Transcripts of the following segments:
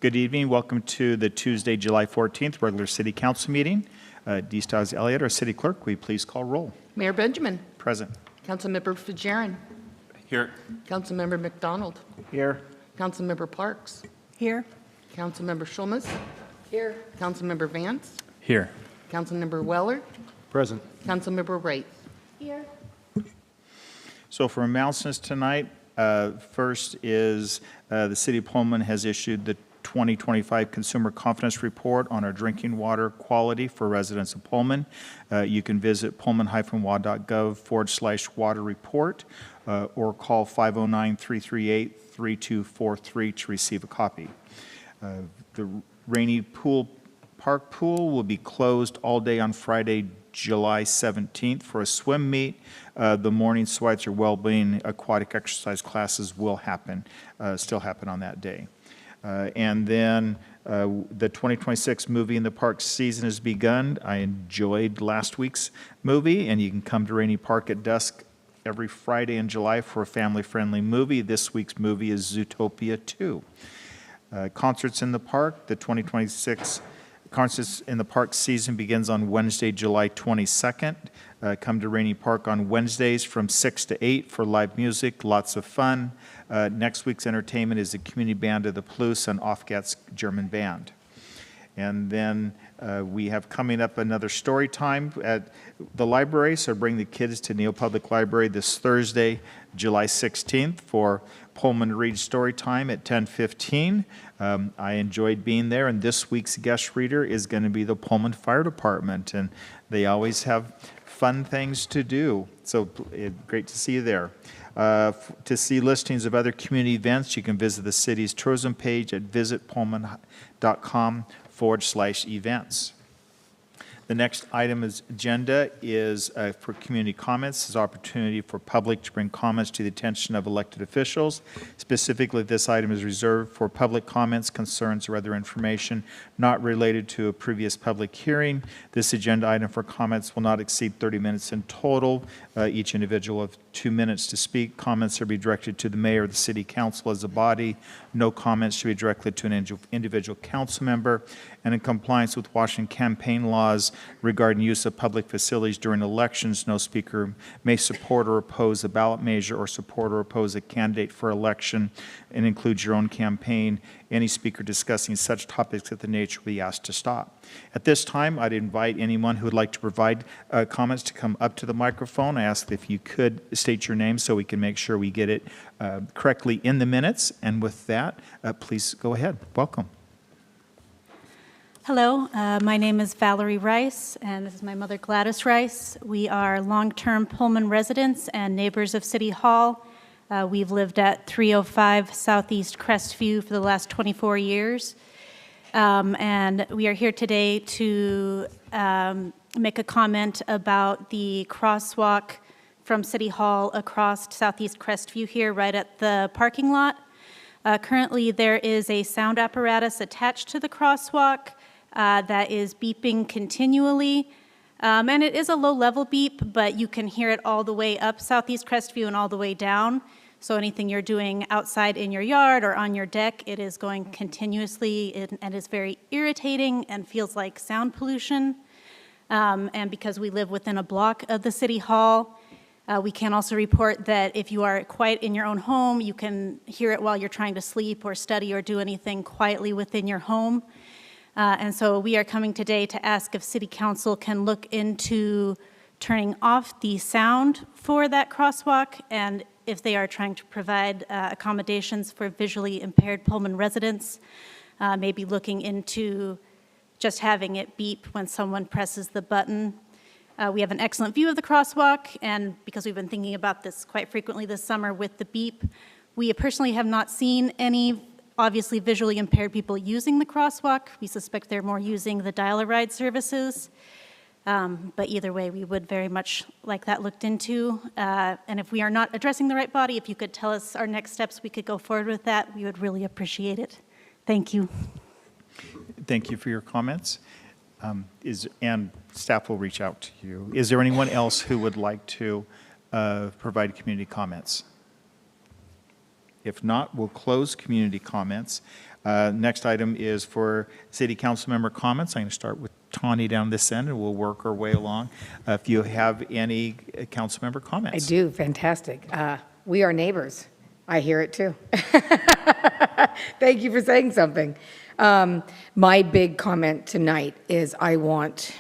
Good evening. Welcome to the Tuesday, July 14th regular City Council meeting. D. Stiles Elliott, our City Clerk, will you please call roll? Mayor Benjamin. Present. Councilmember Fitzgerald. Here. Councilmember McDonald. Here. Councilmember Parks. Here. Councilmember Schulmus. Here. Councilmember Vance. Here. Councilmember Weller. Present. Councilmember Wright. Here. So for announcements tonight, first is the City of Pullman has issued the 2025 Consumer Confidence Report on our drinking water quality for residents of Pullman. You can visit pullman-wa.gov/water report or call 509-338-3243 to receive a copy. The Rainy Park Pool will be closed all day on Friday, July 17th for a swim meet. The morning swites or well-being aquatic exercise classes will still happen on that day. And then the 2026 Movie in the Park season has begun. I enjoyed last week's movie, and you can come to Rainy Park at dusk every Friday in July for a family-friendly movie. This week's movie is Zootopia 2. Concerts in the Park, the 2026 Concerts in the Park season begins on Wednesday, July 22nd. Come to Rainy Park on Wednesdays from 6 to 8 for live music, lots of fun. Next week's entertainment is the community band of the Palouse and Aufgat's German band. And then we have coming up another story time at the library, so bring the kids to Neal Public Library this Thursday, July 16th for Pullman Read Story Time at 10:15. I enjoyed being there, and this week's guest reader is going to be the Pullman Fire Department, and they always have fun things to do, so great to see you there. To see listings of other community events, you can visit the city's tourism page at visitpullman.com/events. The next item is agenda is for community comments. This is an opportunity for public to bring comments to the attention of elected officials. Specifically, this item is reserved for public comments, concerns, or other information not related to a previous public hearing. This agenda item for comments will not exceed 30 minutes in total. Each individual will have 2 minutes to speak. Comments are to be directed to the mayor or the city council as a body. No comments should be directed to an individual council member. And in compliance with Washington campaign laws regarding use of public facilities during elections, no speaker may support or oppose a ballot measure or support or oppose a candidate for election, and includes your own campaign. Any speaker discussing such topics of the nature will be asked to stop. At this time, I'd invite anyone who would like to provide comments to come up to the microphone. I ask if you could state your name so we can make sure we get it correctly in the minutes. And with that, please go ahead. Welcome. Hello, my name is Valerie Rice, and this is my mother, Gladys Rice. We are long-term Pullman residents and neighbors of City Hall. We've lived at 305 Southeast Crestview for the last 24 years. And we are here today to make a comment about the crosswalk from City Hall across Southeast Crestview here, right at the parking lot. Currently, there is a sound apparatus attached to the crosswalk that is beeping continually. And it is a low-level beep, but you can hear it all the way up Southeast Crestview and all the way down. So anything you're doing outside in your yard or on your deck, it is going continuously and is very irritating and feels like sound pollution. And because we live within a block of the City Hall, we can also report that if you are quiet in your own home, you can hear it while you're trying to sleep or study or do anything quietly within your home. And so we are coming today to ask if City Council can look into turning off the sound for that crosswalk, and if they are trying to provide accommodations for visually impaired Pullman residents, maybe looking into just having it beep when someone presses the button. We have an excellent view of the crosswalk, and because we've been thinking about this quite frequently this summer with the beep, we personally have not seen any obviously visually impaired people using the crosswalk. We suspect they're more using the dial-a-ride services. But either way, we would very much like that looked into. And if we are not addressing the right body, if you could tell us our next steps, we could go forward with that. We would really appreciate it. Thank you. Thank you for your comments. And staff will reach out to you. Is there anyone else who would like to provide community comments? If not, we'll close community comments. Next item is for city council member comments. I'm going to start with Tawny down this end, and we'll work our way along. If you have any council member I comments. do, fantastic. We are neighbors. I hear it too. Thank you for saying something. My big comment tonight is I want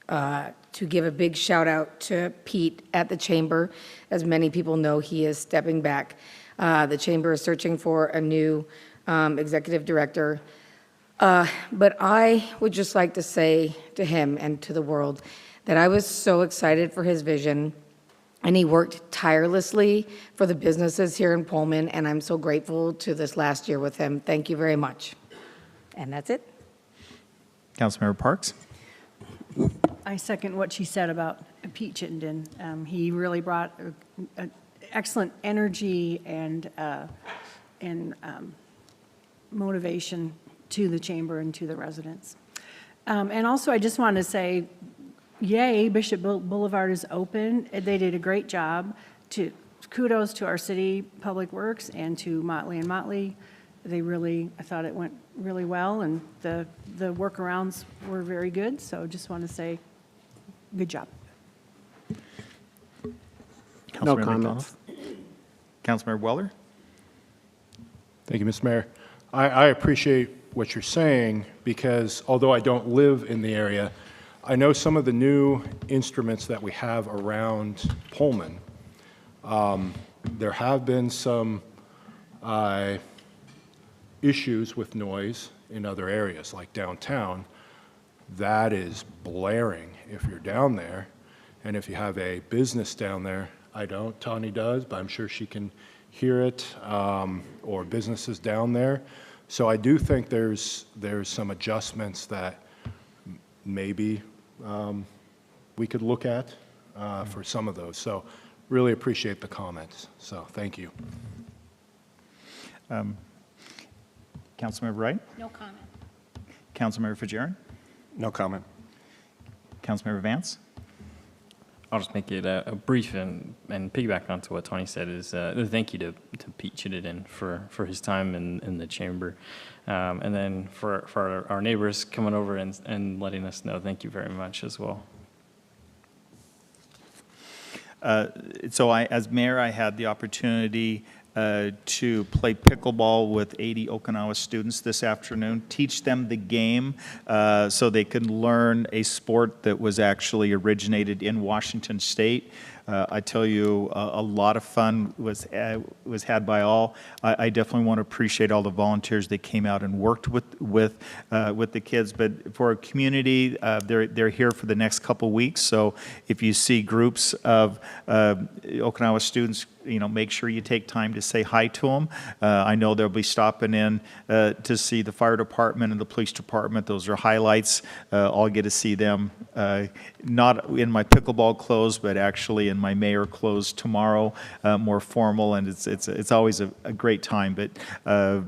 to give a big shout out to Pete at the Chamber. As many people know, he is stepping back. The Chamber is searching for a new executive director. But I would just like to say to him and to the world that I was so excited for his vision, and he worked tirelessly for the businesses here in Pullman, and I'm so grateful to this last year with him. Thank you very much. And that's it. Councilmember Parks? I second what she said about Pete Chittenden. He really brought excellent energy and motivation to the chamber and to the residents. And also, I just want to say, yay, Bishop Boulevard is open. They did a great job. Kudos to our city public works and to Motley and Motley. I thought it went really well, and the workarounds were very good. So just want to say, good job. Councilmember comments. McDonald? Councilmember Weller? Thank you, Mr. Mayor. I appreciate what you're saying because although I don't live in the area, I know some of the new instruments that we have around Pullman. There have been some issues with noise in other areas, like downtown. That is blaring if you're down there. And if you have a business down there, I don't, Tawny does, but I'm sure she can hear it, or businesses down there. So I do think there's some adjustments that maybe we could look at for some of those. So really appreciate the comments. So thank you. Councilmember Wright? No comment. Councilmember Fajarin? No comment. Councilmember Vance? I'll just make it brief and piggyback onto what Tony said is thank you to Pete Chittenden for his time in the chamber. And then for our neighbors coming over and letting us know, thank you very much as well. So as mayor, I had the opportunity to play pickleball with 80 Okinawa students this afternoon, teach them the game so they could learn a sport that was actually originated in Washington State. I tell you, a lot of fun was had by all. I definitely want to appreciate all the volunteers that came out and worked with the kids. But for our community, they're here for the next couple weeks. So if you see groups of Okinawa students, make sure you take time to say hi to them. I know they'll be stopping in to see the fire department and the police department. Those are highlights. I'll get to see them, not in my pickleball clothes, but actually in my mayor clothes tomorrow, more formal, and it's always a great time. But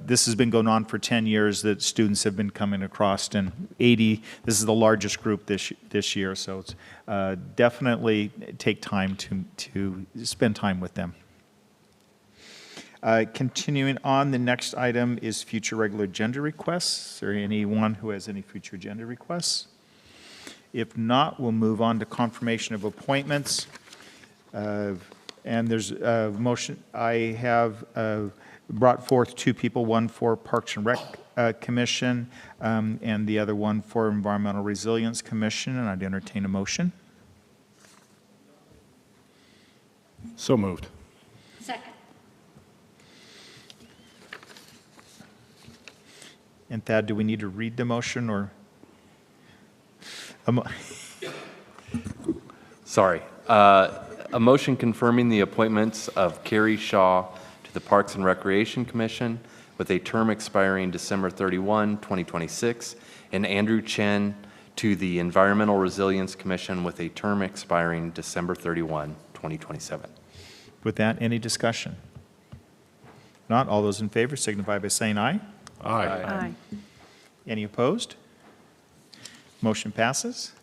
this has been going on for 10 years that students have been coming across, and 80, this is the largest group this year, so it's definitely take time to spend time with them. Continuing on, the next item is future regular agenda requests. Is there anyone who has any future agenda requests? If not, we'll move on to confirmation of appointments. And there's a motion. I have brought forth two people, one for Parks and Rec Commission and the other one for Environmental Resilience Commission, and I'd entertain a motion. So moved. Second. And Thad, do we need to read the motion or? Sorry. A motion confirming the appointments of Carrie Shaw to the Parks and Recreation Commission with a term expiring December 31, 2026, and Andrew Chen to the Environmental Resilience Commission with a term expiring December 31, 2027. With that, any discussion? Not, all those in favor signify by saying aye. Aye. Aye. Any opposed? Motion passes.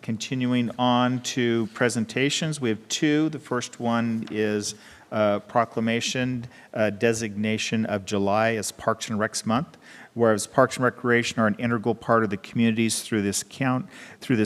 Continuing on to presentations, we have two. The first one is proclamation designation of July as Parks and Recs Month. Whereas Parks and Recreation are an integral part of the communities through this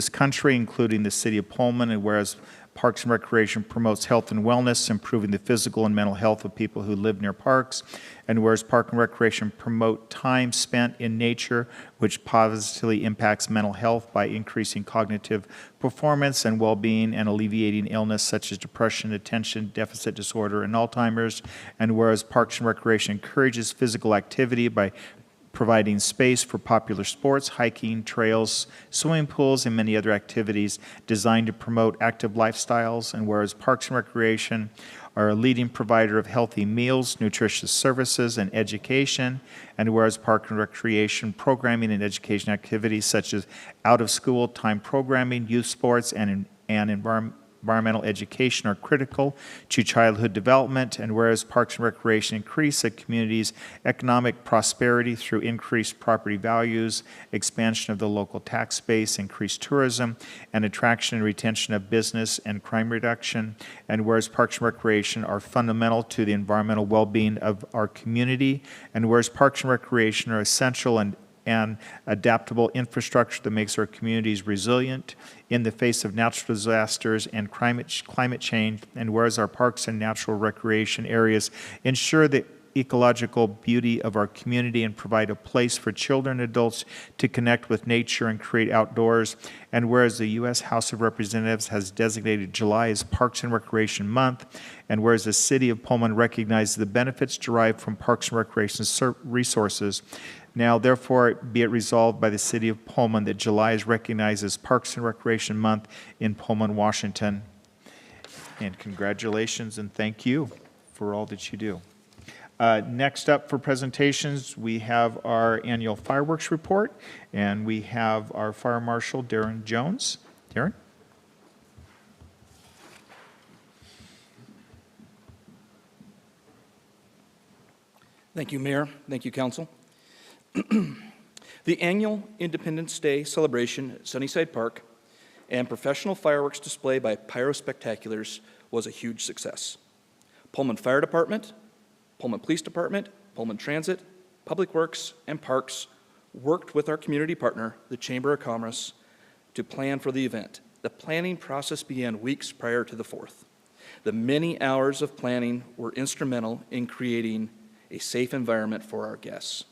country, including the city of Pullman, and whereas Parks and Recreation promotes health and wellness, improving the physical and mental health of people who live near parks, and whereas Park and Recreation promote time spent in nature, which positively impacts mental health by increasing cognitive performance and well-being and alleviating illness such as depression, attention deficit disorder, and Alzheimer's, and whereas Parks and Recreation encourages physical activity by providing space for popular sports, hiking, trails, swimming pools, and many other activities designed to promote active lifestyles. And whereas Parks and Recreation are a leading provider of healthy meals, nutritious services, and education, and whereas Park and Recreation programming and education activities such as out-of-school time programming, youth sports, and environmental education are critical to childhood development, and whereas Parks and Recreation increase a community's economic prosperity through increased property values, expansion of the local tax base, increased tourism, and attraction and retention of business and crime reduction, and whereas Parks and Recreation are fundamental to the environmental well-being of our community, and whereas Parks and Recreation are essential and adaptable infrastructure that makes our communities resilient in the face of natural disasters and climate change, and whereas our parks and natural recreation areas ensure the ecological beauty of our community and provide a place for children and adults to connect with nature and create outdoors, and whereas the U.S. House of Representatives has designated July as Parks and Recreation Month, and whereas the City of Pullman recognizes the benefits derived from Parks and Recreation resources, now, therefore, be it resolved by the City of Pullman that July is recognized as Parks and Recreation Month in Pullman, Washington. And congratulations and thank you for all that you do. Next up for presentations, we have our annual fireworks report, and we have our Fire Marshal, Darren Jones. Darren? Thank you, Mayor. Thank you, Council. The annual Independence Day celebration at Sunnyside Park and professional fireworks display by Pyrospectaculars was a huge success. Pullman Fire Department, Pullman Police Department, Pullman Transit, Public Works, and Parks worked with our community partner, the Chamber of Commerce, to plan for the event. The planning process began weeks prior to the 4th. The many hours of planning were instrumental in creating a safe environment for our guests.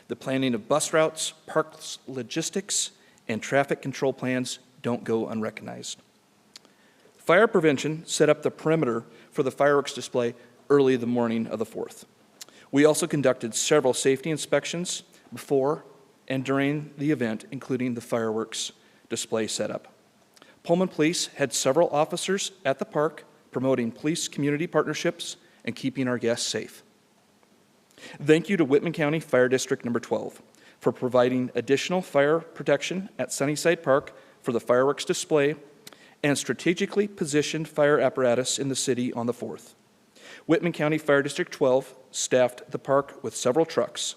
The planning of bus routes, parks logistics, and traffic control plans don't go unrecognized. Fire prevention set up the perimeter for the fireworks display early the morning of the 4th. We also conducted several safety inspections before and during the event, including the fireworks display setup. Pullman Police had several officers at the park promoting police-community partnerships and keeping our guests safe. Thank you to Whitman County Fire District Number 12 for providing additional fire protection at Sunnyside Park for the fireworks display and strategically positioned fire apparatus in the city on the 4th. Whitman County Fire District 12 staffed the park with several trucks.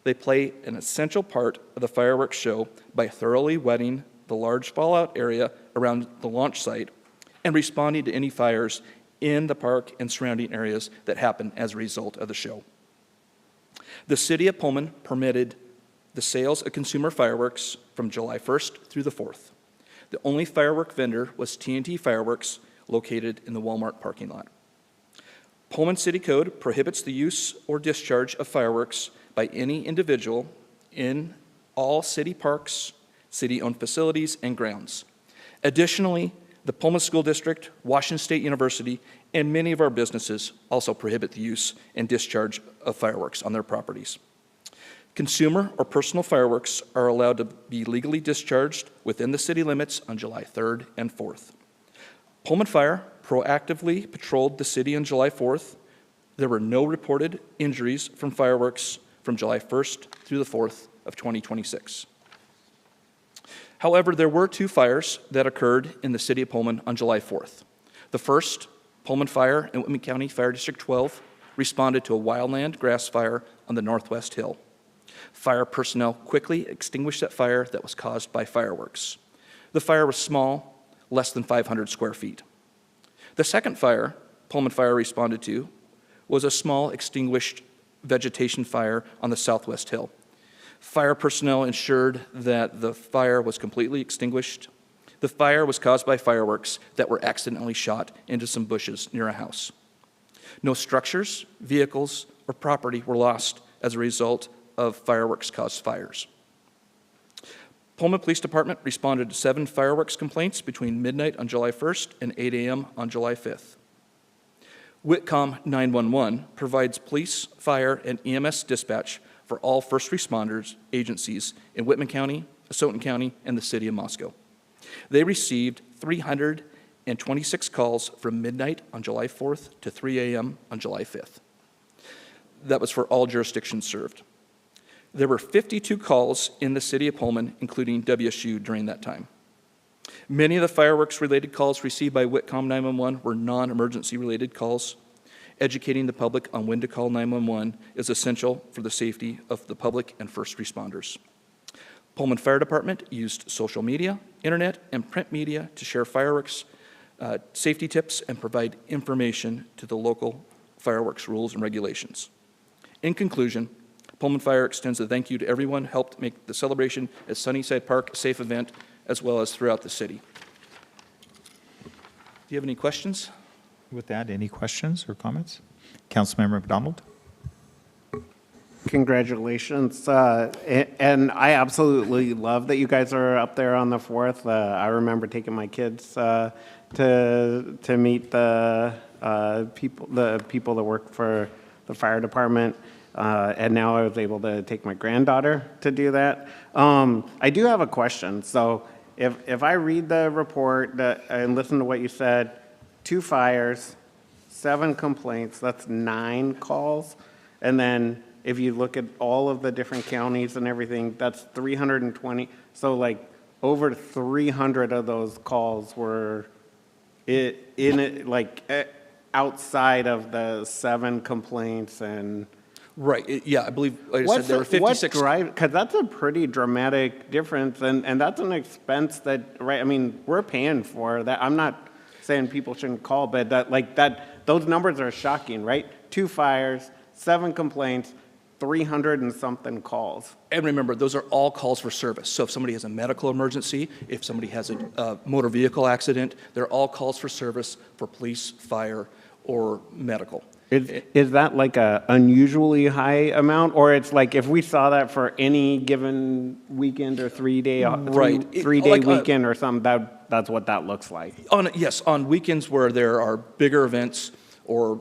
They play an essential part of the fireworks show by thoroughly wetting the large fallout area around the launch site and responding to any fires in the park and surrounding areas that happen as a result of the show. The City of Pullman permitted the sales of consumer fireworks from July 1st through the 4th. The only firework vendor was TNT Fireworks, located in the Walmart parking lot. Pullman City Code prohibits the use or discharge of fireworks by any individual in all city parks, city-owned facilities, and grounds. Additionally, the Pullman School District, Washington State University, and many of our businesses also prohibit the use and discharge of fireworks on their properties. Consumer or personal fireworks are allowed to be legally discharged within the city limits on July 3rd and 4th. Pullman Fire proactively patrolled the city on July 4th. There were no reported injuries from fireworks from July 1st through the 4th of 2026. However, there were 2 fires that occurred in the city of Pullman on July 4th. The first, Pullman Fire and Whitman County Fire District 12 responded to a wildland grass fire on the Northwest Hill. Fire personnel quickly extinguished that fire that was caused by fireworks. The fire was small, less than 500 square feet. The second fire Pullman Fire responded to was a small extinguished vegetation fire on the southwest hill. Fire personnel ensured that the fire was completely extinguished. The fire was caused by fireworks that were accidentally shot into some bushes near a house. No structures, vehicles, or property were lost as a result of fireworks-caused fires. Pullman Police Department responded to 7 fireworks complaints between midnight on July 1st and 8 a.m. on July 5th. Whitcomb 911 provides police, fire, and EMS dispatch for all first responders agencies in Whitman County, Asotin County, and the city of Moscow. They received 326 calls from midnight on July 4th to 3 a.m. on July 5th. That was for all jurisdictions served. There were 52 calls in the city of Pullman, including WSU, during that time. Many of the fireworks-related calls received by Whitcomb 911 were non-emergency related calls. Educating the public on when to call 911 is essential for the safety of the public and first responders. Pullman Fire Department used social media, internet, and print media to share fireworks safety tips and provide information to the local fireworks rules and regulations. In conclusion, Pullman Fire extends a thank you to everyone who helped make the celebration at Sunnyside Park a safe event, as well as throughout the city. Do you have any questions? With that, any questions or comments? Councilmember McDonald? Congratulations. And I absolutely love that you guys are up there on the 4th. I remember taking my kids to meet the people that work for the fire department. And now I was able to take my granddaughter to do that. I do have a question. So if I read the report and listen to what you said, 2 fires, 7 complaints, that's 9 calls. And then if you look at all of the different counties and everything, that's 320. So like over 300 of those calls were outside of the 7 complaints and. Right, yeah, I believe, like I said, there were 56. Because that's a pretty dramatic difference, and that's an expense that, right, I mean, we're paying for that. I'm not saying people shouldn't call, but those numbers are shocking, right? 2 fires, 7 complaints, 300 and something calls. And remember, those are all calls for service. So if somebody has a medical emergency, if somebody has a motor vehicle accident, they're all calls for service for police, fire, or medical. Is that like a unusually high amount, or it's like if we saw that for any given weekend or 3-day Right. three-day Like, weekend or something, that's what that looks like? Yes, on weekends where there are bigger events or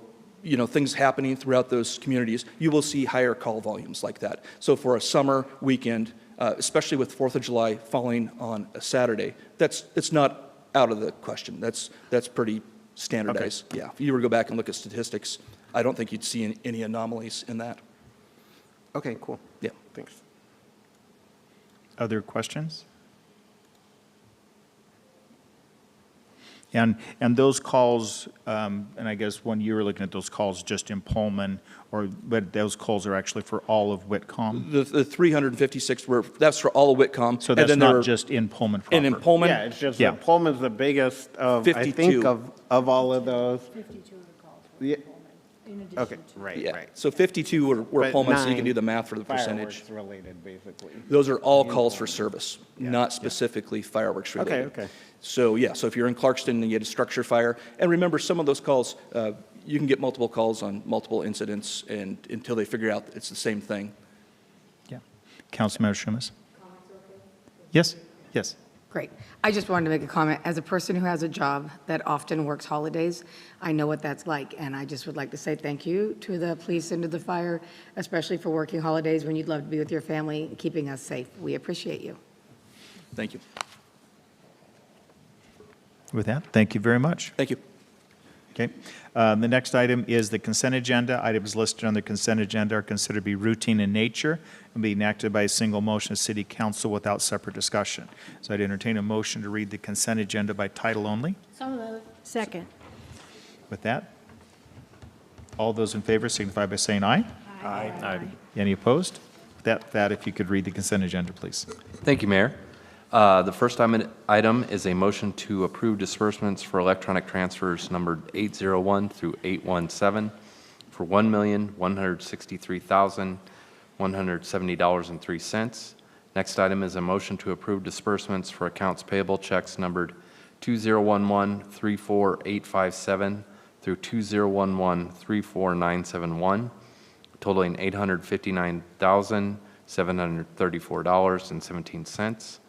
things happening throughout those communities, you will see higher call volumes like that. So for a summer weekend, especially with 4th of July falling on a Saturday, it's not out of the question. That's pretty standardized. Okay. Yeah, if you were to go back and look at statistics, I don't think you'd see any anomalies in that. Okay, cool. Yeah. Thanks. Other questions? And those calls, and I guess when you were looking at those calls just in Pullman, but those calls are actually for all of Whitcomb? The 356 that's for all of Whitcomb. So that's not just in Pullman proper? And in Pullman? Yeah, it's just that Pullman's the biggest of, 52. I think, of all of those. 52 of the calls Yeah. in addition Okay, to. right, Yeah. right. So 52 were But Pullman, so you 9 can do the math for the percentage. Fireworks related, basically. Those are all calls for service, not specifically fireworks related. Okay. So, yeah, so if you're in Clarkston and you get a structure fire, and remember, some of those calls, you can get multiple calls on multiple incidents and until they figure out it's the same thing. Yeah. Councilmember Shumas? Yes, yes. Great. I just wanted to make a comment. As a person who has a job that often works holidays, I know what that's like, and I just would like to say thank you to the police and to the fire, especially for working holidays when you'd love to be with your family and keeping us safe. We appreciate you. Thank you. With that, thank you very much. Thank you. Okay. The next item is the consent agenda. Items listed on the consent agenda are considered to be routine in nature and be enacted by a single motion of City Council without separate discussion. So I'd entertain a motion to read the consent agenda by title only. Second. With that, all those in favor signify by saying aye. Aye. Any opposed? That if you could read the consent agenda, please. Thank you, Mayor. The first item is a motion to approve disbursements for electronic transfers numbered 801 through 817 for $1,163,170.03. Next item is a motion to approve disbursements for accounts payable checks numbered 2011-34857 through 2011-34971, totaling $859,734.17.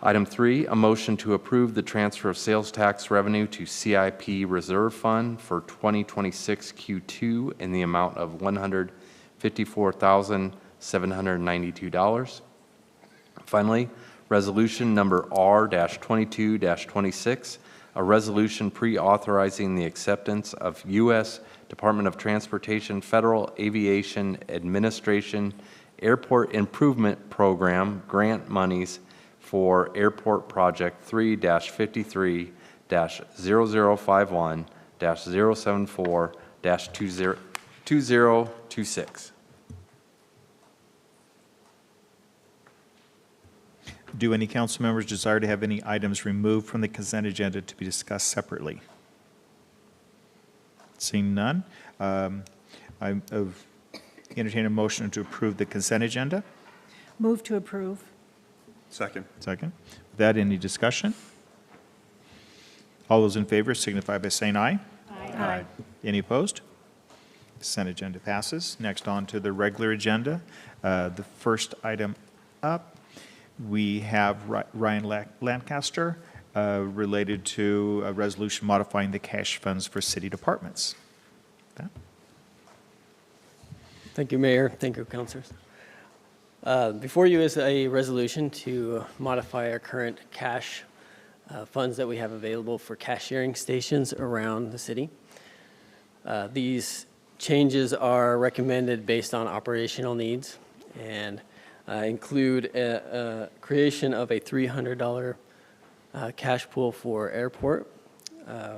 Item 3, a motion to approve the transfer of sales tax revenue to CIP Reserve Fund for 2026 Q2 in the amount of $154,792. Finally, resolution number R-22-26, a resolution pre-authorizing the acceptance of U.S. Department of Transportation Federal Aviation Administration Airport Improvement Program grant monies for Airport Project 3-53-005-074-2026. Do any council members desire to have any items removed from the consent agenda to be discussed separately? Seeing none, I entertain a motion to approve the consent agenda. Move to approve. Second. Second. With that, any discussion? All those in favor signify by saying aye. Aye. Any opposed? Consent agenda passes. Next on to the regular agenda. The first item up, we have Ryan Lancaster related to a resolution modifying the cash funds for city departments. Okay. Thank you, Mayor. Thank you, councilors. Before you is a resolution to modify our current cash funds that we have available for cashiering stations around the city. These changes are recommended based on operational needs and include a creation of a $300 cash pool for airport,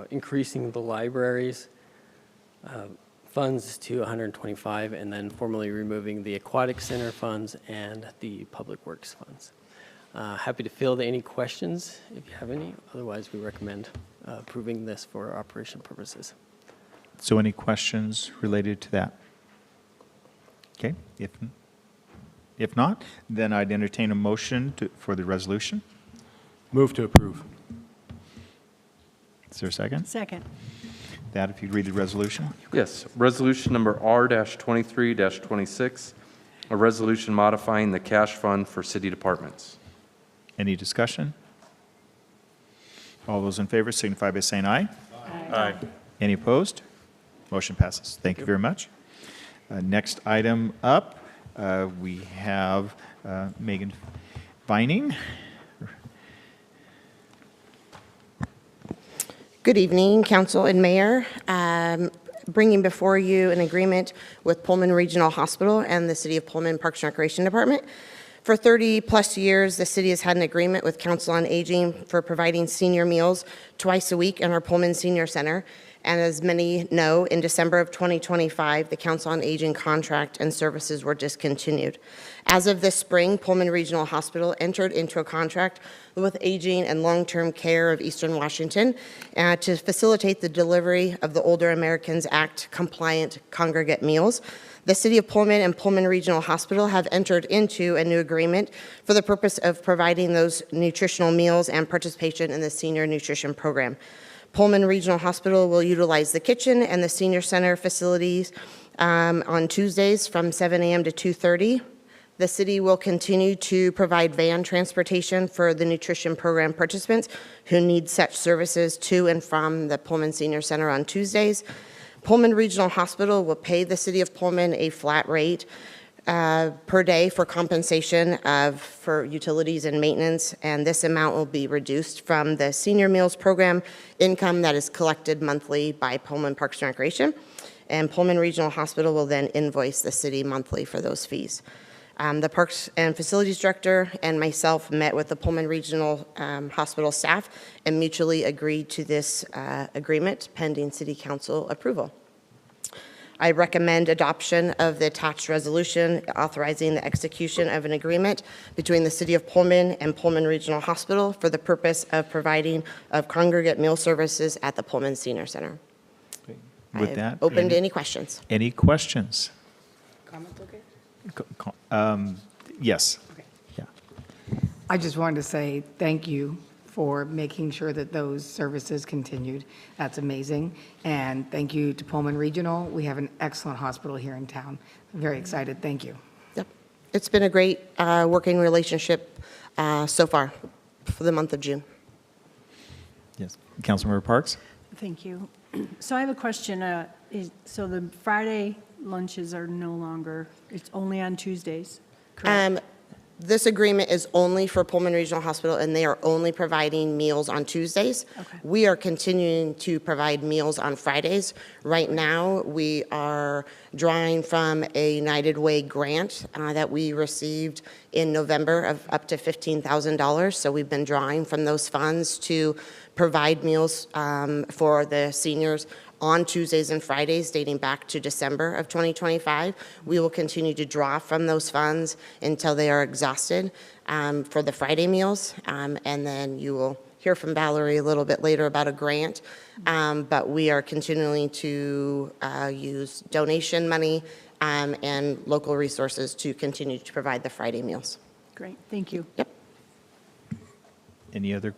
increasing the library's funds to 125, and then formally removing the aquatic center funds and the public works funds. Happy to field any questions if you have any. Otherwise, we recommend approving this for operation purposes. So any questions related to that? Okay, if not, then I'd entertain a motion for the resolution. Move to approve. Is there a second? Second. That, if you'd read the resolution. Yes, resolution number R-23-26, a resolution modifying the cash fund for city departments. Any discussion? All those in favor signify by saying aye. Aye. Any opposed? Motion passes. Thank you very much. Next item up, we have Megan Vining. Good evening, Council and Mayor. Bringing before you an agreement with Pullman Regional Hospital and the City of Pullman Parks and Recreation Department. For 30-plus years, the city has had an agreement with Council on Aging for providing senior meals twice a week in our Pullman Senior Center. And as many know, in December of 2025, the Council on Aging contract and services were discontinued. As of this spring, Pullman Regional Hospital entered into a contract with Aging and Long-Term Care of Eastern Washington to facilitate the delivery of the Older Americans Act compliant congregate meals. The City of Pullman and Pullman Regional Hospital have entered into a new agreement for the purpose of providing those nutritional meals and participation in the senior nutrition program. Pullman Regional Hospital will utilize the kitchen and the senior center facilities on Tuesdays from 7 a.m. to 2:30. The city will continue to provide van transportation for the nutrition program participants who need such services to and from the Pullman Senior Center on Tuesdays. Pullman Regional Hospital will pay the City of Pullman a flat rate per day for compensation for utilities and maintenance, and this amount will be reduced from the Senior Meals Program income that is collected monthly by Pullman Parks and Recreation, and Pullman Regional Hospital will then invoice the city monthly for those fees. The Parks and Facilities Director and myself met with the Pullman Regional Hospital staff and mutually agreed to this agreement pending City Council approval. I recommend adoption of the attached resolution authorizing the execution of an agreement between the City of Pullman and Pullman Regional Hospital for the purpose of providing of congregate meal services at the Pullman Senior Center. With I'm that, open to any questions. Any questions? Comments, okay? Yes. Yeah. I just wanted to say thank you for making sure that those services continued. That's amazing. And thank you to Pullman Regional. We have an excellent hospital here in town. I'm very excited. Thank you. Yep. It's been a great working relationship so far for the month of June. Yes. Councilmember Parks? Thank you. So I have a question. So the Friday lunches are no longer, it's only on Tuesdays, correct? This agreement is only for Pullman Regional Hospital, and they are only providing meals on Tuesdays. Okay. We are continuing to provide meals on Fridays. Right now, we are drawing from a United Way grant that we received in November of up to $15,000. So we've been drawing from those funds to provide meals for the seniors on Tuesdays and Fridays dating back to December of 2025. We will continue to draw from those funds until they are exhausted for the Friday meals. And then you will hear from Valerie a little bit later about a grant. But we are continuing to use donation money and local resources to continue to provide the Friday meals. Great, thank you. Yep. Any other?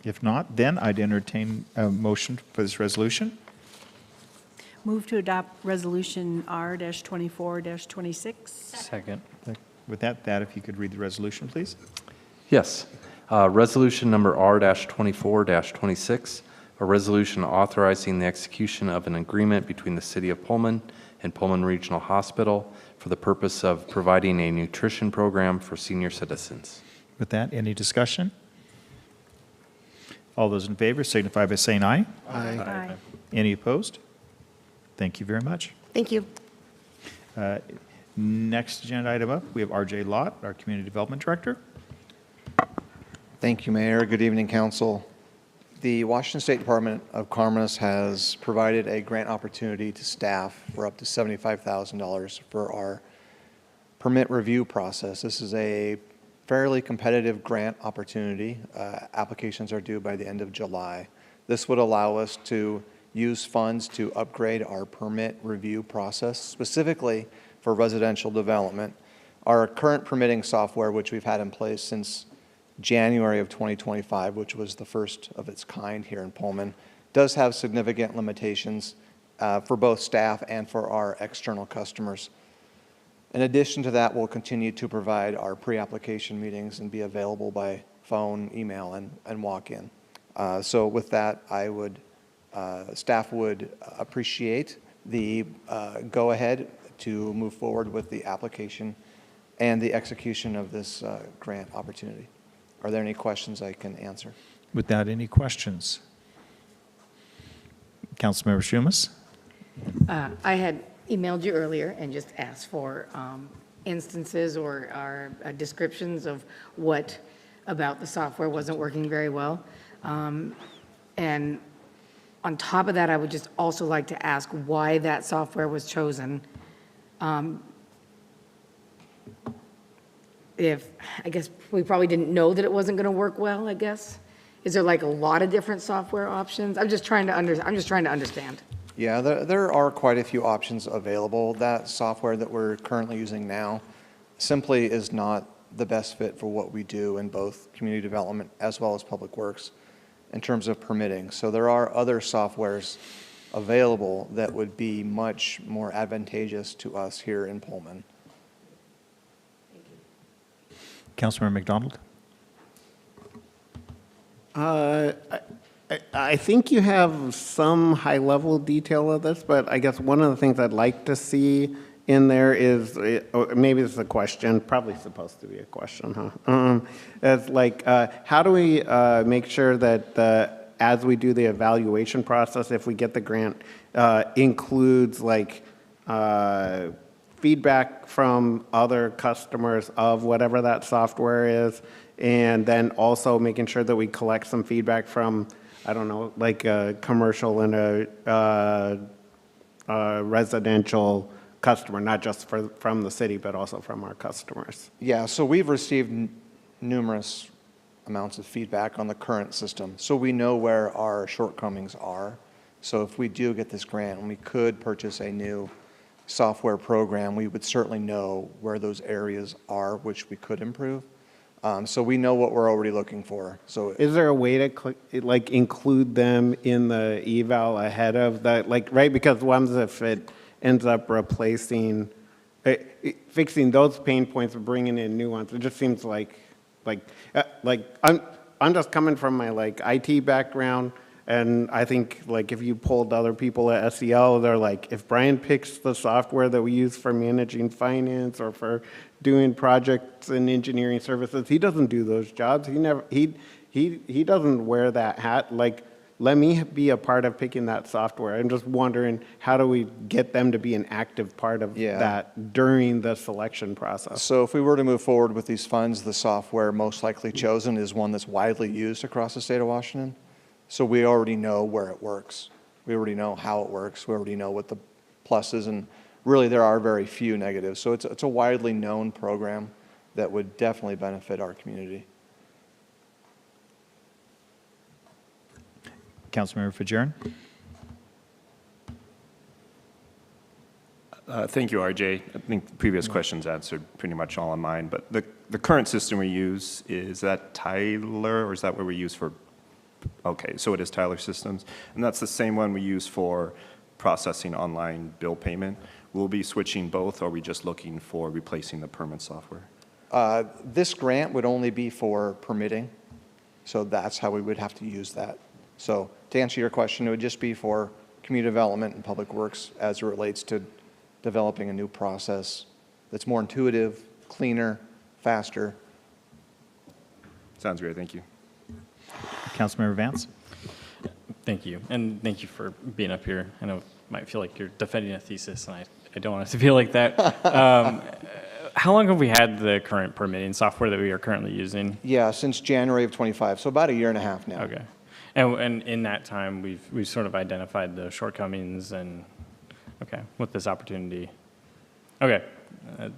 If not, then I'd entertain a motion for this resolution. Move to adopt Resolution R-24-26. Second. With that, if you could read the resolution, please. Yes. Resolution number R-24-26, a resolution authorizing the execution of an agreement between the City of Pullman and Pullman Regional Hospital for the purpose of providing a nutrition program for senior citizens. With that, any discussion? All those in favor signify by saying aye. Aye. Any opposed? Thank you very much. Thank you. Next agenda item up, we have R.J. Lott, our Community Development Director. Thank you, Mayor. Good evening, Council. The Washington State Department of Commerce has provided a grant opportunity to staff for up to $75,000 for our permit review process. This is a fairly competitive grant opportunity. Applications are due by the end of July. This would allow us to use funds to upgrade our permit review process, specifically for residential development. Our current permitting software, which we've had in place since January of 2025, which was the first of its kind here in Pullman, does have significant limitations for both staff and for our external customers. In addition to that, we'll continue to provide our pre-application meetings and be available by phone, email, and walk-in. So with that, staff would appreciate the go-ahead to move forward with the application and the execution of this grant opportunity. Are there any questions I can answer? Without any questions. Councilmember Schumas? I had emailed you earlier and just asked for instances or descriptions of what about the software wasn't working very well. And on top of that, I would just also like to ask why that software was chosen. I guess we probably didn't know that it wasn't going to work well, I guess. Is there like a lot of different software options? I'm just trying to understand. Yeah, there are quite a few options available. That software that we're currently using now simply is not the best fit for what we do in both community development as well as public works in terms of permitting. So there are other softwares available that would be much more advantageous to us here in Pullman. Councilmember McDonald? I think you have some high-level detail of this, but I guess one of the things I'd like to see in there is, or maybe this is a question, probably supposed to be a question, huh? It's like, how do we make sure that as we do the evaluation process, if we get the grant, includes like feedback from other customers of whatever that software is, and then also making sure that we collect some feedback from, I don't know, like a commercial and a residential customer, not just from the city, but also from our customers? Yeah, so we've received numerous amounts of feedback on the current system, so we know where our shortcomings are. So if we do get this grant and we could purchase a new software program, we would certainly know where those areas are, which we could improve. So we know what we're already looking for. So Is there a way to like include them in the eval ahead of that? Like, right, because ones if it ends up replacing, fixing those pain points and bringing in new ones, it just seems like I'm just coming from my like IT background, and I think like if you polled other people at SEL, they're like, if Brian picks the software that we use for managing finance or for doing projects and engineering services, he doesn't do those jobs. He doesn't wear that hat. Like, let me be a part of picking that software. I'm just wondering, how do we get them to be an active part of that during the selection process? So if we were to move forward with these funds, the software most likely chosen is one that's widely used across the state of Washington. So we already know where it works. We already know how it works. We already know what the pluses, and really there are very few negatives. So it's a widely known program that would definitely benefit our community. Councilmember Fajarin? Thank you, RJ. I think the previous questions answered pretty much all of mine, but the current system we use, is that Tyler, or is that what we use for? Okay, so it is Tyler Systems, and that's the same one we use for processing online bill payment. We'll be switching both, or are we just looking for replacing the permit software? This grant would only be for permitting, so that's how we would have to use that. So to answer your question, it would just be for community development and public works as it relates to developing a new process that's more intuitive, cleaner, faster. Sounds great, thank you. Councilmember Vance? Thank you, and thank you for being up here. I know it might feel like you're defending a thesis, and I don't want it to feel like that. How long have we had the current permitting software that we are currently using? Yeah, since January of 25, so about a year and a half now. Okay. And in that time, we've sort of identified the shortcomings and, okay, with this opportunity. Okay,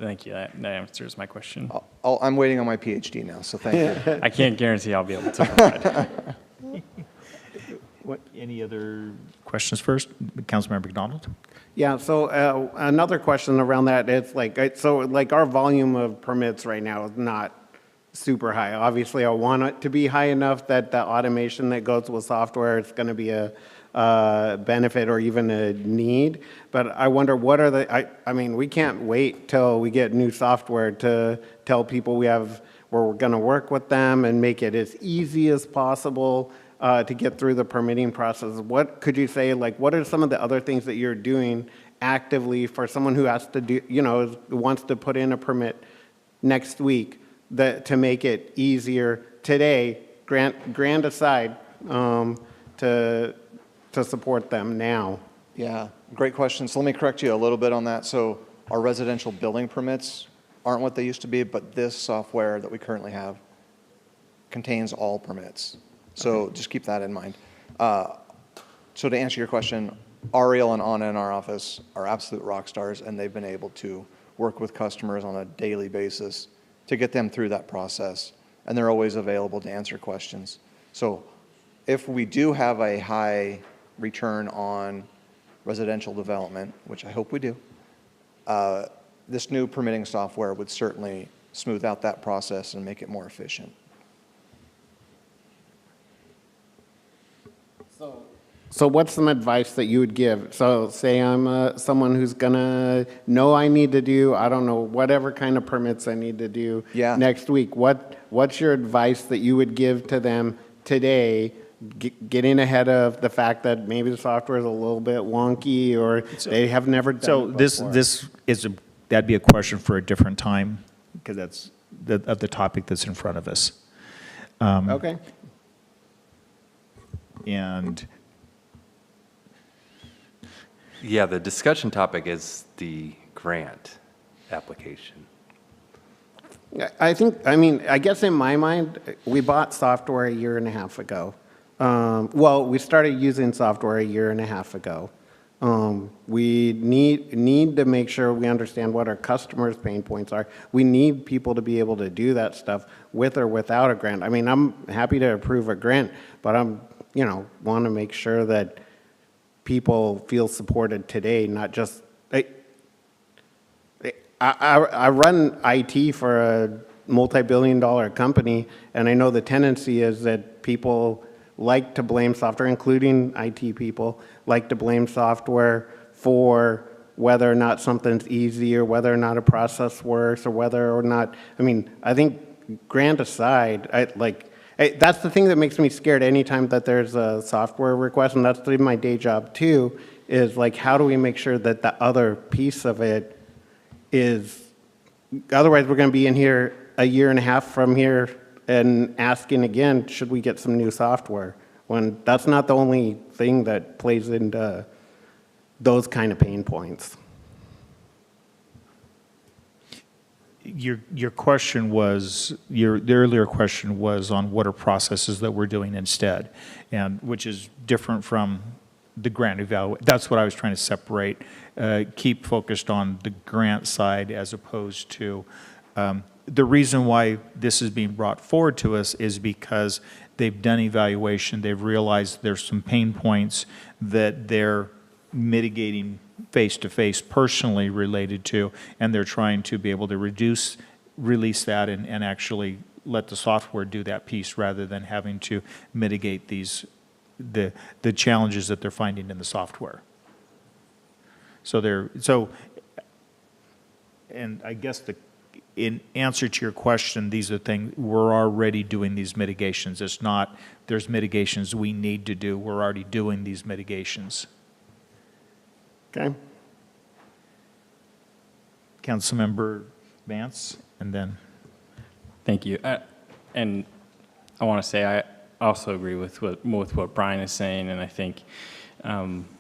thank you. That answers my question. I'm waiting on my PhD now, so thank you. I can't guarantee I'll be able to provide. Any other questions first? Councilmember McDonald? Yeah, so another question around that is like, so like our volume of permits right now is not super high. Obviously, I want it to be high enough that the automation that goes with software is going to be a benefit or even a need. But I wonder what are the, I mean, we can't wait till we get new software to tell people we're going to work with them and make it as easy as possible to get through the permitting process. What could you say, like, what are some of the other things that you're doing actively for someone who has to do, wants to put in a permit next week to make it easier today, grant aside, to support them now? Yeah, great question. So let me correct you a little bit on that. So our residential building permits aren't what they used to be, but this software that we currently have contains all permits. So just keep that in mind. So to answer your question, Ariel and Anna in our office are absolute rock stars, and they've been able to work with customers on a daily basis to get them through that process, and they're always available to answer questions. So if we do have a high return on residential development, which I hope we do, this new permitting software would certainly smooth out that process and make it more efficient. So what's some advice that you would give? So say I'm someone who's gonna know I need to do, I don't know, whatever kind of permits I need to do next week. What's your advice that you would give to them today, getting ahead of the fact that maybe the software is a little bit wonky or they have never done it before? That'd be a question for a different time, because that's of the topic that's in front of us. Okay. And yeah, the discussion topic is the grant application. I guess in my mind, we bought software a year and a half ago. Well, we started using software a year and a half ago. We need to make sure we understand what our customers' pain points are. We need people to be able to do that stuff with or without a grant. I mean, I'm happy to approve a grant, but I'm, want to make sure that people feel supported today, not just, I run IT for a multi-billion-dollar company, and I know the tendency is that people like to blame software, including IT people, like to blame software for whether or not something's easy or whether or not a process works or whether or not, I mean, I think grant aside, that's the thing that makes me scared anytime that there's a software request, and that's my day job too, is like, how do we make sure that the other piece of it is, otherwise we're going to be in here a year and a half from here and asking again, should we get some new software? When that's not the only thing that plays into those kind of pain points. Your question was, the earlier question was on what are processes that we're doing instead, and which is different from the grant evaluation. That's what I was trying to separate, keep focused on the grant side as opposed to, the reason why this is being brought forward to us is because they've done evaluation, they've realized there's some pain points that they're mitigating face-to-face personally related to, and they're trying to be able to release that and actually let the software do that piece rather than having to mitigate the challenges that they're finding in the software. And I guess in answer to your question, these are things, we're already doing these mitigations. It's not, there's mitigations we need to do. We're already doing these mitigations. Okay. Councilmember Vance, and then. Thank you. And I want to say I also agree with what Brian is saying, and I think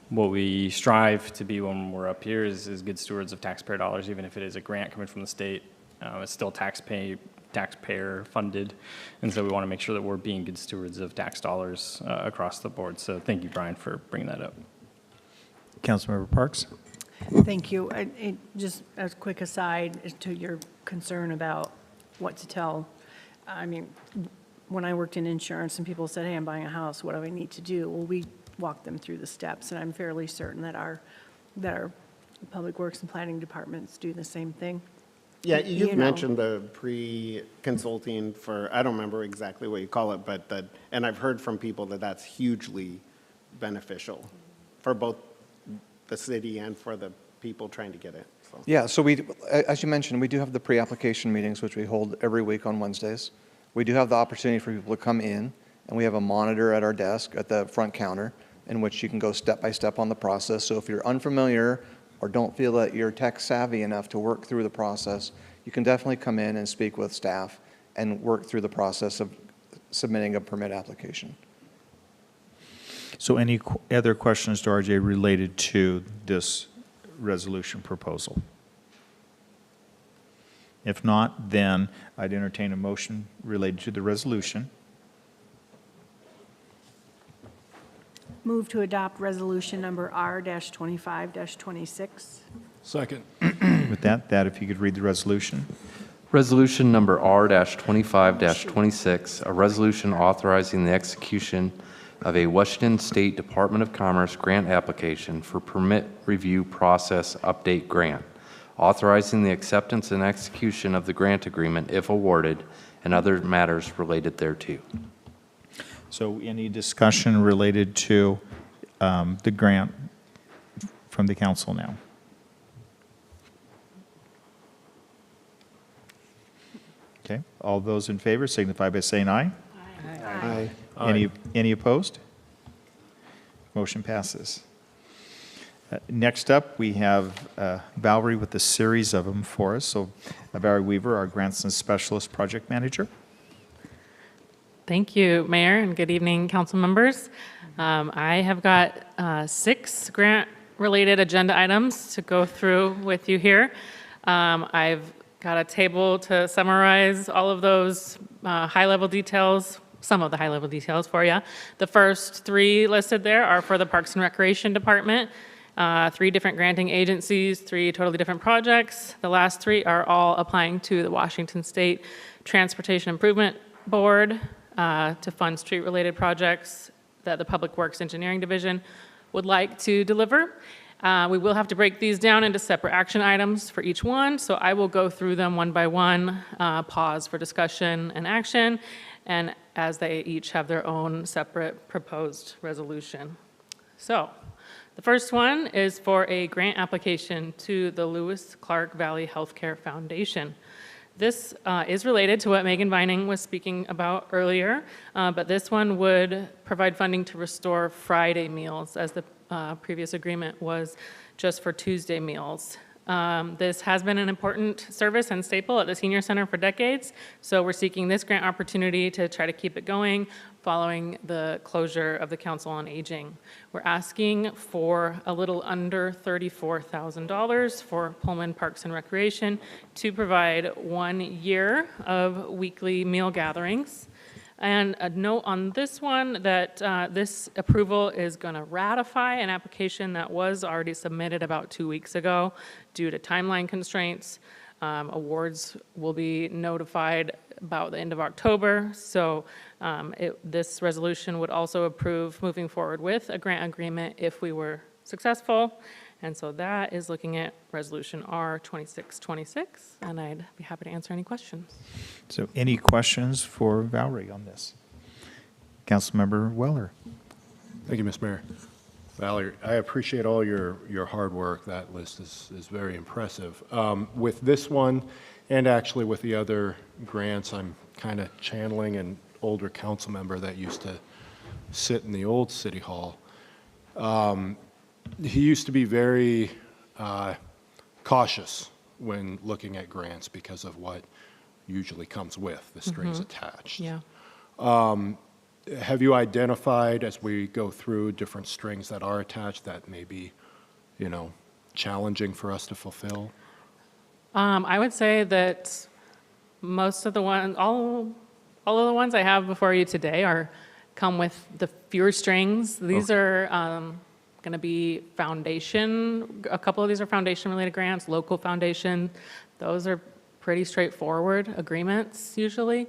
what we strive to be when we're up here is good stewards of taxpayer dollars, even if it is a grant coming from the state. It's still taxpayer funded, and so we want to make sure that we're being good stewards of tax dollars across the board. So thank you, Brian, for bringing that up. Councilmember Parks. Thank you. Just as a quick aside to your concern about what to tell, I mean, when I worked in insurance and people said, hey, I'm buying a house, what do I need to do? Well, we walk them through the steps, and I'm fairly certain that our public works and planning departments do the same thing. Yeah, you've mentioned the pre-consulting for, I don't remember exactly what you call it, but and I've heard from people that that's hugely beneficial for both the city and for the people trying to get it. So. Yeah, so as you mentioned, we do have the pre-application meetings, which we hold every week on Wednesdays. We do have the opportunity for people to come in, and we have a monitor at our desk at the front counter in which you can go step by step on the process. So if you're unfamiliar or don't feel that you're tech savvy enough to work through the process, you can definitely come in and speak with staff and work through the process of submitting a permit application. So any other questions to RJ related to this resolution proposal? If not, then I'd entertain a motion related to the resolution. Move to adopt resolution number R-25-26. Second. With that, if you could read the resolution. Resolution number R-25-26, a resolution authorizing the execution of a Washington State Department of Commerce grant application for permit review process update grant, authorizing the acceptance and execution of the grant agreement if awarded, and other matters related thereto. So any discussion related to the grant from the council now? Okay, all those in favor signify by saying aye. Aye. Any opposed? Motion passes. Next up, we have Valerie with a series of them for us. So Valerie Weaver, our Grants and Specialist Project Manager. Thank you, Mayor, and good evening, council members. I have got 6 grant-related agenda items to go through with you here. I've got a table to summarize all of those high-level details, some of the high-level details for you. The first 3 listed there are for the Parks and Recreation Department. 3 different granting agencies, 3 totally different projects. The last 3 are all applying to the Washington State Transportation Improvement Board to fund street-related projects that the Public Works Engineering Division would like to deliver. We will have to break these down into separate action items for each one, so I will go through them one by one, pause for discussion and action, and as they each have their own separate proposed resolution. So, the first one is for a grant application to the Lewis Clark Valley Healthcare Foundation. This is related to what Megan Vining was speaking about earlier, but this one would provide funding to restore Friday meals, as the previous agreement was just for Tuesday meals. This has been an important service and staple at the Senior Center for decades, so we're seeking this grant opportunity to try to keep it going following the closure of the Council on Aging. We're asking for a little under $34,000 for Pullman Parks and Recreation to provide 1 year of weekly meal gatherings. And a note on this one that this approval is going to ratify an application that was already submitted about 2 weeks ago due to timeline constraints. Awards will be notified about the end of October, so this resolution would also approve moving forward with a grant agreement if we were successful. And so that is looking at Resolution R 2626, and I'd be happy to answer any questions. So any questions for Valerie on this? Councilmember Weller. Thank you, Ms. Mayor. Valerie, I appreciate all your hard work. That list is very impressive. With this one, and actually with the other grants, I'm kind of channeling an older council member that used to sit in the old city hall. He used to be very cautious when looking at grants because of what usually comes with the strings attached. Yeah. Have you identified, as we go through different strings that are attached, that may be, challenging for us to fulfill? I would say that most of the ones, all of the ones I have before you today come with the fewer strings. These are going to be foundation. A couple of these are foundation-related grants, local foundation. Those are pretty straightforward agreements usually,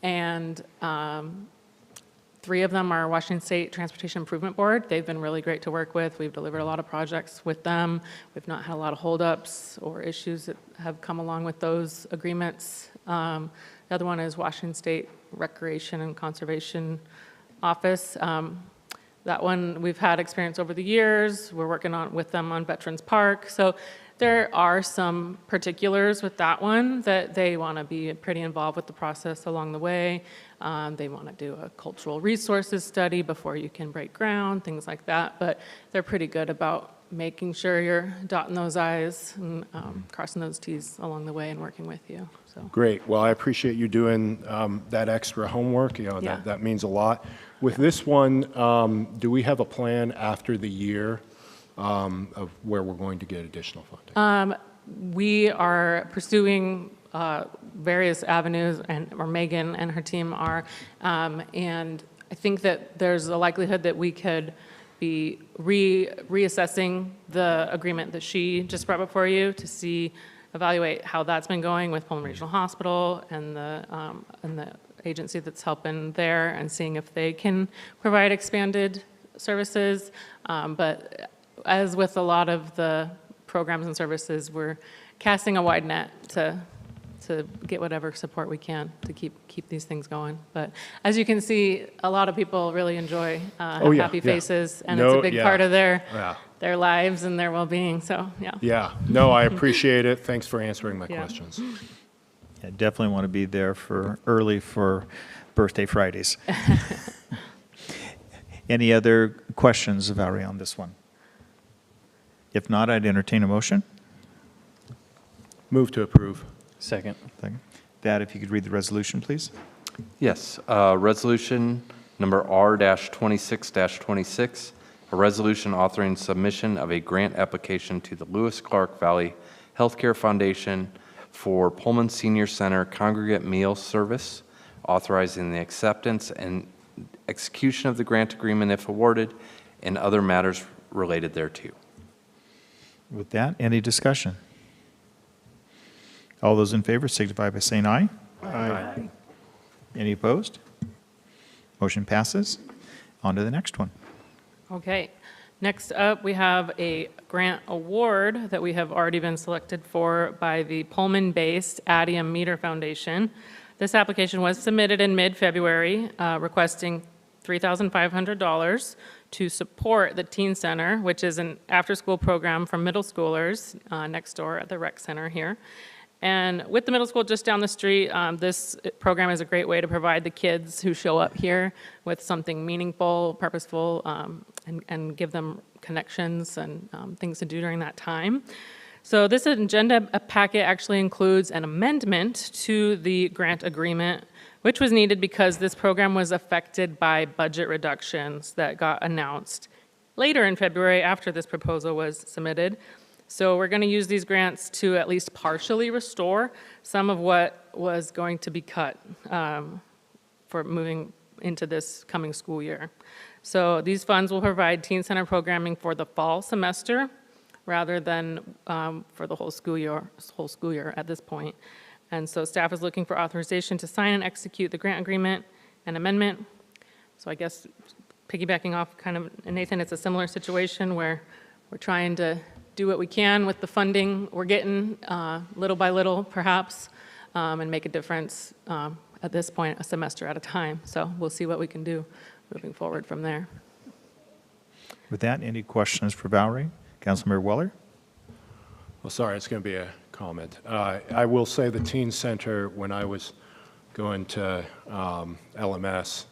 and 3 of them are Washington State Transportation Improvement Board. They've been really great to work with. We've delivered a lot of projects with them. We've not had a lot of holdups or issues that have come along with those agreements. The other one is Washington State Recreation and Conservation Office. That one we've had experience over the years. We're working with them on Veterans Park. So there are some particulars with that one that they want to be pretty involved with the process along the way. They want to do a cultural resources study before you can break ground, things like that. But they're pretty good about making sure you're dotting those I's and crossing those T's along the way and working with you. So. Great. Well, I appreciate you doing that extra homework. That means a lot. With this one, do we have a plan after the year of where we're going to get additional funding? We are pursuing various avenues, or Megan and her team are, and I think that there's a likelihood that we could be reassessing the agreement that she just brought before you to evaluate how that's been going with Pullman Regional Hospital and the agency that's helping there, and seeing if they can provide expanded services. But as with a lot of the programs and services, we're casting a wide net to get whatever support we can to keep these things going. But as you can see, a lot of people really enjoy happy faces, and it's a big part of their lives and their well-being. So yeah. Yeah. No, I appreciate it. Thanks for answering my questions. Yeah, definitely want to be there early for birthday Fridays. Any other questions, Valerie, on this one? If not, I'd entertain a motion. Move to approve. Second. That, if you could read the resolution, please. Yes, resolution number R-26-26, a resolution authorizing submission of a grant application to the Lewis Clark Valley Healthcare Foundation for Pullman Senior Center Congregate Meal Service, authorizing the acceptance and execution of the grant agreement if awarded, and other matters related thereto. With that, any discussion? All those in favor signify by saying aye. Aye. Any opposed? Motion passes. On to the next one. Okay. Next up, we have a grant award that we have already been selected for by the Pullman-based Adium Meter Foundation. This application was submitted in mid-February, requesting $3,500 to support the Teen Center, which is an after-school program for middle schoolers next door at the rec center here. And with the middle school just down the street, this program is a great way to provide the kids who show up here with something meaningful, purposeful, and give them connections and things to do during that time. So this agenda packet actually includes an amendment to the grant agreement, which was needed because this program was affected by budget reductions that got announced later in February after this proposal was submitted. So we're going to use these grants to at least partially restore some of what was going to be cut for moving into this coming school year. So these funds will provide Teen Center programming for the fall semester rather than for the whole school year at this point. And so staff is looking for authorization to sign and execute the grant agreement and amendment. So I guess piggybacking off kind of Nathan, it's a similar situation where we're trying to do what we can with the funding we're getting, little by little, perhaps, and make a difference at this point, a semester at a time. So we'll see what we can do moving forward from there. With that, any questions for Valerie? Councilmember Weller? Well, sorry, it's going to be a comment. I will say the Teen Center, when I was going to LMS,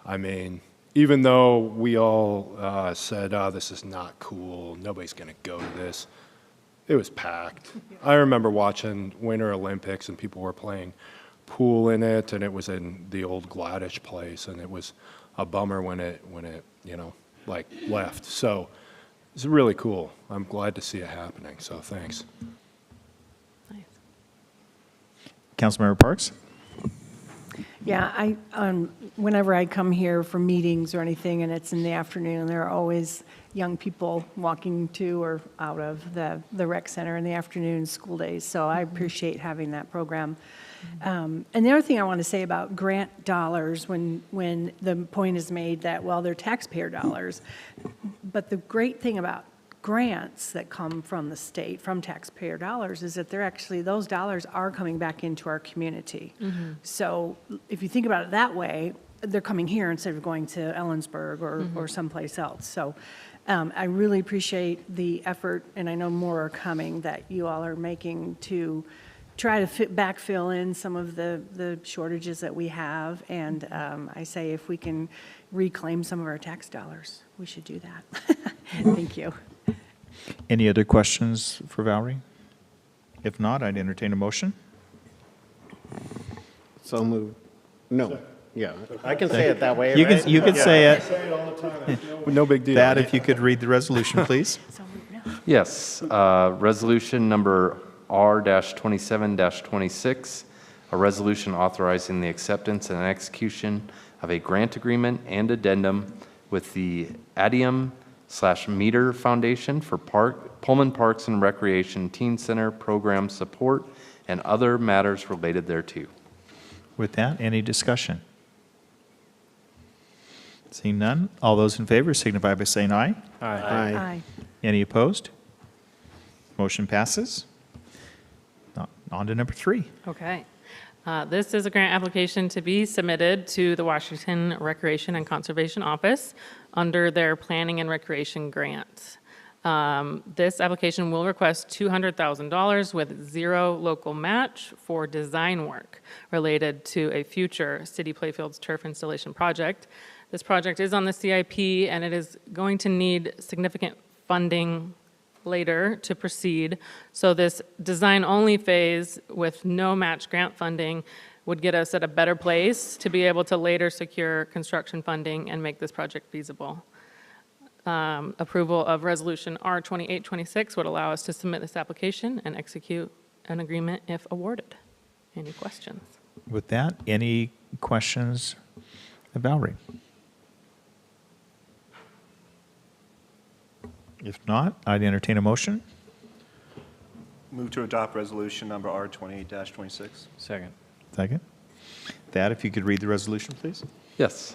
I mean, even though we all said, oh, this is not cool, nobody's going to go to this, it was packed. I remember watching Winter Olympics and people were playing pool in it, and it was in the old Gladish place, and it was a bummer when it you know, like left. So it's really cool. I'm glad to see it happening, so thanks. Nice. Councilmember Parks? Yeah, whenever I come here for meetings or anything and it's in the afternoon, there are always young people walking to or out of the rec center in the afternoon school days. So I appreciate having that program. And the other thing I want to say about grant dollars, when the point is made that, well, they're taxpayer dollars, but the great thing about grants that come from the state, from taxpayer dollars, is that they're actually, those dollars are coming back into our community. So if you think about it that way, they're coming here instead of going to Ellensburg or someplace else. So I really appreciate the effort, and I know more are coming, that you all are making to try to backfill in some of the shortages that we have. And I say if we can reclaim some of our tax dollars, we should do that. Thank you. Any other questions for Valerie? If not, I'd entertain a motion. So moved. No. Yeah, I can say it that way, You right? can, you can say it. Say it all the time. No big deal. That, if you could read the resolution, please. Yes, resolution number R-27-26, a resolution authorizing the acceptance and execution of a grant agreement and addendum with the Adium/Meter Foundation for Pullman Parks and Recreation Teen Center program support and other matters related thereto. With that, any discussion? Seeing none, all those in favor signify by saying aye. Aye. Any opposed? Motion passes. On to number 3. Okay. This is a grant application to be submitted to the Washington Recreation and Conservation Office under their Planning and Recreation Grant. This application will request $200,000 with zero local match for design work related to a future City Playfields turf installation project. This project is on the CIP, and it is going to need significant funding later to proceed. So this design-only phase with no match grant funding would get us at a better place to be able to later secure construction funding and make this project feasible. Approval of Resolution R-2826 would allow us to submit this application and execute an agreement if awarded. Any questions? With that, any questions of Valerie? If not, I'd entertain a motion. Move to adopt resolution number R 28-26. Second. Second. Thad, if you could read the resolution, please. Yes.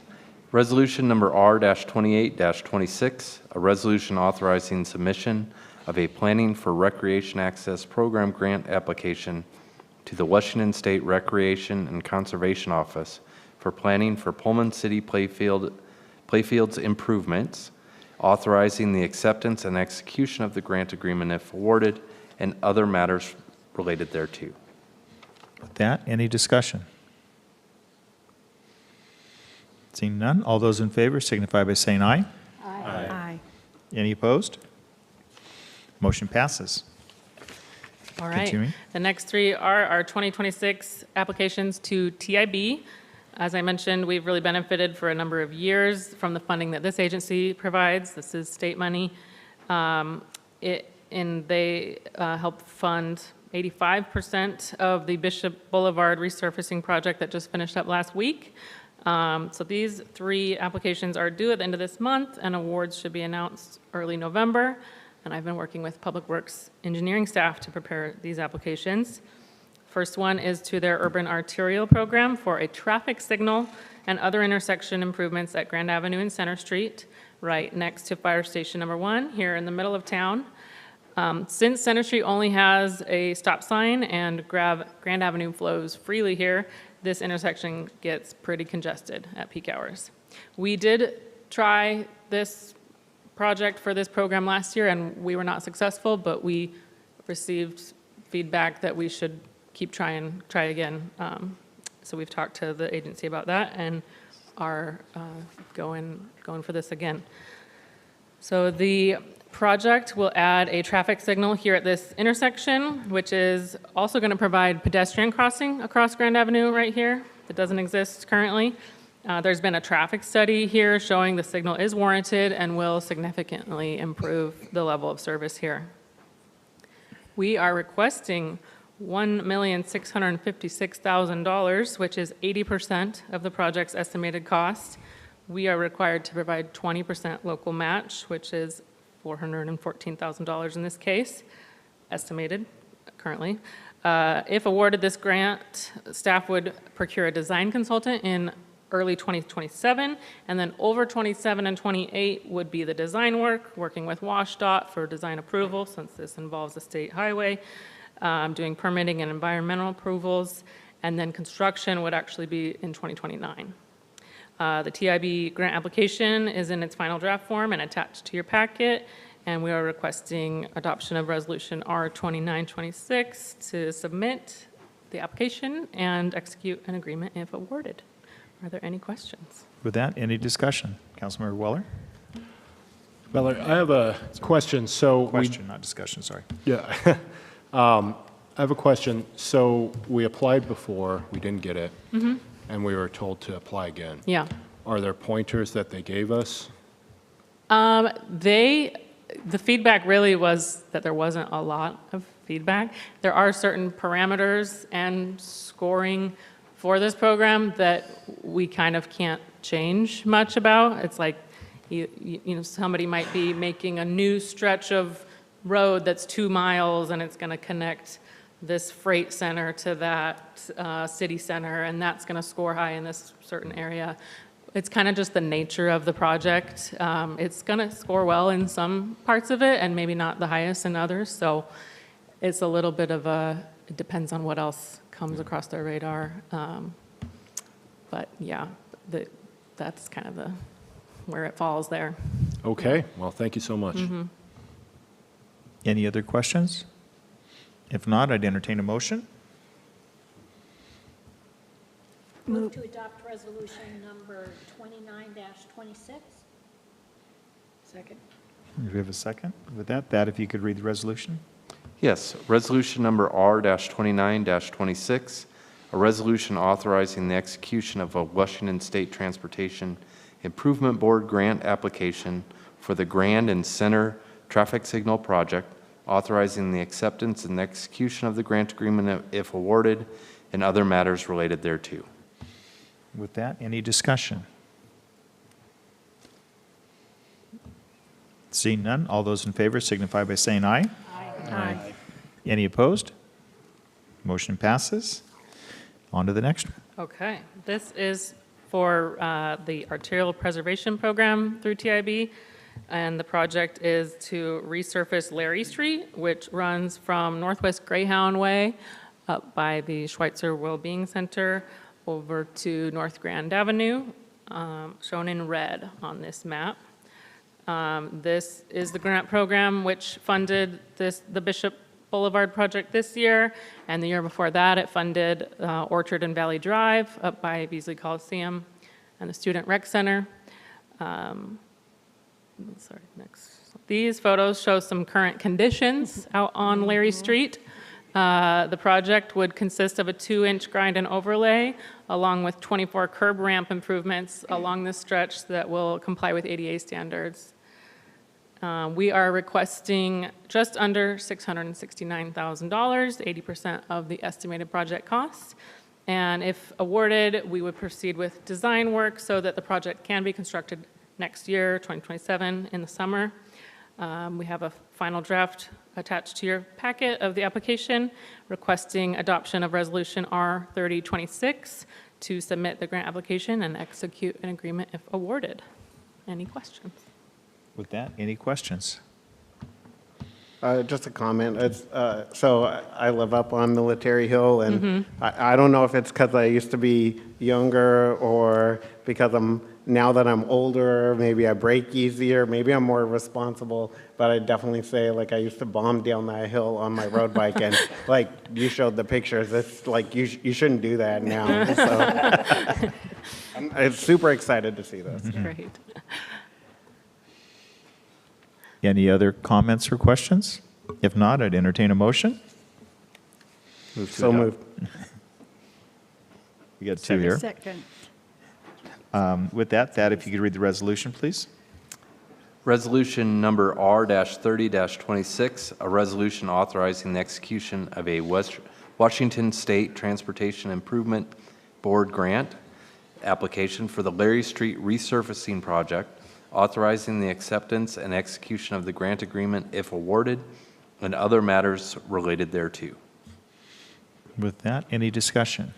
Resolution number R-28-26, a resolution authorizing submission of a Planning for Recreation Access Program grant application to the Washington State Recreation and Conservation Office for planning for Pullman City Playfields improvements, authorizing the acceptance and execution of the grant agreement if awarded, and other matters related thereto. With that, any discussion? Seeing none, all those in favor signify by saying aye. Aye. Any opposed? Motion passes. All right. Continuing. The next three are our 2026 applications to TIB. As I mentioned, we've really benefited for a number of years from the funding that this agency provides. This is state money. They help fund 85% of the Bishop Boulevard resurfacing project that just finished up last week. So these three applications are due at the end of this month, and awards should be announced early November. And I've been working with Public Works engineering staff to prepare these applications. First one is to their urban arterial program for a traffic signal and other intersection improvements at Grand Avenue and Center Street, right next to Fire Station Number 1 here in the middle of town. Since Center Street only has a stop sign and Grand Avenue flows freely here, this intersection gets pretty congested at peak hours. We did try this project for this program last year, and we were not successful, but we received feedback that we should try again. So we've talked to the agency about that and are going for this again. So the project will add a traffic signal here at this intersection, which is also going to provide pedestrian crossing across Grand Avenue right here that doesn't exist currently. There's been a traffic study here showing the signal is warranted and will significantly improve the level of service here. We are requesting $1,656,000, which is 80% of the project's estimated cost. We are required to provide 20% local match, which is $414,000 in this case, estimated currently. If awarded this grant, staff would procure a design consultant in early 2027, and then over 27 and 28 would be the design work, working with WashDOT for design approval, since this involves a state highway, doing permitting and environmental approvals, and then construction would actually be in 2029. The TIB grant application is in its final draft form and attached to your packet, and we are requesting adoption of Resolution R-2926 to submit the application and execute an agreement if awarded. Are there any questions? With that, any discussion? Councilmember Weller? Well, I have a question. Question, not discussion, sorry. Yeah. I have a question. So we applied before, we didn't get it, and we were told to apply again. Yeah. Are there pointers that they gave us? The feedback really was that there wasn't a lot of feedback. There are certain parameters and scoring for this program that we kind of can't change much about. It's like, somebody might be making a new stretch of road that's 2 miles, and it's going to connect this freight center to that city center, and that's going to score high in this certain area. It's kind of just the nature of the project. It's going to score well in some parts of it, and maybe not the highest in others. So it's a little bit of it depends on what else comes across their radar. But yeah, that's kind of where it falls there. Okay. Well, thank you so much. Any other questions? If not, I'd entertain a motion. Move to adopt resolution number 29-26. Second. Do we have a second? With that, if you could read the resolution. Yes, resolution number R-29-26, a resolution authorizing the execution of a Washington State Transportation Improvement Board grant application for the Grand and Center Traffic Signal Project, authorizing the acceptance and execution of the grant agreement if awarded, and other matters related thereto. With that, any discussion? Seeing none, all those in favor signify by saying aye. Aye. Any opposed? Motion passes. On to the next one. Okay, this is for the Arterial Preservation Program through TIB, and the project is to resurface Larry Street, which runs from Northwest Greyhound Way up by the Schweitzer Wellbeing Center over to North Grand Avenue, shown in red on this map. This is the grant program which funded the Bishop Boulevard project this year, and the year before that it funded Orchard and Valley Drive up by Beasley Coliseum and the Student Rec Center. Sorry, next. These photos show some current conditions out on Larry Street. The project would consist of a 2-inch grind and overlay, along with 24 curb ramp improvements along this stretch that will comply with ADA standards. We are requesting just under $669,000, 80% of the estimated project cost. And if awarded, we would proceed with design work so that the project can be constructed next year, 2027, in the summer. We have a final draft attached to your packet of the application requesting adoption of Resolution R3026 to submit the grant application and execute an agreement if awarded. Any questions? With that, any questions? Just a comment. So I live up on Military Hill, and I don't know if it's because I used to be younger or because now that I'm older, maybe I brake easier, maybe I'm more responsible, but I definitely say, like, I used to bomb down that hill on my road bike, and like you showed the pictures, it's like you shouldn't do that now. So I'm super excited to see this. Great. Any other comments or questions? If not, I'd entertain a motion. So moved. We got two here. Second. With that, Thad, if you could read the resolution, please. Resolution number R-30-26, a resolution authorizing the execution of a Washington State Transportation Improvement Board grant application for the Larry Street resurfacing project, authorizing the acceptance and execution of the grant agreement if awarded, and other matters related thereto. With that, any discussion?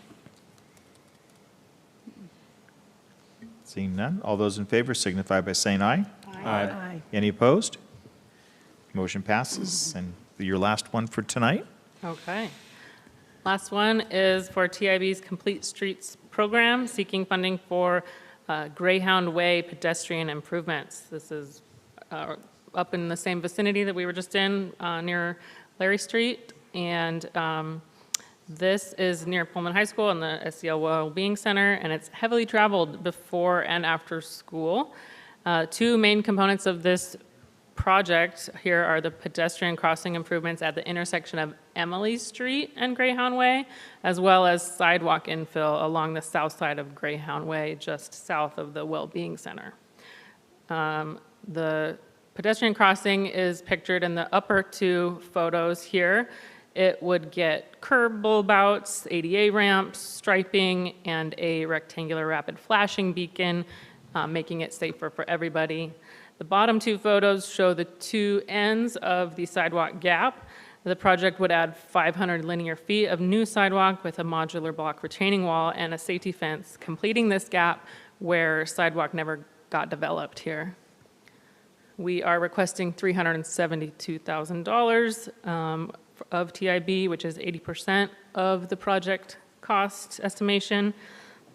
Seeing none, all those in favor signify by saying aye. Aye. Any opposed? Motion passes. And your last one for tonight? Okay. Last one is for TIB's Complete Streets program, seeking funding for Greyhound Way pedestrian improvements. This is up in the same vicinity that we were just in, near Larry Street. And this is near Pullman High School and the SEL Wellbeing Center, and it's heavily traveled before and after school. Two main components of this project here are the pedestrian crossing improvements at the intersection of Emily Street and Greyhound Way, as well as sidewalk infill along the south side of Greyhound Way, just south of the Wellbeing Center. The pedestrian crossing is pictured in the upper two photos here. It would get curb bulb outs, ADA ramps, striping, and a rectangular rapid flashing beacon, making it safer for everybody. The bottom two photos show the two ends of the sidewalk gap. The project would add 500 linear feet of new sidewalk with a modular block retaining wall and a safety fence, completing this gap where sidewalk never got developed here. We are requesting $372,000 of TIB, which is 80% of the project cost estimation.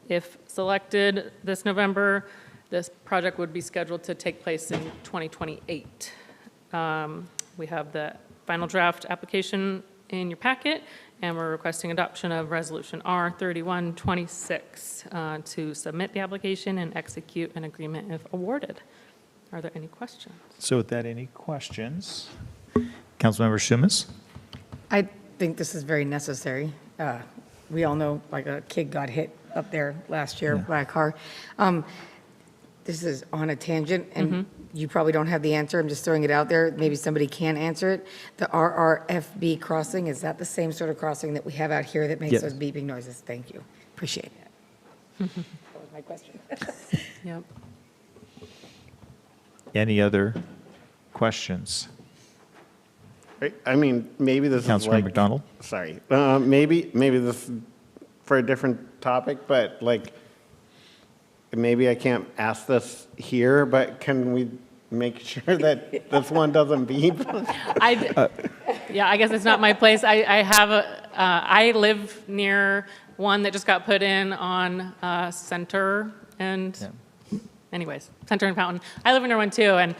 If selected this November, this project would be scheduled to take place in 2028. We have the final draft application in your packet, and we're requesting adoption of Resolution R3126 to submit the application and execute an agreement if awarded. Are there any questions? So with that, any questions? Councilmember Shumas? I think this is very necessary. We all know, like, a kid got hit up there last year by a car. This is on a tangent, and you probably don't have the answer. I'm just throwing it out there. Maybe somebody can answer it. The RRFB crossing, is that the same sort of crossing that we have out here that makes Yes. those beeping noises? Thank you. Appreciate it. That was my question. Yep. Any other questions? I mean, maybe this is Councilor like. McDonald? Sorry. Maybe this is for a different topic, but like, maybe I can't ask this here, but can we make sure that this one doesn't beep? Yeah, I guess it's not my place. I live near one that just got put in on Center and, anyways, Center and Fountain. I live near one too, and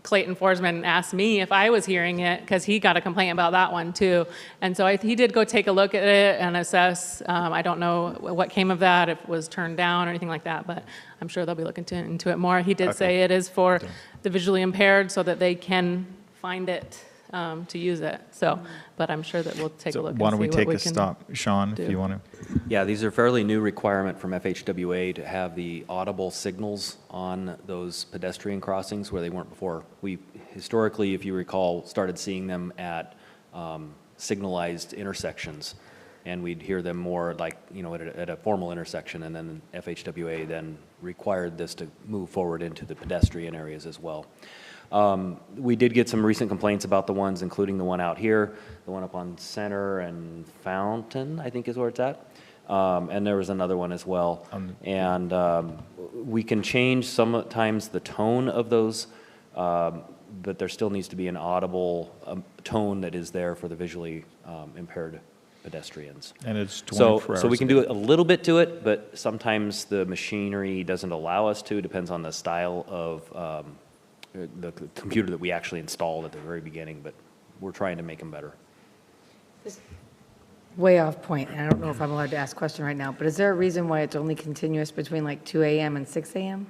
Clayton Forsman asked me if I was hearing it, because he got a complaint about that one too. And so he did go take a look at it and assess. I don't know what came of that, if it was turned down or anything like that, but I'm sure they'll be looking into it more. He did say it is for the visually impaired so that they can find it to use it. So, but I'm sure that we'll take a look and see Why don't we what take we a can stop, Sean, if do. you want to? Yeah, these are fairly new requirement from FHWA to have the audible signals on those pedestrian crossings where they weren't before. We historically, if you recall, started seeing them at signalized intersections, and we'd hear them more like, you know, at a formal intersection, and then FHWA then required this to move forward into the pedestrian areas as well. We did get some recent complaints about the ones, including the one out here, the one up on Center and Fountain, I think is where it's at. And there was another one as well. And we can change sometimes the tone of those, but there still needs to be an audible tone that is there for the visually impaired pedestrians. And it's 24 hours So we can a do a little bit to it, but sometimes the machinery doesn't allow us to. It depends on the style of the computer that we actually installed at the very beginning, but we're trying to make them better. Way off point, and I don't know if I'm allowed to ask a question right now, but is there a reason why it's only continuous between like 2 a.m. and 6 a.m.?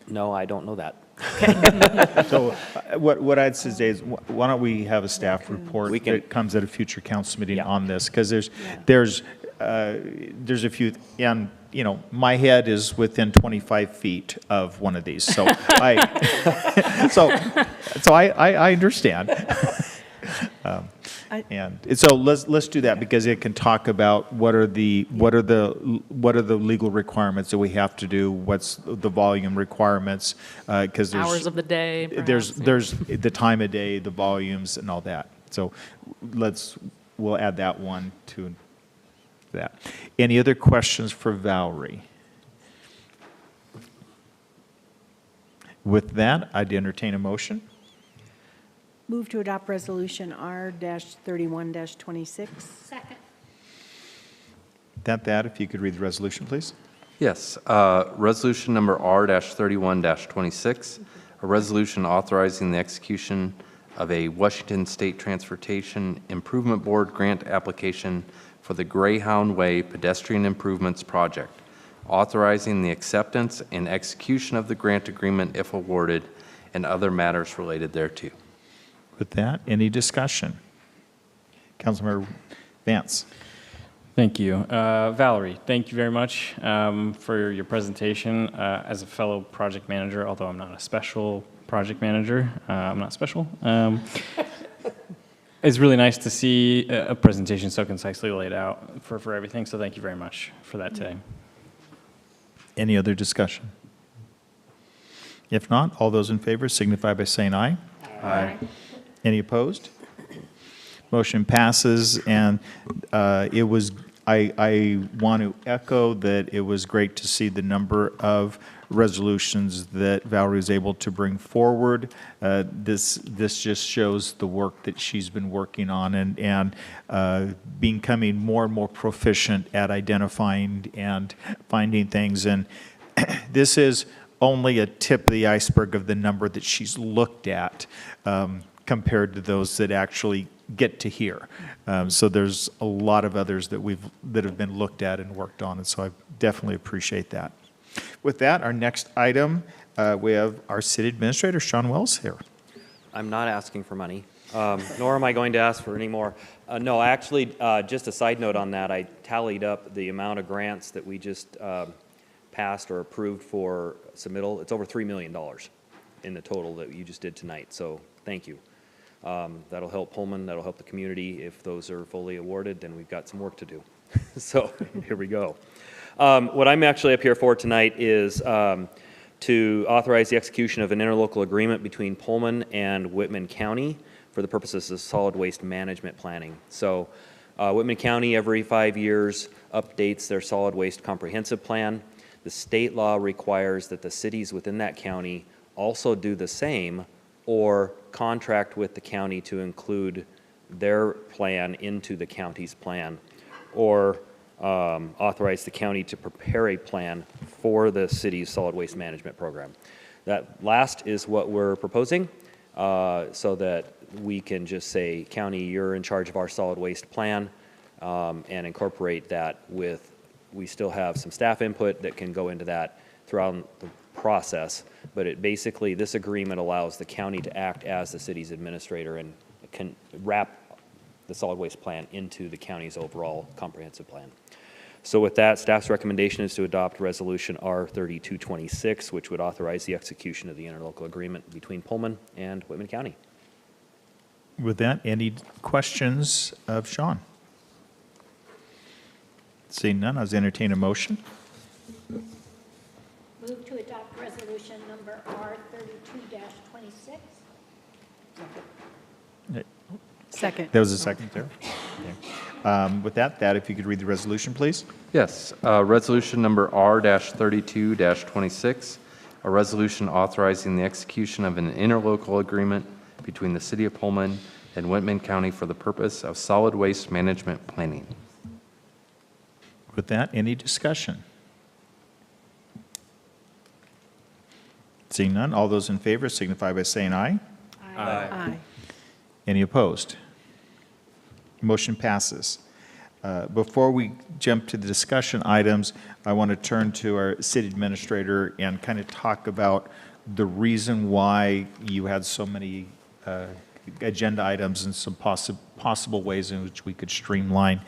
No, I don't know that. So what I'd say is, why don't we have a staff report that comes at a future council meeting on this? Because there's a few, and, you know, my head is within 25 feet of one of these, so I understand. And so let's do that, because it can talk about what are the legal requirements that we have to do, what's the volume requirements, because there's Hours of the day, there's perhaps, the time of day, the volumes, and all that. So we'll add that one to that. Any other questions for Valerie? With that, I'd entertain a motion. Move to adopt Resolution R-31-26. Second. That, if you could read the resolution, please. Yes, resolution number R-31-26, a resolution authorizing the execution of a Washington State Transportation Improvement Board grant application for the Greyhound Way Pedestrian Improvements Project, authorizing the acceptance and execution of the grant agreement if awarded, and other matters related thereto. With that, any discussion? Councilmember Vance. Thank you. Valerie, thank you very much for your presentation. As a fellow project manager, although I'm not a special project manager, I'm not special. It's really nice to see a presentation so concisely laid out for everything, so thank you very much for that today. Any other discussion? If not, all those in favor signify by saying aye. Aye. Any opposed? Motion passes, and I want to echo that it was great to see the number of resolutions that Valerie was able to bring forward. This just shows the work that she's been working on, and becoming more and more proficient at identifying and finding things. And this is only a tip of the iceberg of the number that she's looked at, compared to those that actually get to hear. So there's a lot of others that have been looked at and worked on, and so I definitely appreciate that. With that, our next item, we have our city administrator, Sean Wells, here. I'm not asking for money, nor am I going to ask for any more. No, actually, just a side note on that, I tallied up the amount of grants that we just passed or approved for submittal. It's over $3 million in the total that you just did tonight, so thank you. That'll help Pullman, that'll help the community. If those are fully awarded, then we've got some work to do. So here we go. What I'm actually up here for tonight is to authorize the execution of an interlocal agreement between Pullman and Whitman County for the purposes of solid waste management planning. So Whitman County, every 5 years, updates their solid waste comprehensive plan. The state law requires that the cities within that county also do the same or contract with the county to include their plan into the county's plan, or authorize the county to prepare a plan for the city's solid waste management program. That last is what we're proposing, so that we can just say, county, you're in charge of our solid waste plan, and incorporate that with, we still have some staff input that can go into that throughout the process, but it basically, this agreement allows the county to act as the city's administrator and can wrap the solid waste plan into the county's overall comprehensive plan. So with that, staff's recommendation is to adopt Resolution R3226, which would authorize the execution of the interlocal agreement between Pullman and Whitman County. With that, any questions of Sean? Seeing none, I'll entertain a motion. Move to adopt resolution number R32-26. Second. There was a second there. Okay. With that, if you could read the resolution, please. Yes, resolution number R-32-26, a resolution authorizing the execution of an interlocal agreement between the City of Pullman and Whitman County for the purpose of solid waste management planning. With that, any discussion? Seeing none, all those in favor signify by saying aye. Aye. Any opposed? Motion passes. Before we jump to the discussion items, I want to turn to our city administrator and kind of talk about the reason why you had so many agenda items and some possible ways in which we could streamline.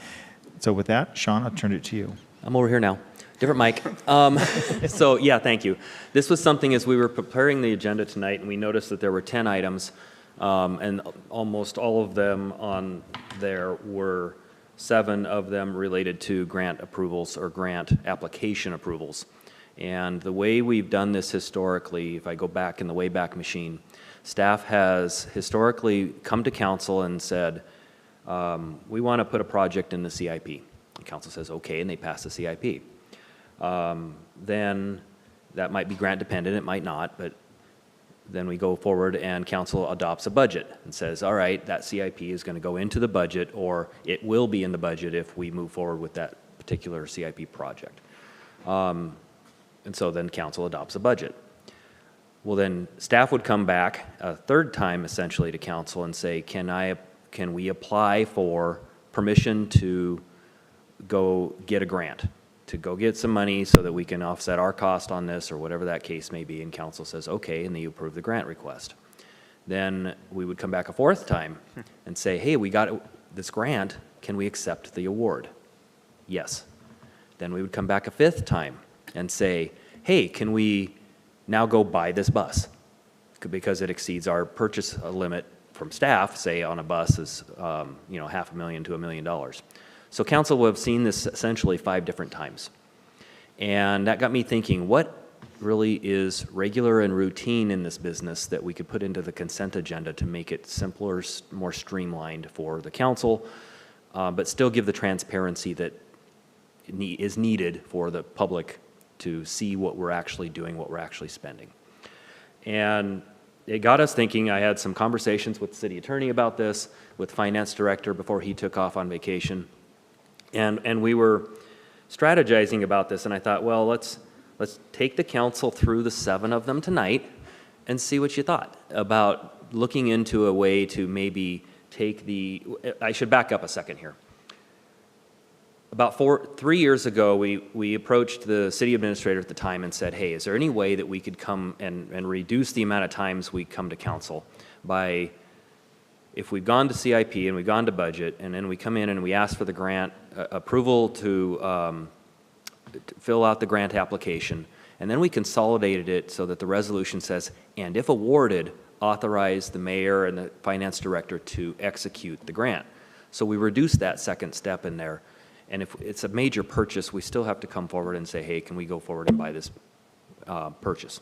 So with that, Sean, I'll turn it to you. I'm over here now. Different mic. So yeah, thank you. This was something as we were preparing the agenda tonight, and we noticed that there were 10 items, and almost all of them on there were 7 of them related to grant approvals or grant application approvals. And the way we've done this historically, if I go back in the Wayback Machine, staff has historically come to council and said, we want to put a project in the CIP. The council says, okay, and they pass the CIP. Then that might be grant dependent, it might not, but then we go forward and council adopts a budget and says, all right, that CIP is going to go into the budget, or it will be in the budget if we move forward with that particular CIP project. And so then council adopts a budget. Well, then staff would come back a third time essentially to council and say, can we apply for permission to go get a grant, to go get some money so that we can offset our cost on this or whatever that case may be, and council says, okay, and then you approve the grant request. Then we would come back a fourth time and say, hey, we got this grant, can we accept the award? Yes. Then we would come back a fifth time and say, hey, can we now go buy this bus? Because it exceeds our purchase limit from staff, say on a bus is $500,000 to $1 million. So council will have seen this essentially 5 different times. And that got me thinking, what really is regular and routine in this business that we could put into the consent agenda to make it simpler, more streamlined for the council, but still give the transparency that is needed for the public to see what we're actually doing, what we're actually spending. And it got us thinking. I had some conversations with the city attorney about this, with finance director before he took off on vacation. And we were strategizing about this, and I thought, well, let's take the council through the 7 of them tonight and see what you thought about looking into a way to maybe take I should back up a second here. About 3 years ago, we approached the city administrator at the time and said, hey, is there any way that we could come and reduce the amount of times we come to council by, if we've gone to CIP and we've gone to budget, and then we come in and we ask for the grant approval to fill out the grant application, and then we consolidated it so that the resolution says, and if awarded, authorize the mayor and the finance director to execute the grant. So we reduced that second step in there. And if it's a major purchase, we still have to come forward and say, hey, can we go forward and buy this purchase?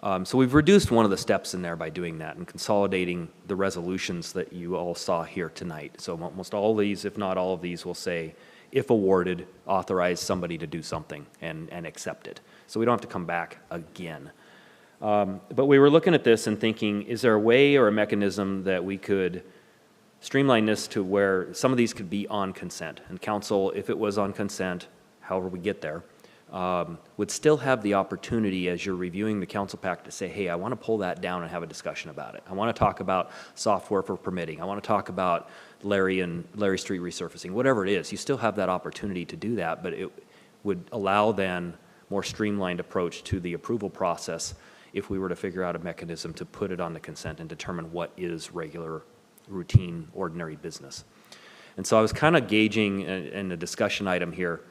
So we've reduced one of the steps in there by doing that and consolidating the resolutions that you all saw here tonight. So almost all of these, if not all of these, will say, if awarded, authorize somebody to do something and accept it. So we don't have to come back again. But we were looking at this and thinking, is there a way or a mechanism that we could streamline this to where some of these could be on consent? And council, if it was on consent, however we get there, would still have the opportunity as you're reviewing the council pack to say, hey, I want to pull that down and have a discussion about it. I want to talk about software for permitting. I want to talk about Larry Street resurfacing, whatever it is. You still have that opportunity to do that, but it would allow then more streamlined approach to the approval process if we were to figure out a mechanism to put it on the consent and determine what is regular, routine, ordinary business. And so I was kind of gauging in the discussion item here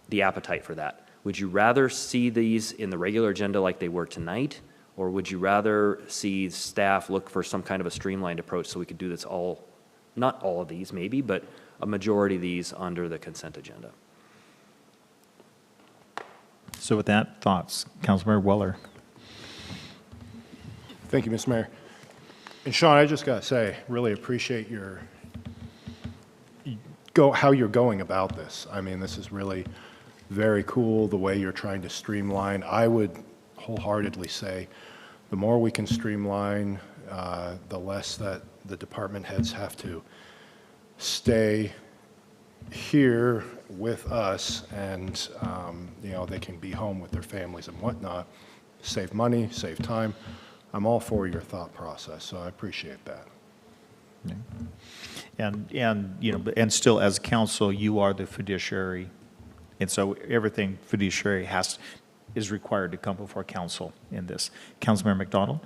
the appetite for that. Would you rather see these in the regular agenda like they were tonight, or would you rather see staff look for some kind of a streamlined approach so we could do this all, not all of these maybe, but a majority of these under the consent agenda? So with that, thoughts? Councilmember Weller. Thank you, Mr. Mayor. And Sean, I just got to say, really appreciate how you're going about this. I mean, this is really very cool, the way you're trying to streamline. I would wholeheartedly say the more we can streamline, the less that the department heads have to stay here with us, and they can be home with their families and whatnot, save money, save time. I'm all for your thought process, so I appreciate that. And still as council, you are the fiduciary, and so everything fiduciary is required to come before council in this. Councilmember McDonald.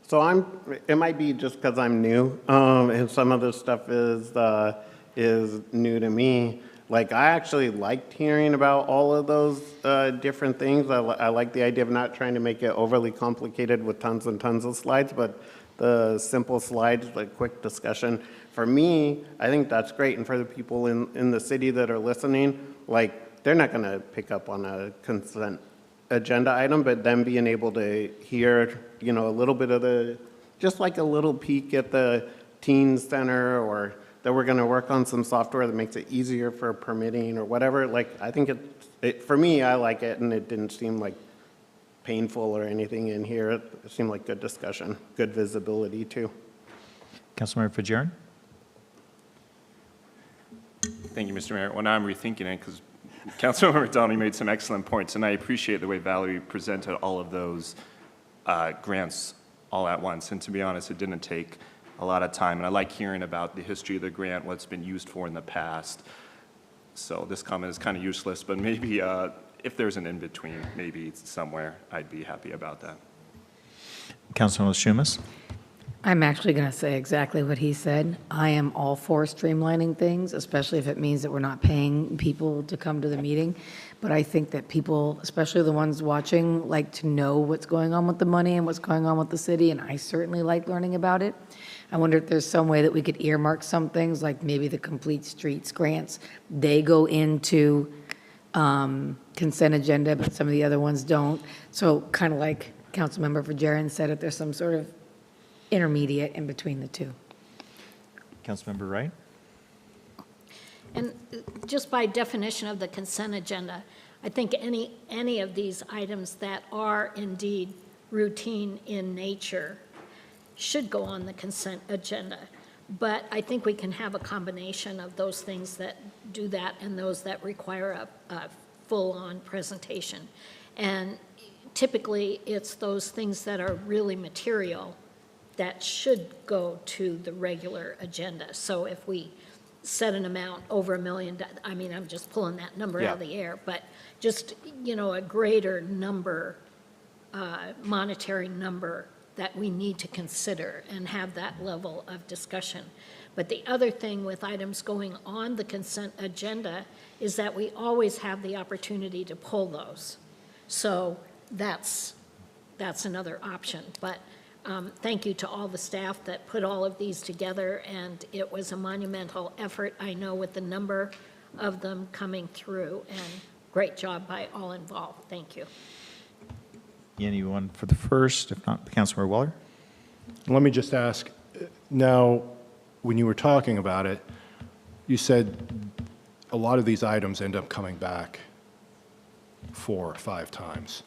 So it might be just because I'm new, and some of this stuff is new to me. Like, I actually liked hearing about all of those different things. I like the idea of not trying to make it overly complicated with tons and tons of slides, but the simple slides, like quick discussion. For me, I think that's great. And for the people in the city that are listening, like, they're not going to pick up on a consent agenda item, but them being able to hear, a little bit of just like a little peek at the teen center, or that we're going to work on some software that makes it easier for permitting or whatever. Like, I think for me, I like it, and it didn't seem like painful or anything in here. It seemed like good discussion, good visibility too. Councilmember Fajarin. Thank you, Mr. Mayor. Well, now I'm rethinking it because Councilmember McDonald made some excellent points, and I appreciate the way Valerie presented all of those grants all at once. And to be honest, it didn't take a lot of time, and I like hearing about the history of the grant, what it's been used for in the past. So this comment is kind of useless, but maybe if there's an in-between, maybe somewhere, I'd be happy about that. Councilmember Schumas. I'm actually going to say exactly what he said. I am all for streamlining things, especially if it means that we're not paying people to come to the meeting. But I think that people, especially the ones watching, like to know what's going on with the money and what's going on with the city, and I certainly like learning about it. I wonder if there's some way that we could earmark some things, like maybe the Complete Streets grants. They go into consent agenda, but some of the other ones don't. So kind of like Councilmember Fajarin said, if there's some sort of intermediate in between the two. Councilmember Wright. And just by definition of the consent agenda, I think any of these items that are indeed routine in nature should go on the consent agenda. But I think we can have a combination of those things that do that and those that require a full-on presentation. And typically, it's those things that are really material that should go to the regular agenda. So if we set an amount over $1 million, I mean, I'm just pulling that number out of the air, but just, a greater number, monetary number that we need to consider and have that level of discussion. But the other thing with items going on the consent agenda is that we always have the opportunity to pull those. So that's another option. But thank you to all the staff that put all of these together, and it was a monumental effort, I know, with the number of them coming through, and great job by all involved. Thank you. Anyone for the first? If not, Councilmember Weller? Let me just ask, now, when you were talking about it, you said a lot of these items end up coming back 4 or 5 times,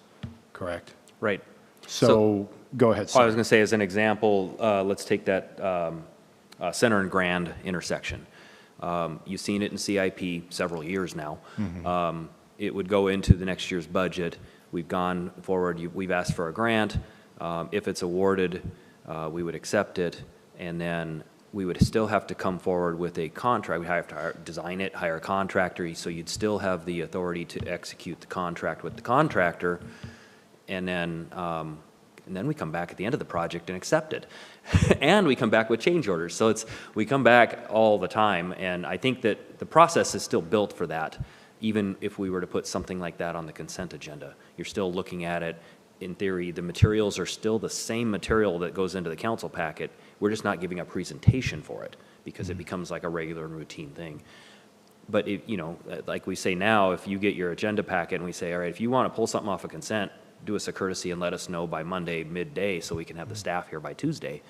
correct? Right. So, go ahead, I sir. was going to say, as an example, let's take that Center and Grand intersection. You've seen it in CIP several years now. It would go into the next year's budget. We've gone forward, we've asked for a grant. If it's awarded, we would accept it, and then we would still have to come forward with a contract. We'd have to design it, hire a contractor, so you'd still have the authority to execute the contract with the contractor, and then we come back at the end of the project and accept it. And we come back with change orders. So we come back all the time, and I think that the process is still built for that. Even if we were to put something like that on the consent agenda, you're still looking at it. In theory, the materials are still the same material that goes into the council packet. We're just not giving a presentation for it because it becomes like a regular and routine thing. But like we say now, if you get your agenda packet and we say, all right, if you want to pull something off of consent, do us a courtesy and let us know by Monday midday so we can have the staff here by Tuesday.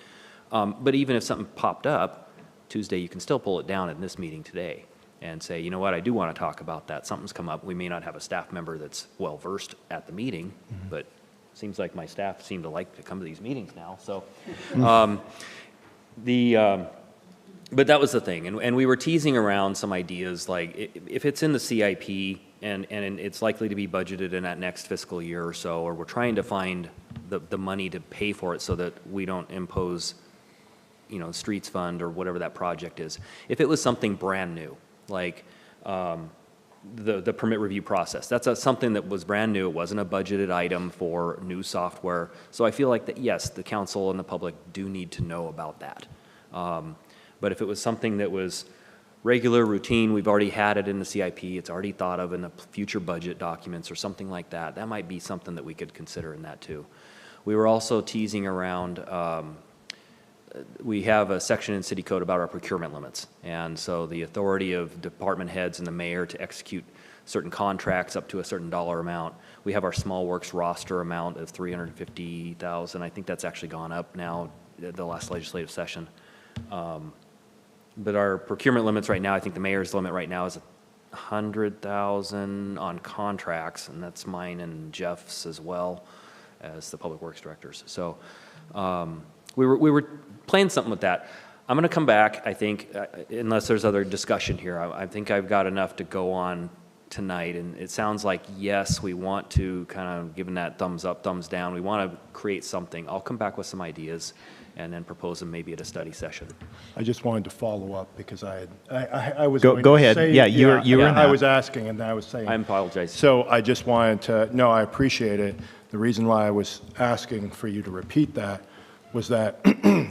But even if something popped up Tuesday, you can still pull it down in this meeting today and say, you know what, I do want to talk about that. Something's come up. We may not have a staff member that's well-versed at the meeting, but it seems like my staff seem to like to come to these meetings now. So but that was the thing. And we were teasing around some ideas like if it's in the CIP and it's likely to be budgeted in that next fiscal year or so, or we're trying to find the money to pay for it so that we don't impose, streets fund or whatever that project is. If it was something brand new, like the permit review process, that's something that was brand new. It wasn't a budgeted item for new software. So I feel like that, yes, the council and the public do need to know about that. But if it was something that was regular, routine, we've already had it in the CIP, it's already thought of in the future budget documents or something like that, that might be something that we could consider in that too. We were also teasing around, we have a section in city code about our procurement limits. And so the authority of department heads and the mayor to execute certain contracts up to a certain dollar amount. We have our small works roster amount of $350,000. I think that's actually gone up now the last legislative session. But our procurement limits right now, I think the mayor's limit right now is 100,000 on contracts, and that's mine and Jeff's as well as the public works directors. So we were playing something with that. I'm going to come back, I think, unless there's other discussion here. I think I've got enough to go on tonight, and it sounds like, yes, we want to kind of, given that thumbs up, thumbs down, we want to create something. I'll come back with some ideas and then propose them maybe at a study session. I just wanted to follow up because I was Go going to ahead. say- Yeah, you were in I that. was asking and I was saying. I apologize. So I just wanted to, no, I appreciate it. The reason why I was asking for you to repeat that was that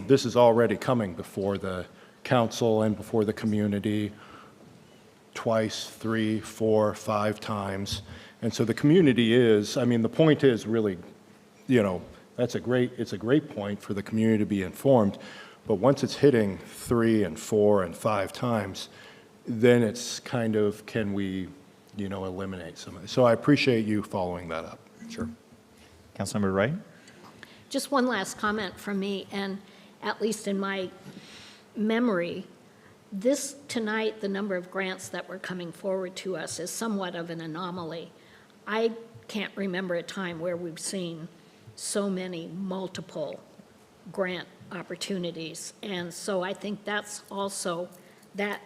this is already coming before the council and before the community twice, 3, 4, 5 times. And so the community is, I mean, the point is really, it's a great point for the community to be informed. But once it's hitting 3 and 4 and 5 times, then it's kind of, can we, eliminate some of it? So I appreciate you following that up. Sure. Councilmember Wright? Just one last comment from me, and at least in my memory, tonight, the number of grants that were coming forward to us is somewhat of an anomaly. I can't remember a time where we've seen so many multiple grant opportunities. And so I think that's also, that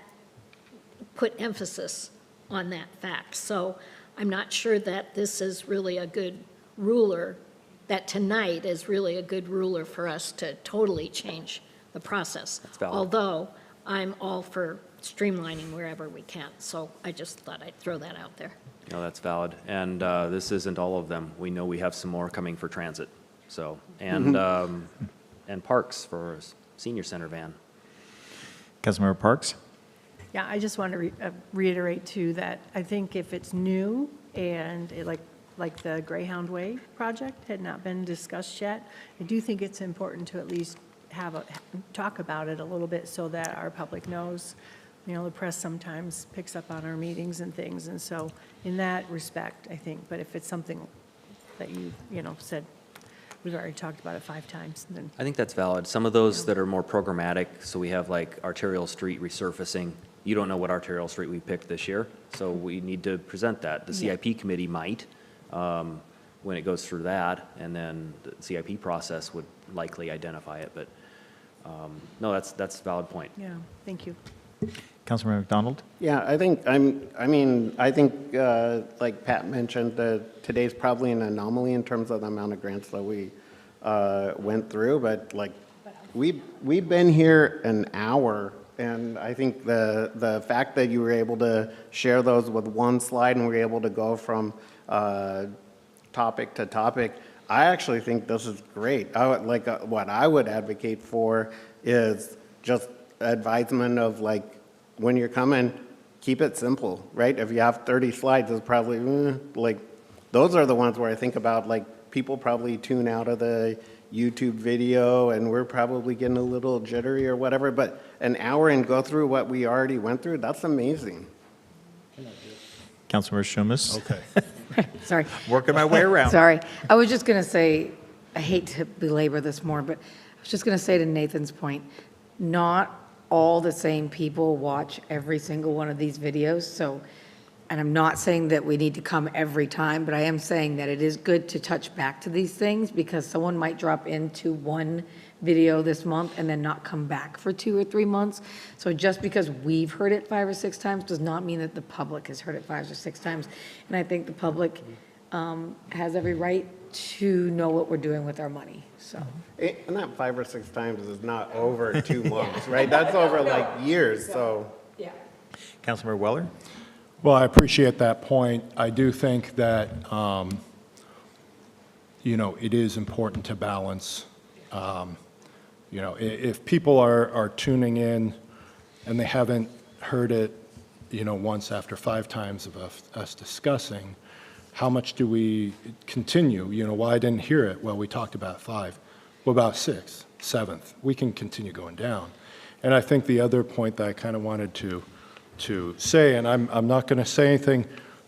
put emphasis on that fact. So I'm not sure that this is really a good ruler, that tonight is really a good ruler for us to totally change the process. That's valid. Although I'm all for streamlining wherever we can. So I just thought I'd throw that out there. No, that's valid. And this isn't all of them. We know we have some more coming for transit. So, and parks for senior center van. Councilmember Parks? Yeah, I just want to reiterate too that I think if it's new and like the Greyhound Way project had not been discussed yet, I do think it's important to at least talk about it a little bit so that our public knows. The press sometimes picks up on our meetings and things, and so in that respect, I think, but if it's something that you know, said, we've already talked about it 5 times, then. I think that's valid. Some of those that are more programmatic, so we have like arterial street resurfacing. You don't know what arterial street we picked this year, so we need to present that. The CIP committee might, when it goes through that, and then the CIP process would likely identify it, but no, that's a valid point. Yeah, thank you. Councilmember McDonald? Yeah, I think, like Pat mentioned, today's probably an anomaly in terms of the amount of grants that we went through, but like, we've been here an hour, and I think the fact that you were able to share those with one slide and were able to go from topic to topic, I actually think this is great. What I would advocate for is just advisement of like, when you're coming, keep it simple, right? If you have 30 slides, it's probably, like, those are the ones where I think about, like, people probably tune out of the YouTube video and we're probably getting a little jittery or whatever, but an hour and go through what we already went through, that's amazing. Councilmember Shumas? Okay. Sorry. Working my way around. Sorry. I was just going to say, I hate to belabor this more, but I was just going to say to Nathan's point, not all the same people watch every single one of these videos. So, and I'm not saying that we need to come every time, but I am saying that it is good to touch back to these things because someone might drop into one video this month and then not come back for 2 or 3 months. So just because we've heard it 5 or 6 times does not mean that the public has heard it 5 or 6 times. And I think the public has every right to know what we're doing with our money, so. And that 5 or 6 times is not over 2 months, right? That's over like years, so. Yeah. Councilmember Weller? Well, I appreciate that point. I do think that, you know, it is important to balance. You know, if people are tuning in and they haven't heard it, you know, once after 5 times of us discussing, how much do we continue? You know, why I didn't hear it? Well, we talked about 5. What about 6th, 7th? We can continue going down. And I think the other point that I kind of wanted to say, and I'm not going to say anything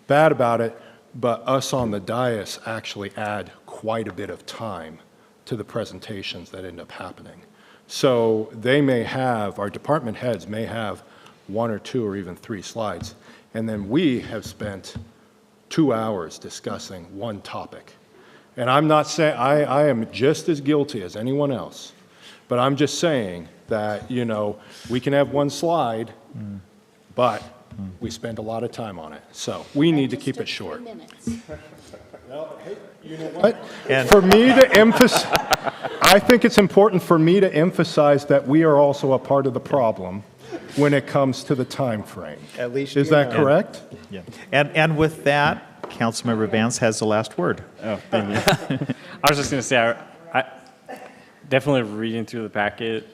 bad about it, but us on the dais actually add quite a bit of time to the presentations that end up happening. So they may have, our department heads may have 1 or 2 or even 3 slides, and then we have spent 2 hours discussing one topic. And I'm not saying, I am just as guilty as anyone else, but I'm just saying that, you know, we can have 1 slide, but we spend a lot of time on it. So we need to keep it short. Well, hey, you know what? For me to emphasize, I think it's important for me to emphasize that we are also a part of the problem when it comes to the time frame. At least is that correct? Yeah. And with that, Councilmember Vance has the last word. Oh, thank you. I was just going to say, I definitely reading through the packet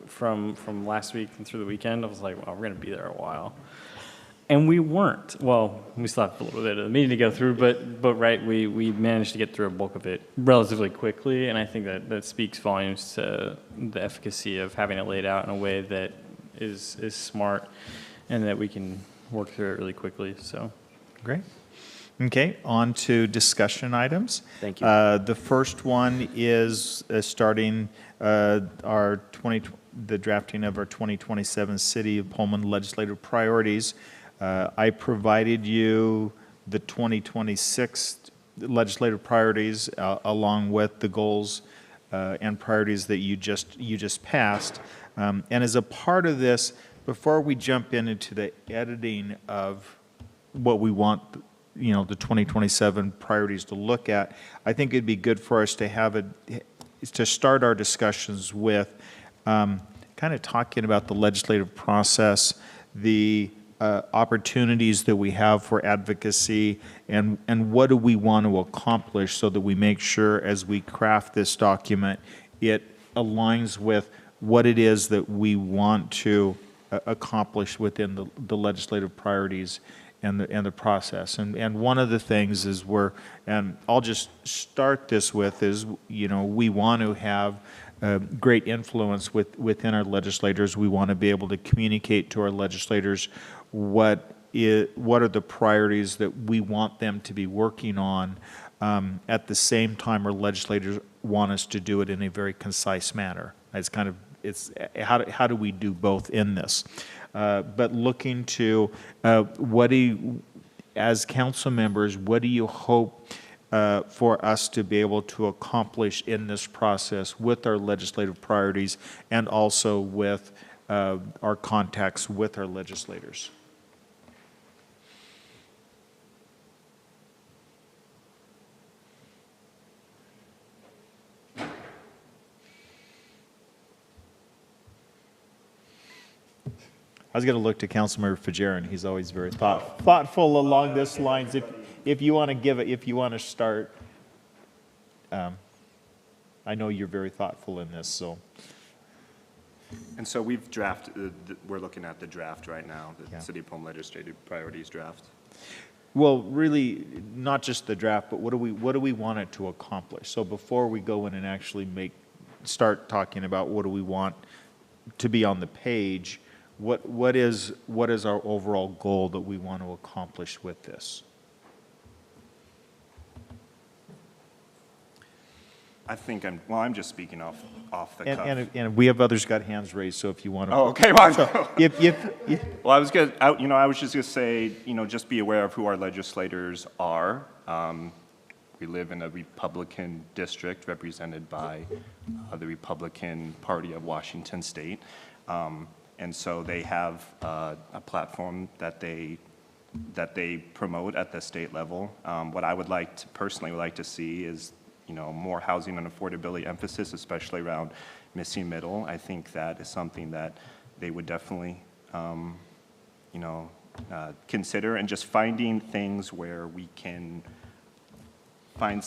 from last week and through the weekend, I was like, well, we're going to be there a while. And we weren't. Well, we still have a little bit of the meeting to go through, but right, we managed to get through a bulk of it relatively quickly, and I think that speaks volumes to the efficacy of having it laid out in a way that is smart and that we can work through it really quickly, so. Great. Okay, on to discussion items. Thank you. The first one is starting the drafting of our 2027 City of Pullman legislative priorities. I provided you the 2026 legislative priorities along with the goals and priorities that you just passed. And as a part of this, before we jump into the editing of what we want, you know, the 2027 priorities to look at, I think it'd be good for us to start our discussions with kind of talking about the legislative process, the opportunities that we have for advocacy, and what do we want to accomplish so that we make sure as we craft this document, it aligns with what it is that we want to accomplish within the legislative priorities and the process. And one of the things is and I'll just start this with is, you know, we want to have great influence within our legislators. We want to be able to communicate to our legislators what are the priorities that we want them to be working on At the same time, our legislators want us to do it in a very concise manner. It's kind of, how do we do both in this? But looking to, as council members, what do you hope for us to be able to accomplish in this process with our legislative priorities and also with our contacts with our legislators? I was going to look to Councilmember Fajarin. He's always very thoughtful along this lines. If you want to give it, if you want to start, I know you're very thoughtful in this, so. And so we've drafted, we're looking at the draft right now, the City of Pullman Legislative Priorities draft. Well, really, not just the draft, but what do we want it to accomplish? So before we go in and actually start talking about what do we want to be on the page, what is our overall goal that we want to accomplish with this? I think I'm just speaking off the cuff. And we have others got hands raised, so if you want to. Oh, okay. Well, so well, I was just gonna say, just be aware of who our legislators are. We live in a Republican district represented by the Republican Party of Washington State, and so they have a platform that they promote at the state level. What I would personally like to see is more housing and affordability emphasis, especially around missing middle. I think that is something that they would definitely, consider, and just finding things where we can find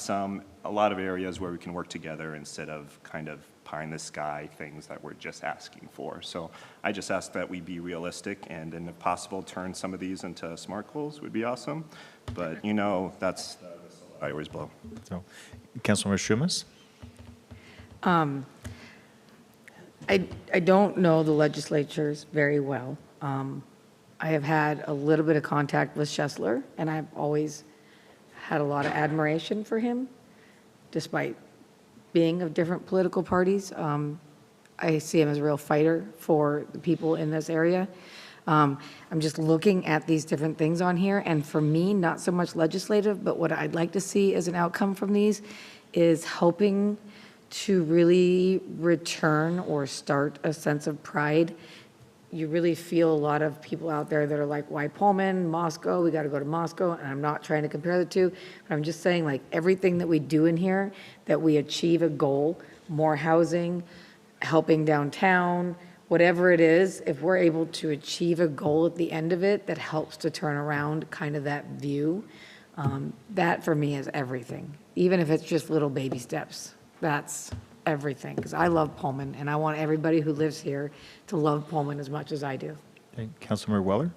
a lot of areas where we can work together instead of kind of pie in the sky things that we're just asking for. So I just ask that we be realistic and, if possible, turn some of these into SMART goals would be awesome. But that's I always blow. So, Councilmember Schumas? I don't know the legislatures very well. I have had a little bit of contact with Schessler, and I've always had a lot of admiration for him, despite being of different political parties. I see him as a real fighter for the people in this area. I'm just looking at these different things on here, and for me, not so much legislative, but what I'd like to see as an outcome from these is helping to really return or start a sense of pride. You really feel a lot of people out there that are like, why Pullman, Moscow, we got to go to Moscow, and I'm not trying to compare the two, but I'm just saying, like, everything that we do in here, that we achieve a goal, more housing, helping downtown, whatever it is, if we're able to achieve a goal at the end of it that helps to turn around kind of that view, that for me is everything. Even if it's just little baby steps, that's everything. Because I love Pullman, and I want everybody who lives here to love Pullman as much as I do. Okay, Councilmember Weller?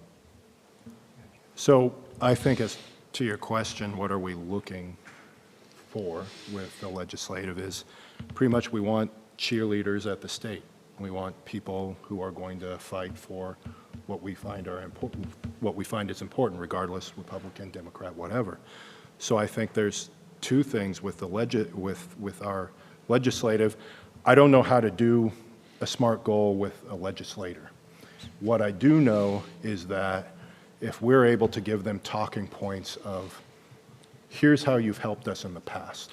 So I think as to your question, what are we looking for with the legislative is pretty much we want cheerleaders at the state. We want people who are going to fight for what we find are important, what we find is important, regardless, Republican, Democrat, whatever. So I think there's two things with the with our legislative. I don't know how to do a SMART goal with a legislator. What I do know is that if we're able to give them talking points of, here's how you've helped us in the past,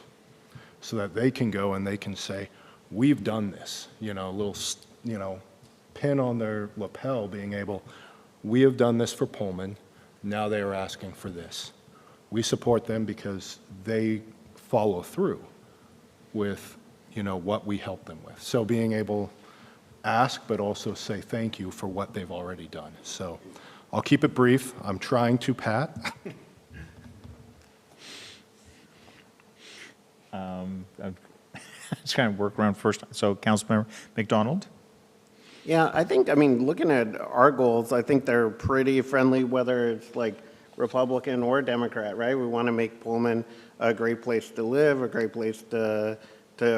so that they can go and they can say, we've done this, a little, pin on their lapel being able, we have done this for Pullman, now they are asking for this. We support them because they follow through with, what we help them with. So being able to ask, but also say thank you for what they've already done. So I'll keep it brief. I'm trying to, Pat. I'm just trying to work around first. So Councilmember McDonald? Yeah, looking at our goals, I think they're pretty friendly, whether it's like Republican or Democrat, right? We want to make Pullman a great place to live, a great place to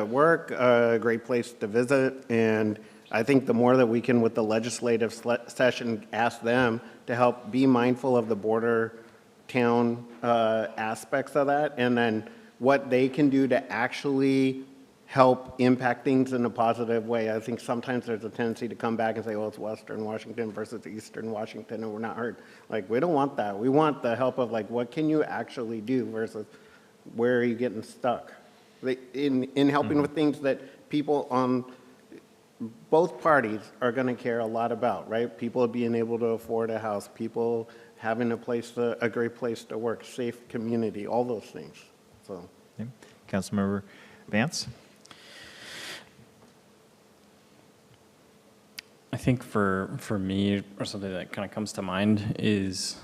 work, a great place to visit. And I think the more that we can, with the legislative session, ask them to help be mindful of the border town aspects of that, and then what they can do to actually help impact things in a positive way. I think sometimes there's a tendency to come back and say, well, it's Western Washington versus Eastern Washington, and we're not heard. Like, we don't want that. We want the help of, like, what can you actually do versus where are you getting stuck? In helping with things that people on both parties are going to care a lot about, right? People being able to afford a house, people having a great place to work, safe community, all those things. So, Okay. Councilmember Vance? I think for me, or something that kind of comes to mind is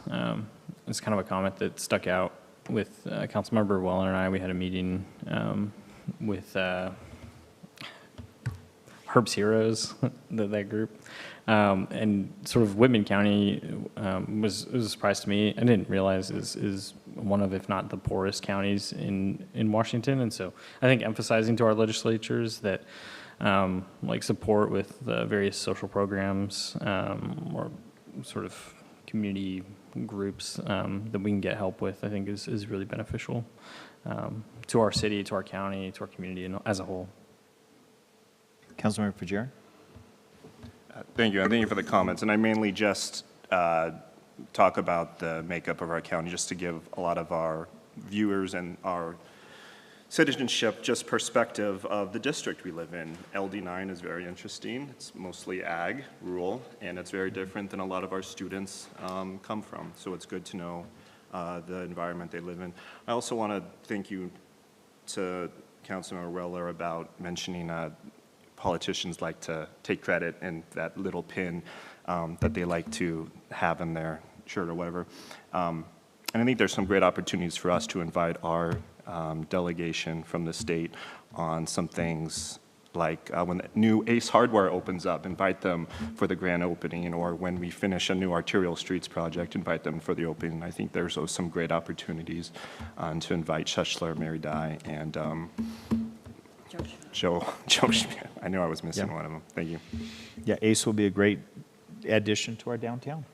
it's kind of a comment that stuck out with Councilmember Weller and I. We had a meeting with Herb's Heroes, that group, and sort of Whitman County was a surprise to me. I didn't realize is one of, if not the poorest counties in Washington, and so I think emphasizing to our legislatures that. Like support with various social programs or sort of community groups that we can get help with, I think is really beneficial to our city, to our county, to our community and as a whole. Councilmember Fajardo? Thank you, and thank you for the comments. And I mainly just talk about the makeup of our county, just to give a lot of our viewers and our citizenship just perspective of the district we live in. LD9 is very interesting. It's mostly ag, rural, and it's very different than a lot of our students come from. So it's good to know the environment they live in. I also want to thank you to Councilmember Weller about mentioning politicians like to take credit and that little pin that they like to have in their shirt or whatever. And I think there's some great opportunities for us to invite our delegation from the state on some things like when the new Ace Hardware opens up, invite them for the grand opening, or when we finish a new arterial streets project, invite them for the opening. I think there's some great opportunities to invite Schussler, Mary Dye, and Joe Schmidt. I knew I was missing one of them. Thank you. Yeah, Ace will be a great addition to our downtown.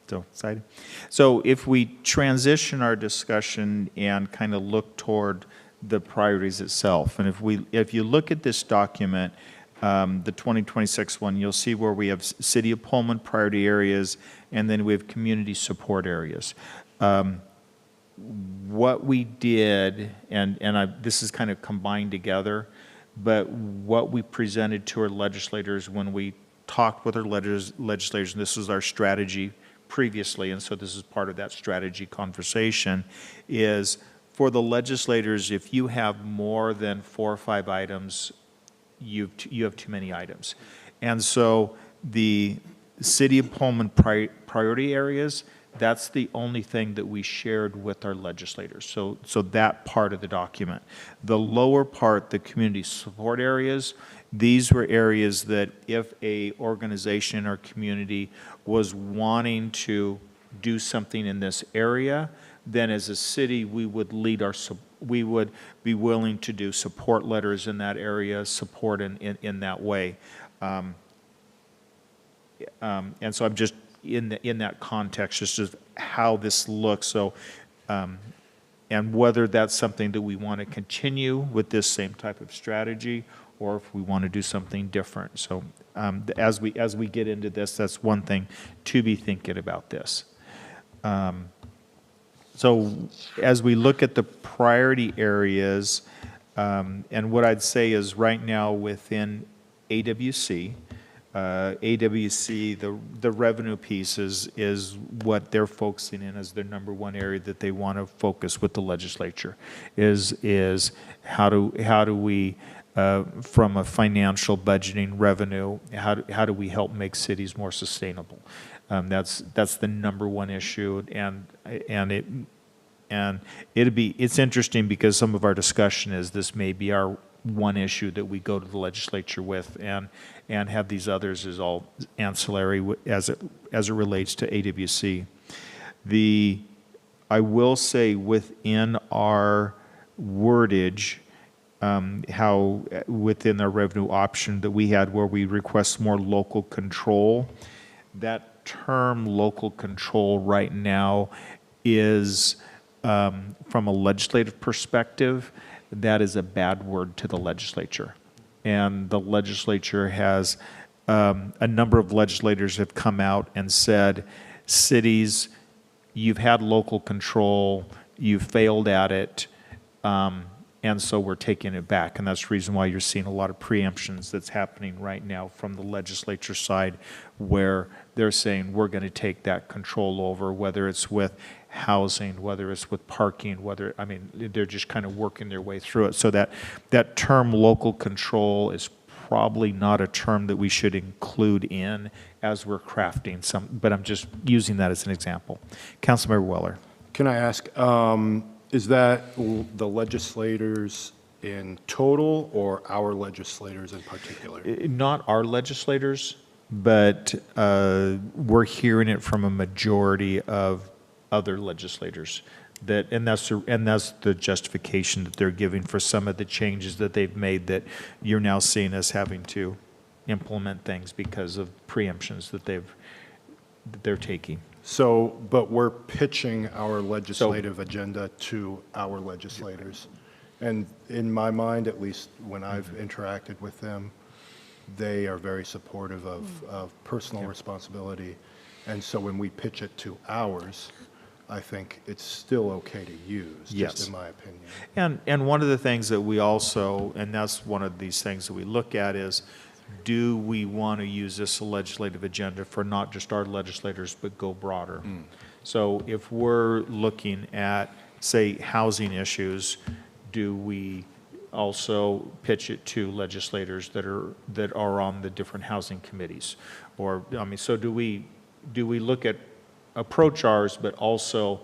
So excited. So if we transition our discussion and kind of look toward the priorities itself, and if you look at this document, the 2026 one, you'll see where we have City of Pullman priority areas, and then we have community support areas. What we did, this is kind of combined together, but what we presented to our legislators when we talked with our legislators, and this was our strategy previously, and so this is part of that strategy conversation, is for the legislators, if you have more than 4 or 5 items, you have too many items. And so the City of Pullman priority areas, that's the only thing that we shared with our legislators. So that part of the document. The lower part, the community support areas, these were areas that if a organization or community was wanting to do something in this area, then as a city, we would we would be willing to do support letters in that area, support in that way. And so I'm just in that context, just of how this looks. So, and whether that's something that we want to continue with this same type of strategy, or if we want to do something different. So as we get into this, that's one thing to be thinking about this. So as we look at the priority areas, and what I'd say is right now within AWC, the revenue piece is what they're focusing in as their number one area that they want to focus with the legislature, is how do we from a financial budgeting revenue, how do we help make cities more sustainable? That's the number one issue, it's interesting because some of our discussion is this may be our one issue that we go to the legislature with, and have these others as all ancillary as it relates to AWC. I will say within our wordage, how within our revenue option that we had where we request more local control, that term local control right now is from a legislative perspective, that is a bad word to the legislature. And the legislature has, a number of legislators have come out and said, cities, you've had local control, you've failed at it, and so we're taking it back. And that's the reason why you're seeing a lot of preemptions that's happening right now from the legislature side, where they're saying, we're going to take that control over, whether it's with housing, whether it's with parking, I mean, they're just kind of working their way through it. So that term local control is probably not a term that we should include in as we're crafting some, but I'm just using that as an example. Councilmember Weller. Can I ask, is that the legislators in total or our legislators in particular? Not our legislators, but we're hearing it from a majority of other legislators. And that's the justification that they're giving for some of the changes that they've made, that you're now seeing us having to implement things because of preemptions that they're taking. So, but we're pitching our legislative agenda to our legislators. And in my mind, at least when I've interacted with them, they are very supportive of personal responsibility. And so when we pitch it to ours, I think it's still okay to use, just in my opinion. And one of the things that we also, and that's one of these things that we look at is, do we want to use this legislative agenda for not just our legislators, but go broader? So if we're looking at, say, housing issues, do we also pitch it to legislators that are on the different housing committees? Or, I mean, so do we approach ours, but also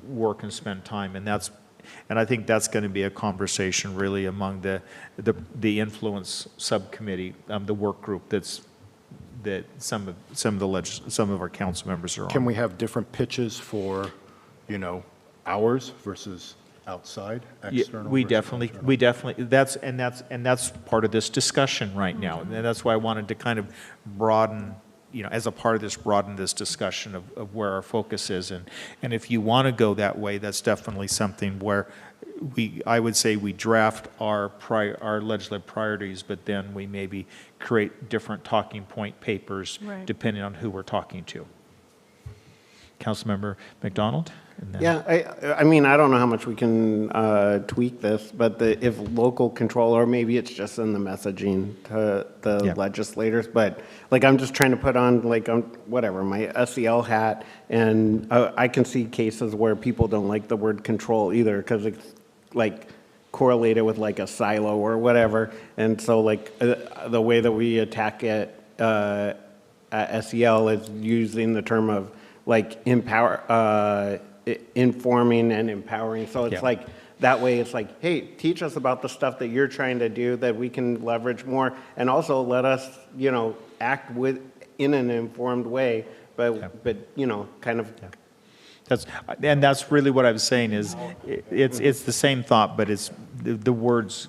work and spend time? And I think that's going to be a conversation really among the influence subcommittee, the work group that some of our council members are on. Can we have different pitches for, ours versus outside, external? We definitely, that's part of this discussion right now. And that's why I wanted to kind of broaden, as a part of this, broaden this discussion of where our focus is. And if you want to go that way, that's definitely something where I would say we draft our legislative priorities, but then we maybe create different talking point papers depending on who we're talking to. Councilmember McDonald? Yeah, I mean, I don't know how much we can tweak this, but if local control, or maybe it's just in the messaging to the legislators, but like I'm just trying to put on whatever, my SEL hat, and I can see cases where people don't like the word control either because it's like correlated with like a silo or whatever, and so the way that we attack it at SEL is using the term of informing and empowering. So it's that way it's like, hey, teach us about the stuff that you're trying to do that we can leverage more, and also let us, act in an informed way, but kind of. That's really what I was saying is it's the same thought, but it's the words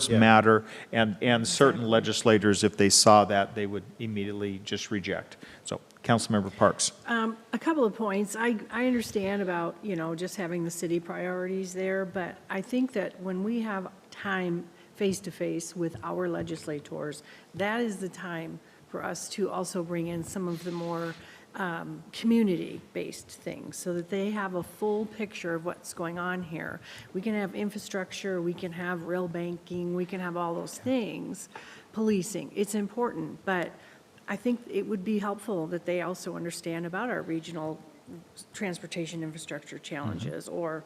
matter, and certain legislators, if they saw that, they would immediately just reject. So, Councilmember Parks. A couple of points. I understand about, just having the city priorities there, but I think that when we have time face-to-face with our legislators, that is the time for us to also bring in some of the more community-based things so that they have a full picture of what's going on here. We can have infrastructure, we can have rail banking, we can have all those things. Policing, it's important, but I think it would be helpful that they also understand about our regional transportation infrastructure challenges or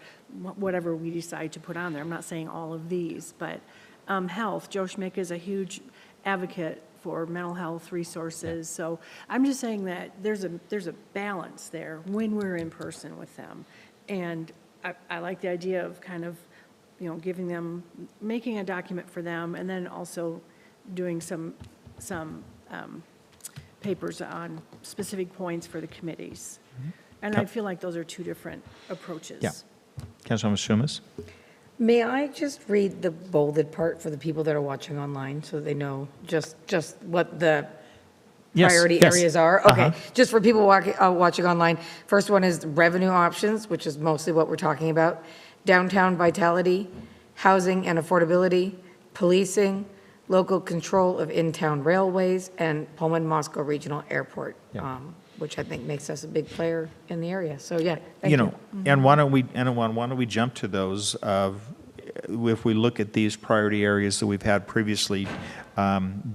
whatever we decide to put on there. I'm not saying all of these, but health. Joe Schmick is a huge advocate for mental health resources. So I'm just saying that there's a balance there when we're in person with them. And I like the idea of kind of, giving them, making a document for them, and then also doing some papers on specific points for the committees. And I feel like those are two different approaches. Yeah. Councilwoman Schumas? May I just read the bolded part for the people that are watching online so they know just what the Yes, priority yes. areas are? Okay, Uh-huh. just for people watching online. First one is revenue options, which is mostly what we're talking about. Downtown vitality, housing and affordability, policing, local control of in-town railways, and Pullman-Moscow Regional Airport, Yeah. which I think makes us a big player in the area. So, yeah, thank You you. know, and why don't we jump to those of, if we look at these priority areas that we've had previously,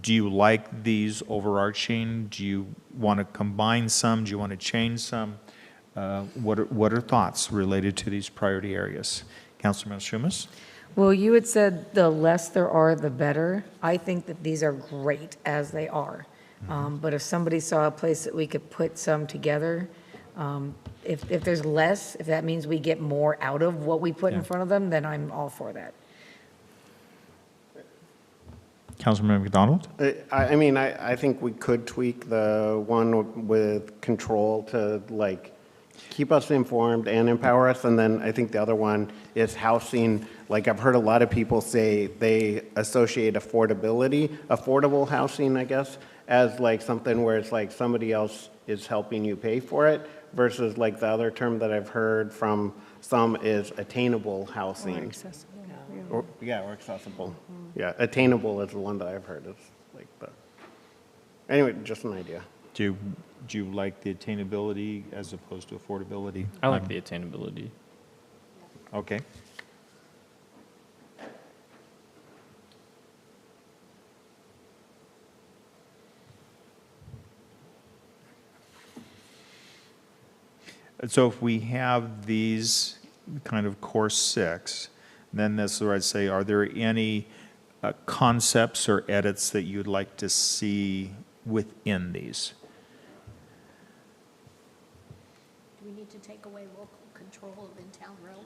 do you like these overarching? Do you want to combine some? Do you want to change some? What are thoughts related to these priority areas? Councilman Schumas? Well, you had said the less there are, the better. I think that these are great as they are. But if somebody saw a place that we could put some together, if there's less, if that means we get more out of what we put in Yeah. front of them, then I'm all for that. Councilman McDonald? I mean, I think we could tweak the one with control to like keep us informed and empower us. And then I think the other one is housing. Like I've heard a lot of people say they associate affordable housing, I guess, as like something where it's like somebody else is helping you pay for it versus like the other term that I've heard from some is attainable housing. Or accessible. Or accessible. Yeah, attainable is the one that I've heard. It's like the, anyway, just an idea. Do you like the attainability as opposed to affordability? I like the attainability. Okay. So if we have these kind of core six, then that's where I'd say, are there any concepts or edits that you'd like to see within these? Do we need to take away local control of in-town railways?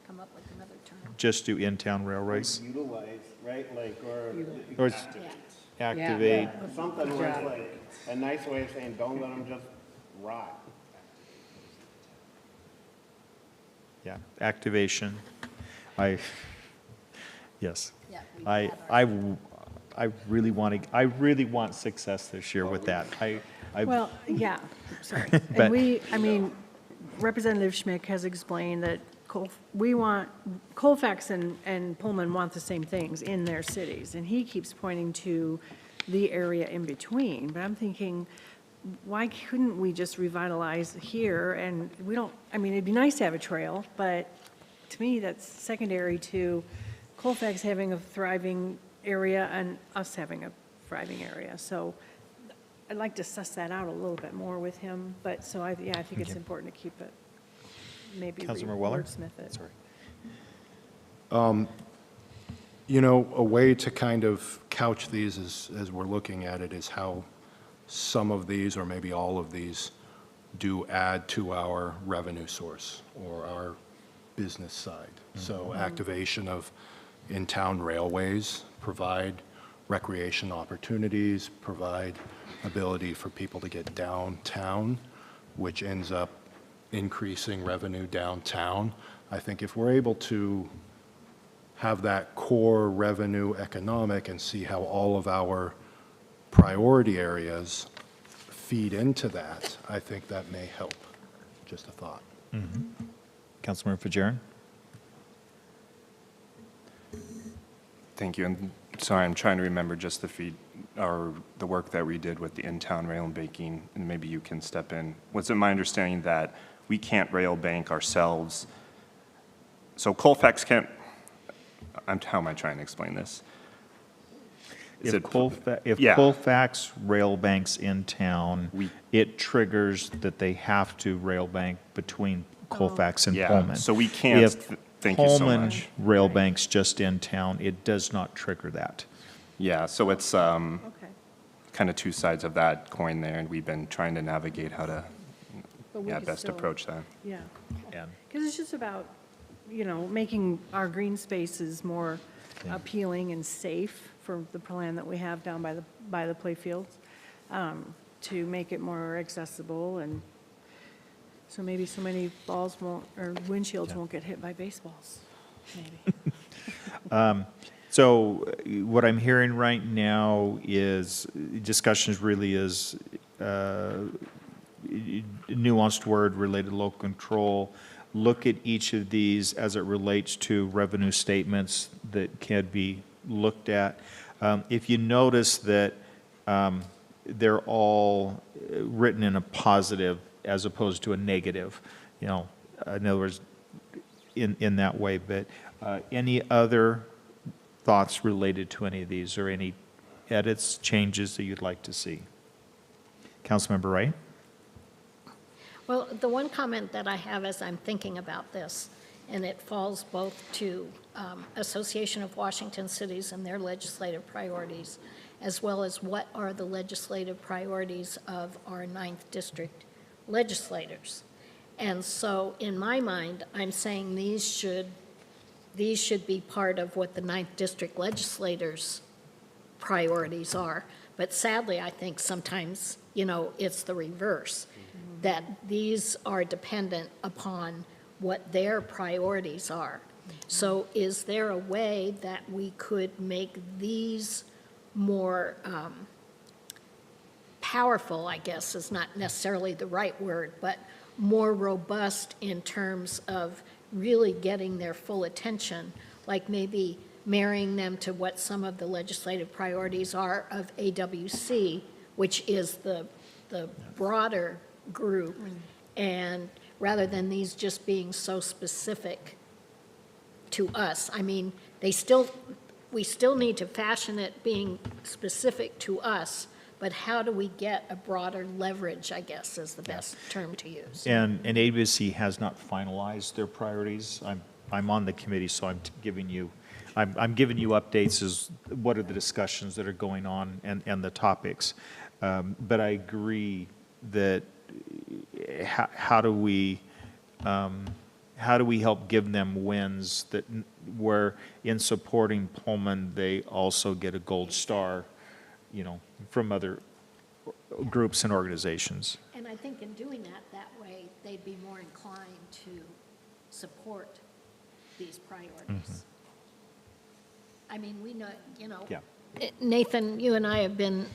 Come up with another term. Just do in-town railways? Utilize, right, like, Or it's activate? something where it's like a nice way of saying, don't let them just rot. Yeah, activation. Yes. Yeah, we I, have I really want success this year with that. Well, yeah, sorry. But- And we, I mean, Representative Schmick has explained that Colfax and Pullman want the same things in their cities, and he keeps pointing to the area in between. But I'm thinking, why couldn't we just revitalize here? And we don't, I mean, it'd be nice to have a trail, but to me, that's secondary to Colfax having a thriving area and us having a thriving area. So I'd like to suss that out a little bit more with him, but so I think it's important to keep it, maybe Councilmember Weller? wordsmith it. Sorry. You know, a way to kind of couch these as we're looking at it is how some of these, or maybe all of these, do add to our revenue source or our business side. So activation of in-town railways, provide recreation opportunities, provide ability for people to get downtown, which ends up increasing revenue downtown. I think if we're able to have that core revenue economic and see how all of our priority areas feed into that, I think that may help. Just a thought. Councilmember Fajarin? Thank you. And sorry, I'm trying to remember just the work that we did with the in-town rail and banking, and maybe you can step in. Was it my understanding that we can't rail bank ourselves? So Colfax can't, how am I trying to explain this? If Yeah. Colfax rail banks in town, it triggers that they have to rail bank between Colfax and Yeah, Pullman. so we can't, thank you so Pullman much. rail banks just in town, it does not trigger that. Yeah, so it's kind of two sides of that coin there, and we've been trying to navigate how to But we could best still- approach that. Yeah. And Because it's just about, making our green spaces more appealing and safe for the plan that we have down by the play fields, to make it more accessible, and so maybe so many balls won't, or windshields won't get hit by baseballs, maybe. So what I'm hearing right now is, discussions really is nuanced word related to local control. Look at each of these as it relates to revenue statements that can be looked at. If you notice that they're all written in a positive as opposed to a negative, in other words, in that way. But any other thoughts related to any of these, or any edits, changes that you'd like to see? Councilmember Wright? Well, the one comment that I have as I'm thinking about this, and it falls both to Association of Washington Cities and their legislative priorities, as well as what are the legislative priorities of our 9th District legislators. And so in my mind, I'm saying these should be part of what the 9th District legislators' priorities are. But sadly, I think sometimes, it's the reverse, that these are dependent upon what their priorities are. So is there a way that we could make these more powerful, I guess is not necessarily the right word, but more robust in terms of really getting their full attention, like maybe marrying them to what some of the legislative priorities are of AWC, which is the broader group, and rather than these just being so specific to us. I mean, we still need to fashion it being specific to us, but how do we get a broader leverage, I guess, is the best term to use. And ABC has not finalized their priorities. I'm on the committee, so I'm giving you updates as what are the discussions that are going on and the topics. But I agree that how do we help give them wins that where in supporting Pullman they also get a gold star, from other groups and organizations. And I think in doing that way, they'd be more inclined to support these priorities. I mean, we know, Yeah. Nathan, you and I have been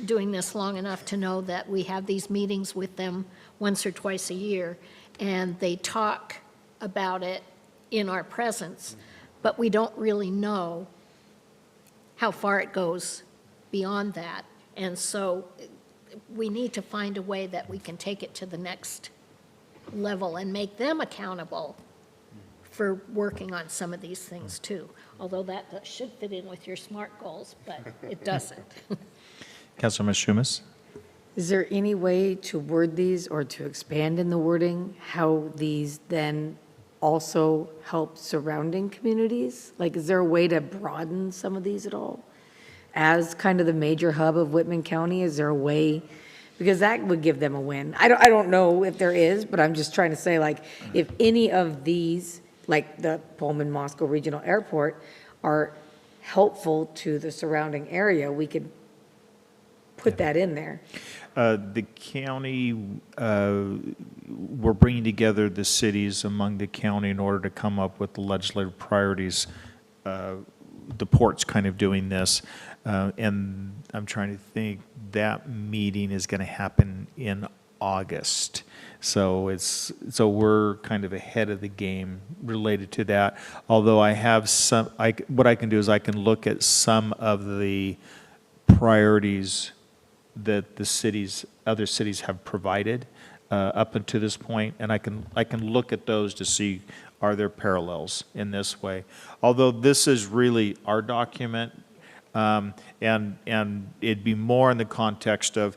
doing this long enough to know that we have these meetings with them once or twice a year, and they talk about it in our presence, but we don't really know how far it goes beyond that. And so we need to find a way that we can take it to the next level and make them accountable for working on some of these things too. Although that should fit in with your SMART goals, but it doesn't. Councilor Schumas? Is there any way to word these or to expand in the wording how these then also help surrounding communities? Like, is there a way to broaden some of these at all? As kind of the major hub of Whitman County, is there a way? Because that would give them a win. I don't know if there is, but I'm just trying to say, like, if any of these, like the Pullman Moscow Regional Airport, are helpful to the surrounding area, we could put that in there. The county, we're bringing together the cities among the county in order to come up with the legislative priorities. The port's kind of doing this, and I'm trying to think, that meeting is going to happen in August. So we're kind of ahead of the game related to that. Although I have what I can do is I can look at some of the priorities that the other cities have provided up until this point, and I can look at those to see are there parallels in this way. Although this is really our document, and it'd be more in the context of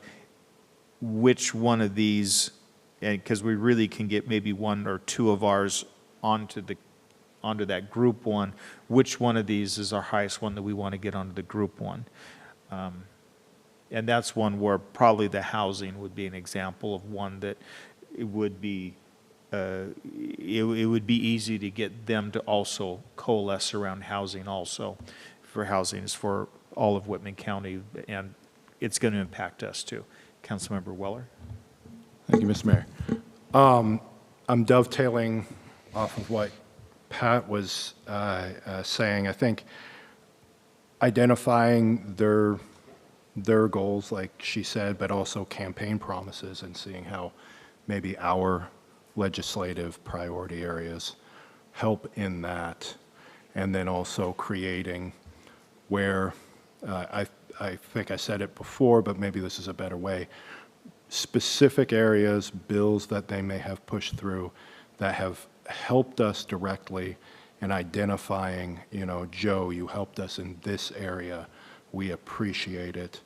which one of these, because we really can get maybe one or two of ours onto that group one. Which one of these is our highest one that we want to get onto the group one? And that's one where probably the housing would be an example of one that it would be easy to get them to also coalesce around housing also. For housing is for all of Whitman County, and it's going to impact us too. Councilmember Weller? Thank you, Mr. Mayor. I'm dovetailing off of what Pat was saying. I think identifying their goals, like she said, but also campaign promises and seeing how maybe our legislative priority areas help in that. And then also creating where, I think I said it before, but maybe this is a better way, specific areas, bills that they may have pushed through that have helped us directly in identifying, Joe, you helped us in this area. We appreciate it.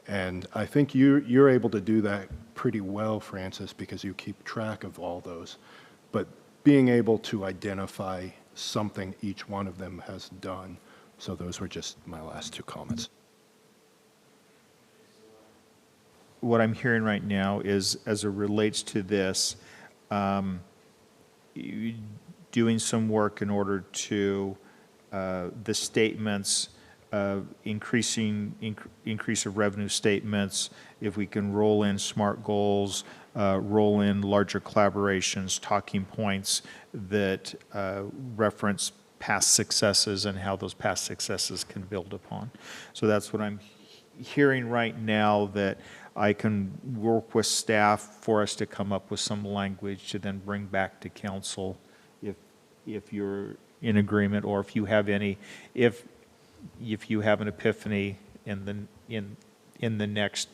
And I think you're able to do that pretty well, Francis, because you keep track of all those. But being able to identify something each one of them has done. So those were just my last two comments. What I'm hearing right now is, as it relates to this, doing some work in order to the statements, increase of revenue statements, if we can roll in SMART goals, roll in larger collaborations, talking points that reference past successes and how those past successes can build upon. So that's what I'm hearing right now, that I can work with staff for us to come up with some language to then bring back to council if you're in agreement, or if you have any, if you have an epiphany in the next,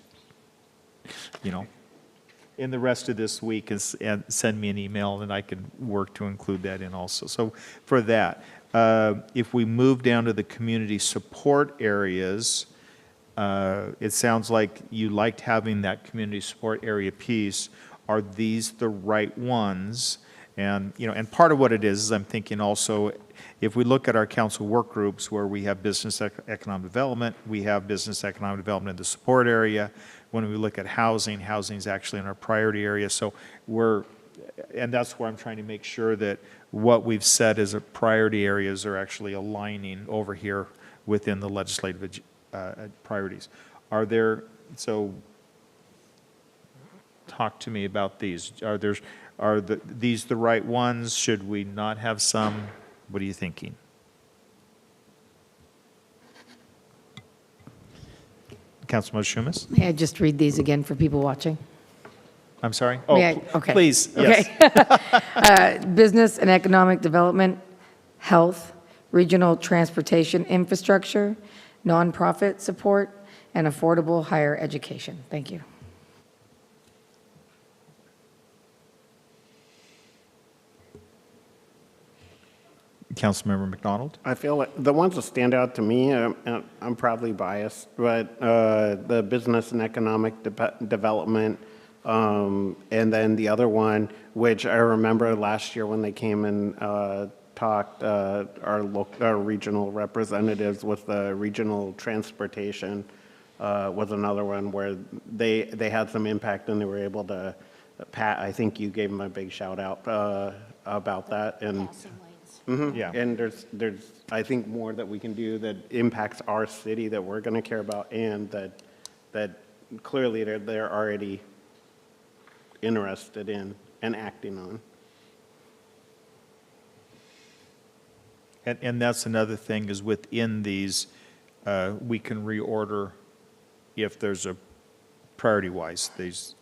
in the rest of this week, and send me an email, and I can work to include that in also. So for that, if we move down to the community support areas, it sounds like you liked having that community support area piece. Are these the right ones? And, and part of what it is I'm thinking also, if we look at our council work groups where we have business economic development, we have business economic development in the support area. When we look at housing is actually in our priority area. So and that's where I'm trying to make sure that what we've said as a priority areas are actually aligning over here within the legislative priorities. So talk to me about these. Are these the right ones? Should we not have some? What are you thinking? Councilmember Schumas? May I just read these again for people watching? I'm sorry? Okay. Please, yes. Okay. Business and economic development, health, regional transportation infrastructure, nonprofit support, and affordable higher education. Thank you. Councilmember McDonald? I feel like the ones that stand out to me, I'm probably biased, but the business and economic development, and then the other one, which I remember last year when they came and talked, our regional representatives with the regional transportation was another one where they had some impact and they were able to, Pat, I think you gave them a big shout out about that. And Yeah. and there's I think more that we can do that impacts our city that we're going to care about, and that clearly they're already interested in and acting on. And that's another thing, is within these, we can reorder if there's a priority-wise. These,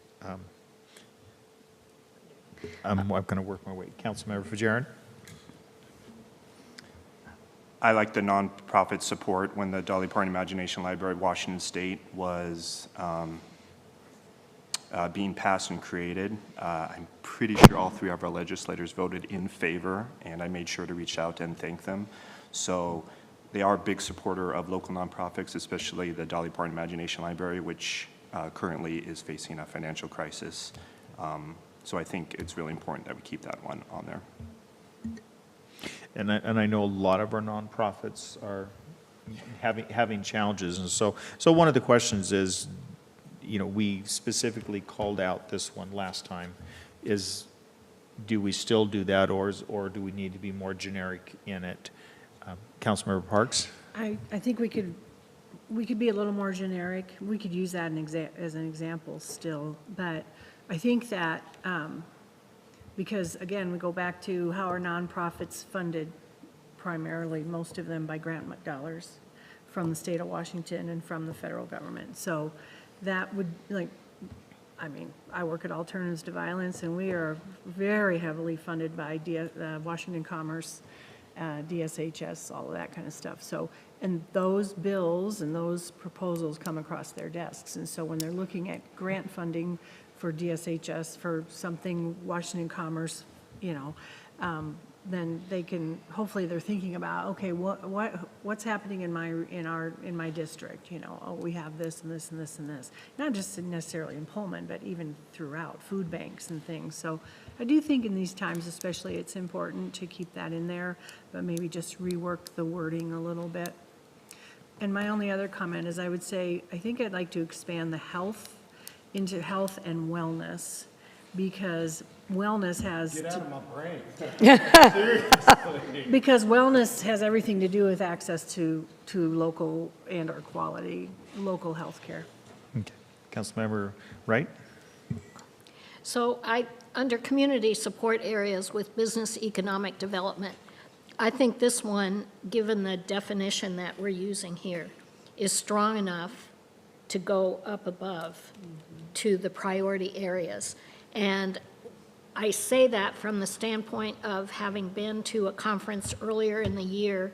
I'm going to work my way. Councilmember Fajarin? I like the nonprofit support. When the Dolly Parton Imagination Library of Washington State was being passed and created, I'm pretty sure all three of our legislators voted in favor, and I made sure to reach out and thank them. So they are a big supporter of local nonprofits, especially the Dolly Parton Imagination Library, which currently is facing a financial crisis. So I think it's really important that we keep that one on there. And I know a lot of our nonprofits are having challenges, and so one of the questions is, we specifically called out this one last time, is do we still do that, or do we need to be more generic in it? Councilmember Parks? I think we could be a little more generic. We could use that as an example still, but I think that because, again, we go back to how our nonprofits funded primarily, most of them by grant dollars from the state of Washington and from the federal government. So that would, like, I mean, I work at Alternatives to Violence, and we are very heavily funded by Washington Commerce, DSHS, all of that kind of stuff. So, and those bills and those proposals come across their desks. And so when they're looking at grant funding for DSHS for something Washington Commerce, you know, then they can, hopefully they're thinking about, okay, what's happening in my district, you know, oh, we have this and this and this and this. Not just necessarily in Pullman, but even throughout, food banks and things. So I do think in these times especially, it's important to keep that in there, but maybe just rework the wording a little bit. And my only other comment is I would say, I think I'd like to expand the health into health and wellness, because wellness has. Get out of my brain. Because wellness has everything to do with access to local and/or quality local health care. Okay. Councilmember Wright? So under community support areas with business economic development, I think this one, given the definition that we're using here, is strong enough to go up above to the priority areas. And I say that from the standpoint of having been to a conference earlier in the year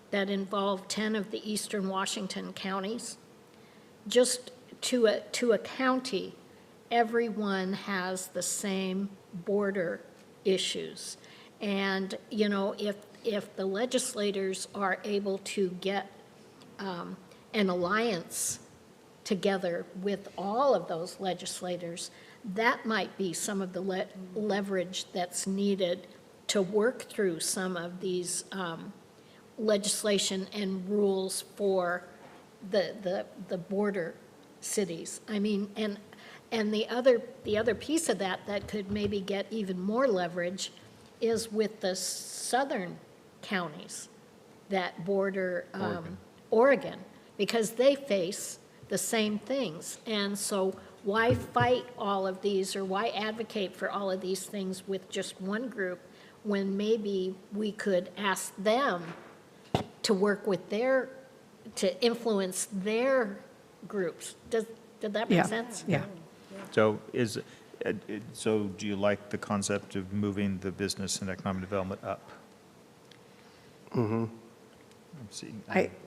that involved 10 of the eastern Washington counties. Just to a county, everyone has the same border issues. And, you know, if the legislators are able to get an alliance together with all of those legislators, that might be some of the leverage that's needed to work through some of these legislation and rules for the border cities. I mean, and the other piece of that could maybe get even more leverage is with the southern counties that border Oregon, because they face the same things. And so why fight all of these, or why advocate for all of these things with just one group when maybe we could ask them to work with to influence their groups? Did that make sense? Yeah. So so do you like the concept of moving the business and economic development up? Mm-hmm. Let's see.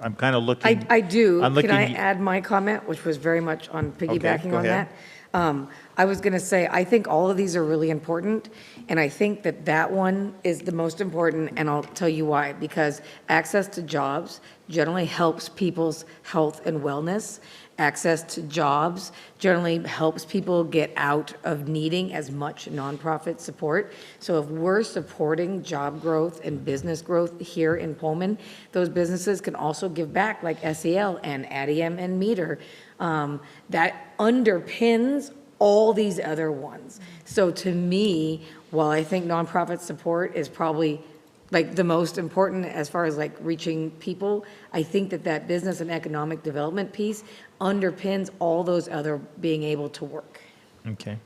I'm kind of looking. I do. I'm Can I looking- add my comment, which was very much on piggybacking go on ahead. that? I was going to say, I think all of these are really important, and I think that one is the most important, and I'll tell you why. Because access to jobs generally helps people's health and wellness. Access to jobs generally helps people get out of needing as much nonprofit support. So if we're supporting job growth and business growth here in Pullman, those businesses can also give back, like SEL and ADIM and Meter. That underpins all these other ones. So to me, while I think nonprofit support is probably like the most important as far as like reaching people, I think that business and economic development piece underpins all those other being able to work. Okay.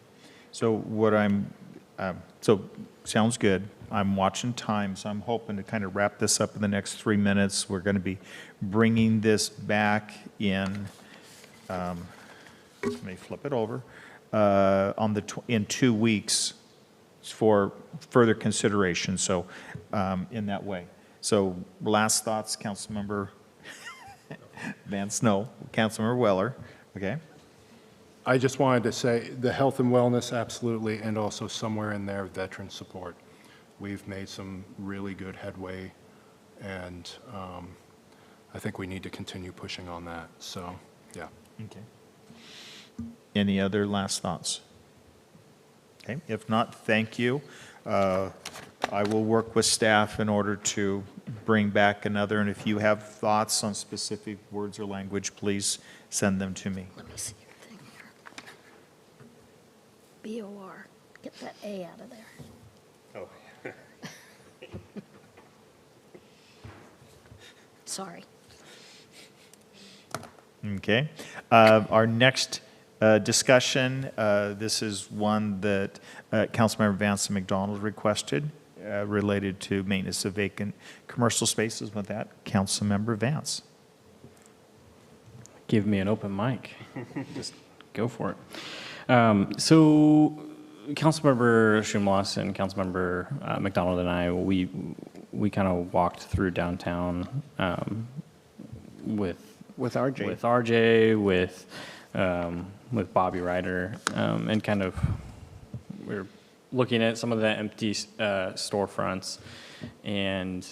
So so sounds good. I'm watching time, so I'm hoping to kind of wrap this up in the next 3 minutes. We're going to be bringing this back in, let me flip it over, in 2 weeks for further consideration, so in that way. So last thoughts, Councilmember Vance, no, Councilmember Weller, okay? I just wanted to say the health and wellness, absolutely, and also somewhere in there, veteran support. We've made some really good headway, and I think we need to continue pushing on that. So, yeah. Okay. Any other last thoughts? Okay, if not, thank you. I will work with staff in order to bring back another, and if you have thoughts on specific words or language, please send them to me. Let me see your thing here. BOR, get that A out of there. Oh. Sorry. Okay. Our next discussion, this is one that Councilmember Vance and McDonald requested, related to maintenance of vacant commercial spaces. With that, Councilmember Vance. give me an open mic. Just go for it. So Councilmember Schumloss and Councilmember McDonald and I, we kind of walked through downtown with RJ. with RJ, with Bobby Ryder, and kind of we were looking at some of the empty storefronts and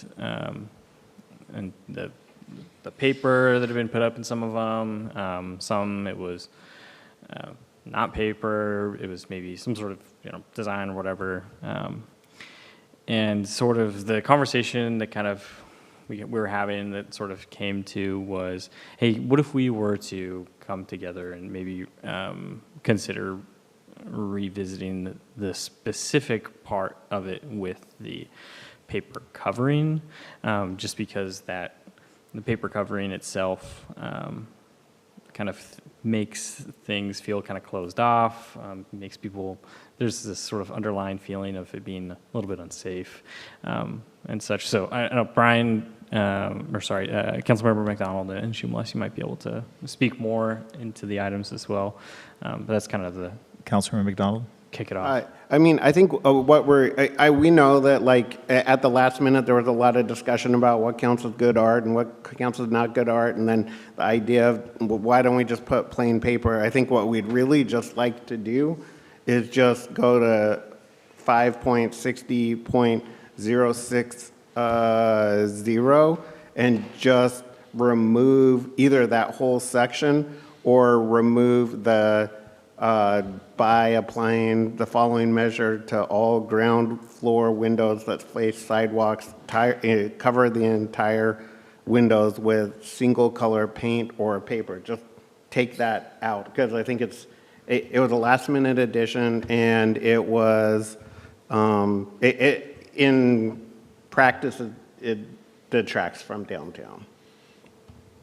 the paper that had been put up in some of them. Some it was not paper. It was maybe some sort of design or whatever. And sort of the conversation that kind of we were having that sort of came to was, hey, what if we were to come together and maybe consider revisiting the specific part of it with the paper covering, just because that the paper covering itself kind of makes things feel kind of closed off, makes people, there's this sort of underlying feeling of it being a little bit unsafe and such. So I know Brian, Councilmember McDonald and Schumloss, you might be able to speak more into the items as well. But that's kind of the Councilmember McDonald? Kick it off. I mean, I think what we know that like at the last minute, there was a lot of discussion about what counts as good art and what counts as not good art. And then the idea of why don't we just put plain paper? I think what we'd really just like to do is just go to 5.60.060 and just remove either that whole section or remove the by applying the following measure to all ground floor windows that face sidewalks, cover the entire windows with single color paint or paper. Just take that out, because I think it was a last minute addition, and it was, in practice, it detracts from downtown.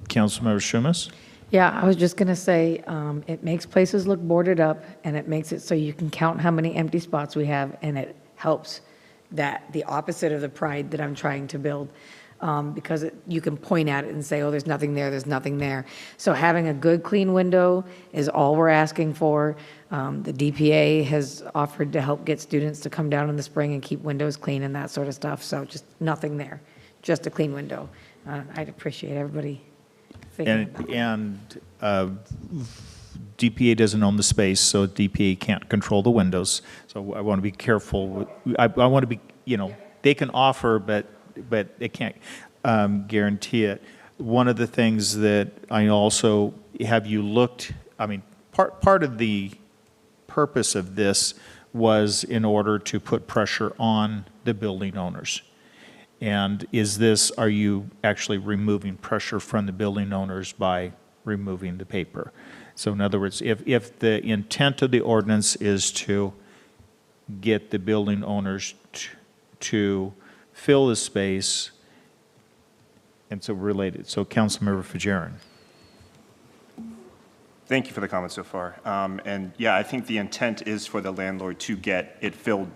Councilmember Schumloss? Yeah, I was just going to say, it makes places look boarded up, and it makes it so you can count how many empty spots we have, and it helps the opposite of the pride that I'm trying to build, because you can point at it and say, oh, there's nothing there, there's nothing there. So having a good, clean window is all we're asking for. The DPA has offered to help get students to come down in the spring and keep windows clean and that sort of stuff, so just nothing there, just a clean window. I'd appreciate everybody. And DPA doesn't own the space, so DPA can't control the windows. So I want to be careful. I want to be, they can offer, but they can't guarantee it. One of the things that I also, have you looked, I mean, part of the purpose of this was in order to put pressure on the building owners. And are you actually removing pressure from the building owners by removing the paper? So in other words, if the intent of the ordinance is to get the building owners to fill the space, and so related, so Councilmember Fajarin. Thank you for the comments so far. And yeah, I think the intent is for the landlord to get it filled,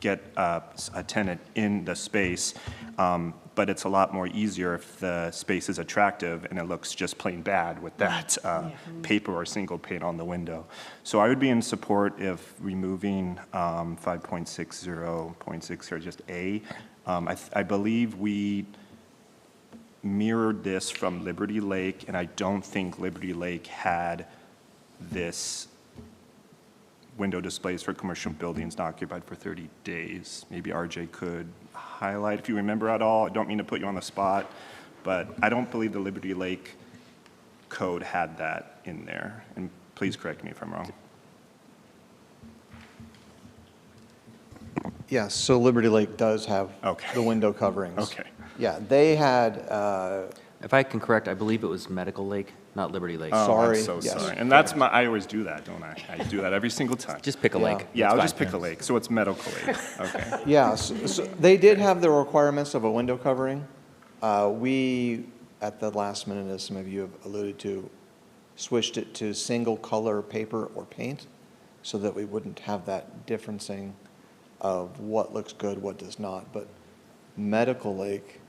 get a tenant in the space, but it's a lot more easier if the space is attractive and it looks just plain bad with that paper or single pane on the window. So I would be in support of removing 5.60.60, just A. I believe we mirrored this from Liberty Lake, and I don't think Liberty Lake had this window displays for commercial buildings not occupied for 30 days. Maybe RJ could highlight, if you remember at all. I don't mean to put you on the spot, but I don't believe the Liberty Lake code had that in there. And please correct me if I'm wrong. Yes, so Liberty Lake does have the window coverings. Okay. Yeah, they had, If I can correct, I believe it was Medical Lake, not Liberty Lake. Oh, Sorry. I'm so Yes. sorry. And that's I always do that, don't I? I do that every single time. Just pick a lake. Yeah, That's I'll fine. just pick a lake. So it's Medical Lake. Okay. yeah, so they did have the requirements of a window covering. We, at the last minute, as some of you have alluded to, switched it to single color paper or paint so that we wouldn't have that differencing of what looks good, what does not. But Medical Lake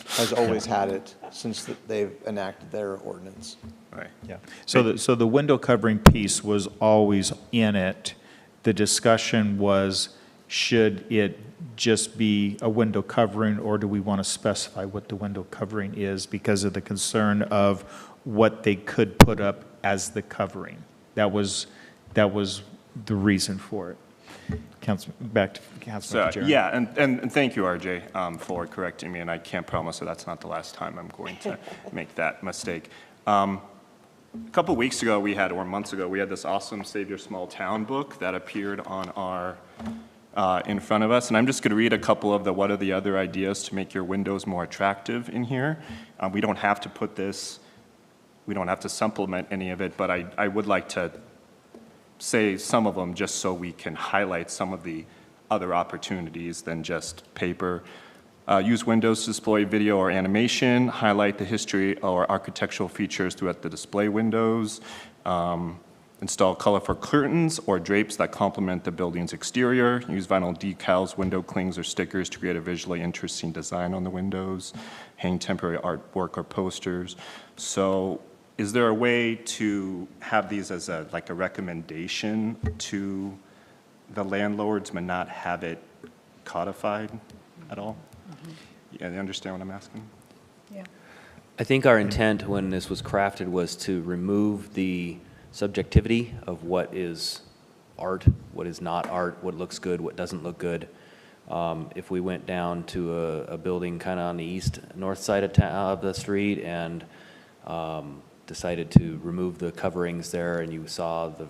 has always had it since they've enacted their ordinance. Right. Yeah. So the window covering piece was always in it. The discussion was, should it just be a window covering, or do we want to specify what the window covering is because of the concern of what they could put up as the covering? That was the reason for it. Back to Councilman Jerem. Yeah, and thank you, RJ, for correcting me, and I can't promise that that's not the last time I'm going to make that mistake. A couple weeks ago, or months ago, we had this awesome Save Your Small Town book that appeared on our, in front of us, and I'm just going to read a couple of what are the other ideas to make your windows more attractive in here. We don't have to put this, we don't have to supplement any of it, but I would like to say some of them just so we can highlight some of the other opportunities than just paper. Use windows to display video or animation, highlight the history or architectural features throughout the display windows, install colorful curtains or drapes that complement the building's exterior, use vinyl decals, window clings, or stickers to create a visually interesting design on the windows, hang temporary artwork or posters. So is there a way to have these as a recommendation to the landlords but not have it codified at all? Yeah, you understand what I'm asking? Yeah. I think our intent when this was crafted was to remove the subjectivity of what is art, what is not art, what looks good, what doesn't look good. If we went down to a building kind of on the north side of the street and decided to remove the coverings there, and you saw the,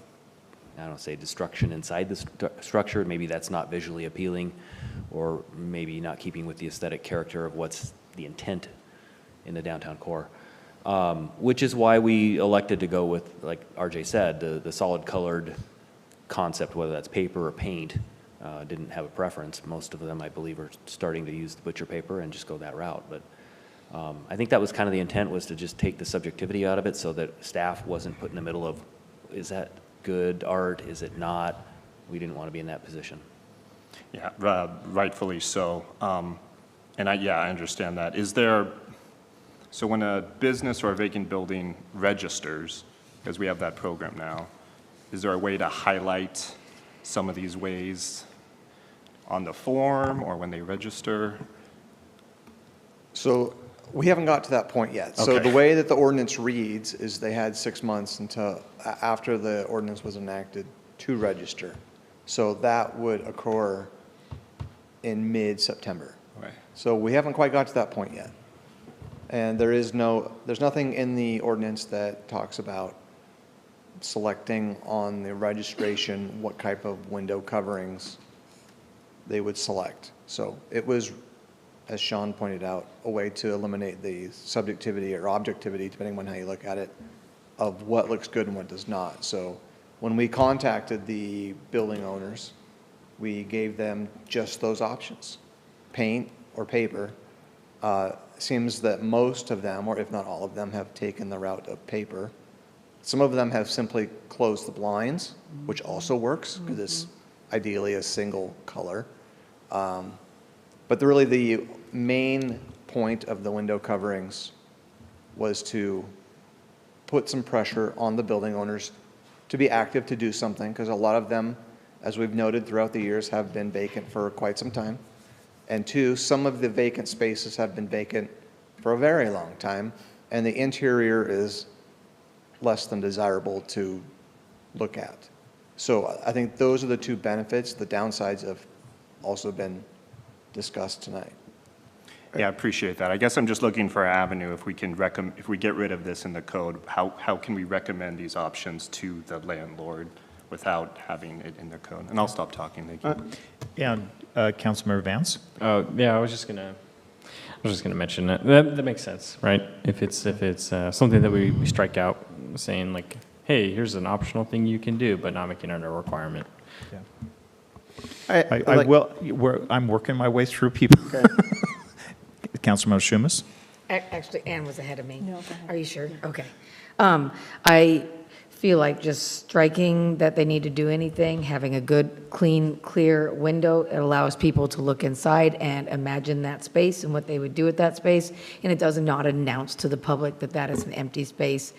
I don't say destruction inside the structure, maybe that's not visually appealing, or maybe not keeping with the aesthetic character of what's the intent in the downtown core. Which is why we elected to go with, like RJ said, the solid colored concept, whether that's paper or paint. Didn't have a preference. Most of them, I believe, are starting to use the butcher paper and just go that route. But I think that was kind of the intent, was to just take the subjectivity out of it so that staff wasn't put in the middle of, is that good art, is it not? We didn't want to be in that position. Yeah, rightfully so. And I understand that. Is there, so when a business or a vacant building registers, because we have that program now, is there a way to highlight some of these ways on the form or when they register? So we haven't got to that point yet. So Okay. the way that the ordinance reads is they had 6 months until after the ordinance was enacted to register. So that would occur in mid-September. Right. So we haven't quite got to that point yet. And there's nothing in the ordinance that talks about selecting on the registration what type of window coverings they would select. So it was, as Sean pointed out, a way to eliminate the subjectivity or objectivity, depending on how you look at it, of what looks good and what does not. So when we contacted the building owners, we gave them just those options, paint or paper. Seems that most of them, or if not all of them, have taken the route of paper. Some of them have simply closed the blinds, which also works because it's ideally a single color. But really the main point of the window coverings was to put some pressure on the building owners to be active, to do something, because a lot of them, as we've noted throughout the years, have been vacant for quite some time. And two, some of the vacant spaces have been vacant for a very long time, and the interior is less than desirable to look at. So I think those are the two benefits. The downsides have also been discussed tonight. Yeah, I appreciate that. I guess I'm just looking for an avenue, if we can if we get rid of this in the code, how can we recommend these options to the landlord without having it in the code? And I'll stop talking, thank you. And Councilmember Vance? Yeah, I was just gonna mention that makes sense, right? If it's something that we strike out, saying like, hey, here's an optional thing you can do, but not making it a requirement. Yeah. I'm working my way through people. Okay. Councilmember Shumas? Actually, Ann was ahead of me. No, go ahead. Are you sure? Okay. I feel like just striking that they need to do anything, having a good, clean, clear window, it allows people to look inside and imagine that space and what they would do with that space, and it does not announce to the public that that is an empty space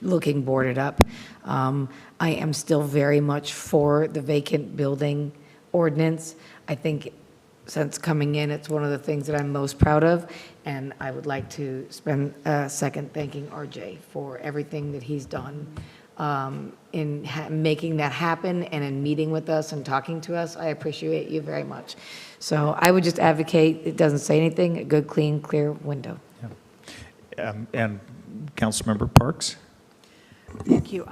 looking boarded up. I am still very much for the vacant building ordinance. I think since coming in, it's one of the things that I'm most proud of, and I would like to spend a second thanking RJ for everything that he's done in making that happen and in meeting with us and talking to us. I appreciate you very much. So I would just advocate, it doesn't say anything, a good, clean, clear window. And Councilmember Parks? Thank you.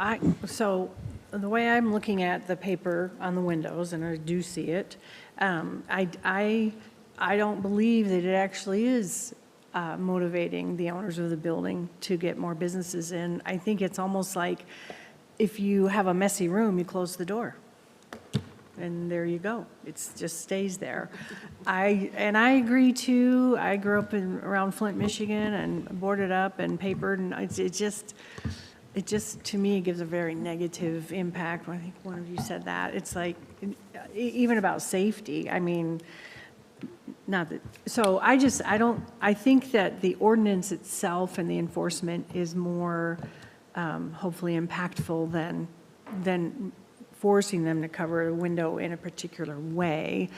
So the way I'm looking at the paper on the windows, and I do see it, I don't believe that it actually is motivating the owners of the building to get more businesses in. I think it's almost like if you have a messy room, you close the door. And there you go. It just stays there. I agree too. I grew up around Flint, Michigan, and boarded up and papered, and it just to me it gives a very negative impact. I think one of you said that. It's like even about safety. I mean, not that. So I think that the ordinance itself and the enforcement is more hopefully impactful than forcing them to cover a window in a particular way.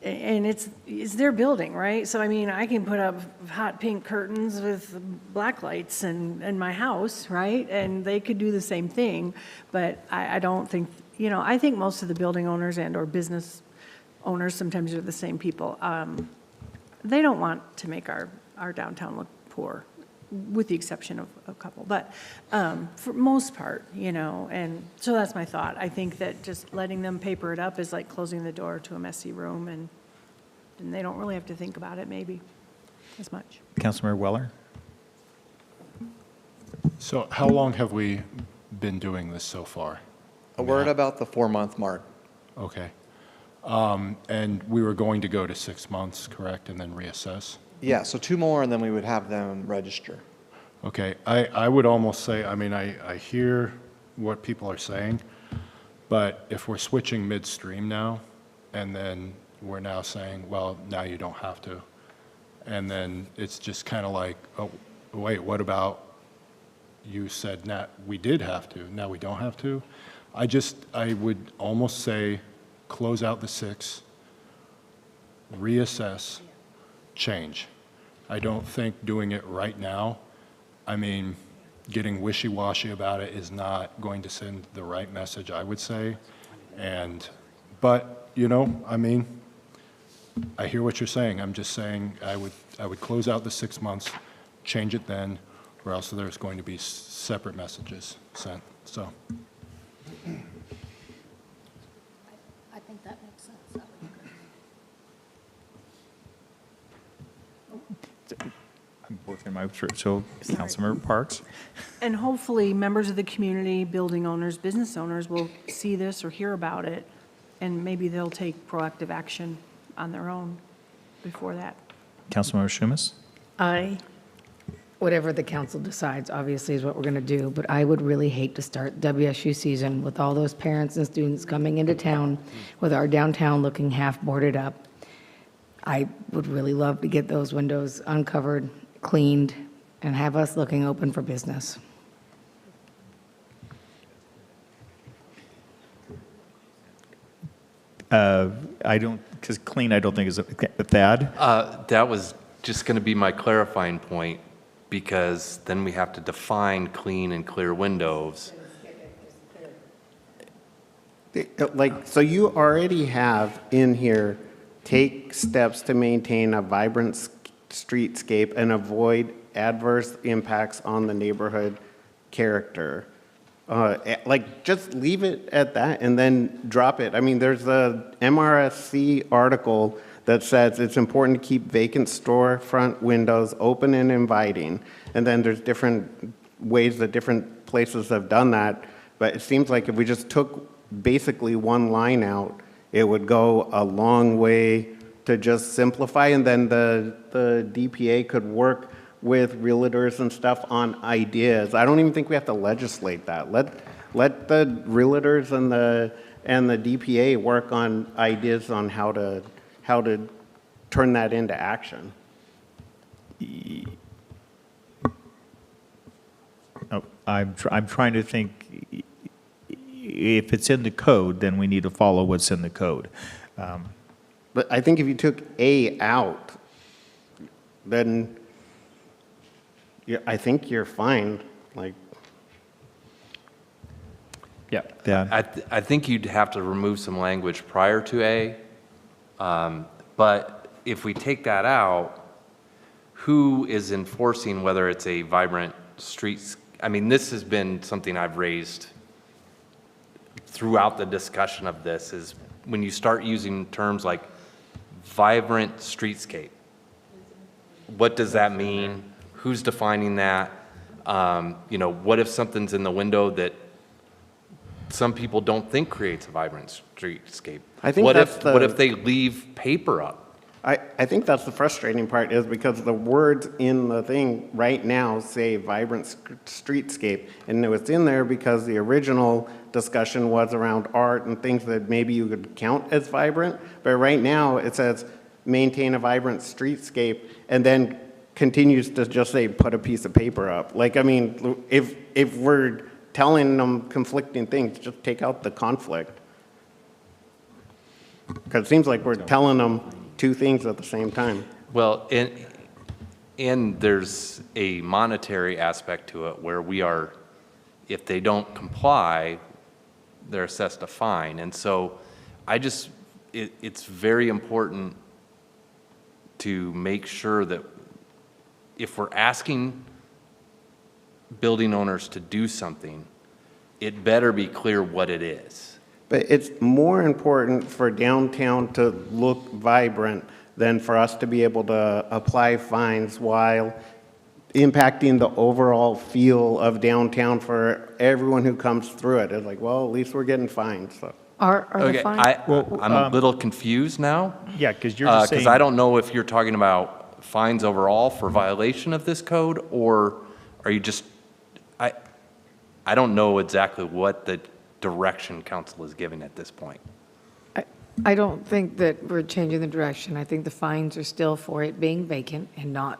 And it's their building, right? So, I mean, I can put up hot pink curtains with black lights in my house, right? And they could do the same thing, but I don't think, I think most of the building owners and or business owners, sometimes are the same people. They don't want to make our downtown look poor, with the exception of a couple, but for most part, and so that's my thought. I think that just letting them paper it up is like closing the door to a messy room, and they don't really have to think about it maybe as much. Councilmember Weller? So how long have we been doing this so far? We're at about the 4-month mark. Okay. And we were going to go to 6 months, correct, and then reassess? Yeah, so 2 more, and then we would have them register. Okay, I would almost say, I mean, I hear what people are saying, but if we're switching midstream now, and then we're now saying, well, now you don't have to, and then it's just kind of like, oh, wait, what about you said we did have to, now we don't have to? I would almost say, close out the 6, reassess, change. I don't think doing it right now, I mean, getting wishy-washy about it is not going to send the right message, I would say. But, I mean, I hear what you're saying. I'm just saying I would close out the 6 months, change it then, or else there's going to be separate messages sent, so. I think that makes sense. That would be good. I'm working my way through. So, Councilmember Parks? And hopefully, members of the community, building owners, business owners will see this or hear about it, and maybe they'll take proactive action on their own before that. Councilmember Schumas? Whatever the council decides, obviously, is what we're going to do, but I would really hate to start WSU season with all those parents and students coming into town with our downtown looking half boarded up. I would really love to get those windows uncovered, cleaned, and have us looking open for business. Because clean, I don't think is a Thad. That was just going to be my clarifying point, because then we have to define clean and clear windows. So you already have in here, take steps to maintain a vibrant streetscape and avoid adverse impacts on the neighborhood character. Just leave it at that and then drop it. I mean, there's a MRSC article that says it's important to keep vacant storefront windows open and inviting. And then there's different ways that different places have done that. But it seems like if we just took basically one line out, it would go a long way to just simplify. And then the DPA could work with realtors and stuff on ideas. I don't even think we have to legislate that. let the realtors and the DPA work on ideas on how to turn that into action. Oh, I'm trying to think, if it's in the code, then we need to follow what's in the code. But I think if you took A out, then I think you're fine. Like, Yeah. I think you'd have to remove some language prior to A. But if we take that out, who is enforcing whether it's a vibrant streets? I mean, this has been something I've raised throughout the discussion of this, is when you start using terms like vibrant streetscape, what does that mean? Who's defining that? You know, what if something's in the window that some people don't think creates a vibrant streetscape? I think what that's if they leave paper up? I think that's the frustrating part, is because the words in the thing right now say vibrant streetscape, and it was in there because the original discussion was around art and things that maybe you could count as vibrant, but right now it says maintain a vibrant streetscape, and then continues to just say put a piece of paper up. Like, I mean, if we're telling them conflicting things, just take out the conflict. Because it seems like we're telling them two things at the same time. Well, and there's a monetary aspect to it where we are, if they don't comply, they're assessed a fine. And so it's very important to make sure that if we're asking building owners to do something, it better be clear what it is. But it's more important for downtown to look vibrant than for us to be able to apply fines while impacting the overall feel of downtown for everyone who comes through it. It's like, well, at least we're getting fined. So. Are the Okay, fines? I'm a little confused now. Yeah, because you're just saying. Because I don't know if you're talking about fines overall for violation of this code, or are you just, I don't know exactly what the direction council is giving at this point. I don't think that we're changing the direction. I think the fines are still for it being vacant and not,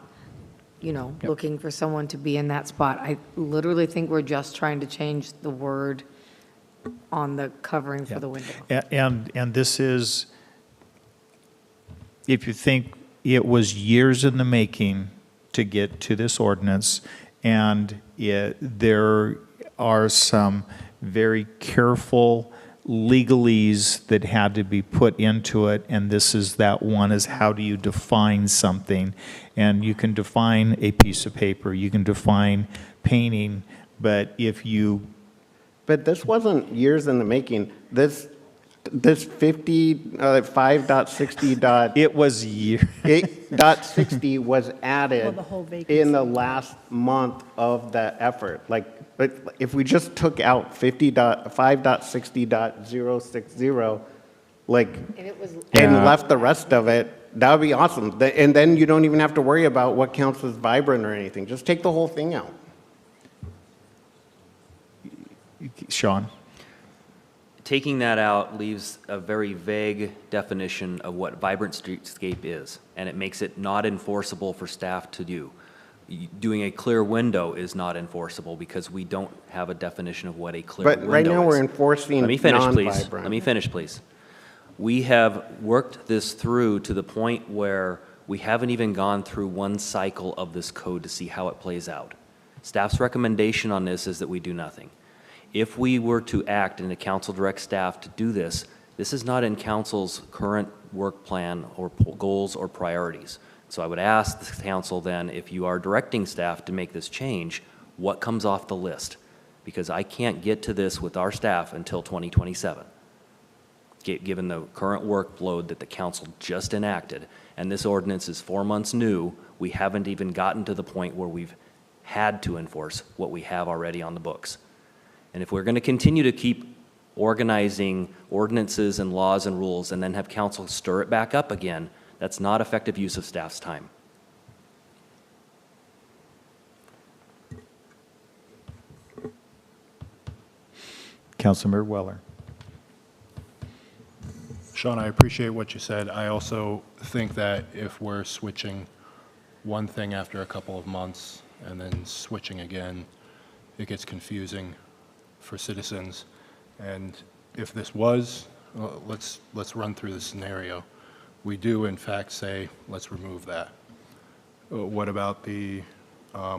looking for someone to be in that spot. I literally think we're just trying to change the word on the covering for the window. And this is, if you think it was years in the making to get to this ordinance, and there are some very careful legalese that had to be put into it, and this is that one, is how do you define something? And you can define a piece of paper, you can define painting, but if you... But this wasn't years in the making. This 5.60. It was year. 8.60 was added Well, the whole vacancy. in the last month of the effort. But if we just took out 5.60.060, and left the rest of it, that would be awesome. And then you don't even have to worry about what counts as vibrant or anything. Just take the whole thing out. Sean? Taking that out leaves a very vague definition of what vibrant streetscape is, and it makes it not enforceable for staff to do. Doing a clear window is not enforceable because we don't have a definition of what a clear window is. But right now, we're enforcing Let me finish, please. non-vibrant. Let me finish, please. We have worked this through to the point where we haven't even gone through one cycle of this code to see how it plays out. Staff's recommendation on this is that we do nothing. If we were to act and the council directs staff to do this, this is not in council's current work plan or goals or priorities. So I would ask the council then, if you are directing staff to make this change, what comes off the list? Because I can't get to this with our staff until 2027, given the current workload that the council just enacted. And this ordinance is 4 months new. We haven't even gotten to the point where we've had to enforce what we have already on the books. And if we're going to continue to keep organizing ordinances and laws and rules and then have council stir it back up again, that's not effective use of staff's time. Councilmember Weller. Sean, I appreciate what you said. I also think that if we're switching one thing after a couple of months and then switching again, it gets confusing for citizens. And if this was, let's run through the scenario. We do in fact say, let's remove that. What about the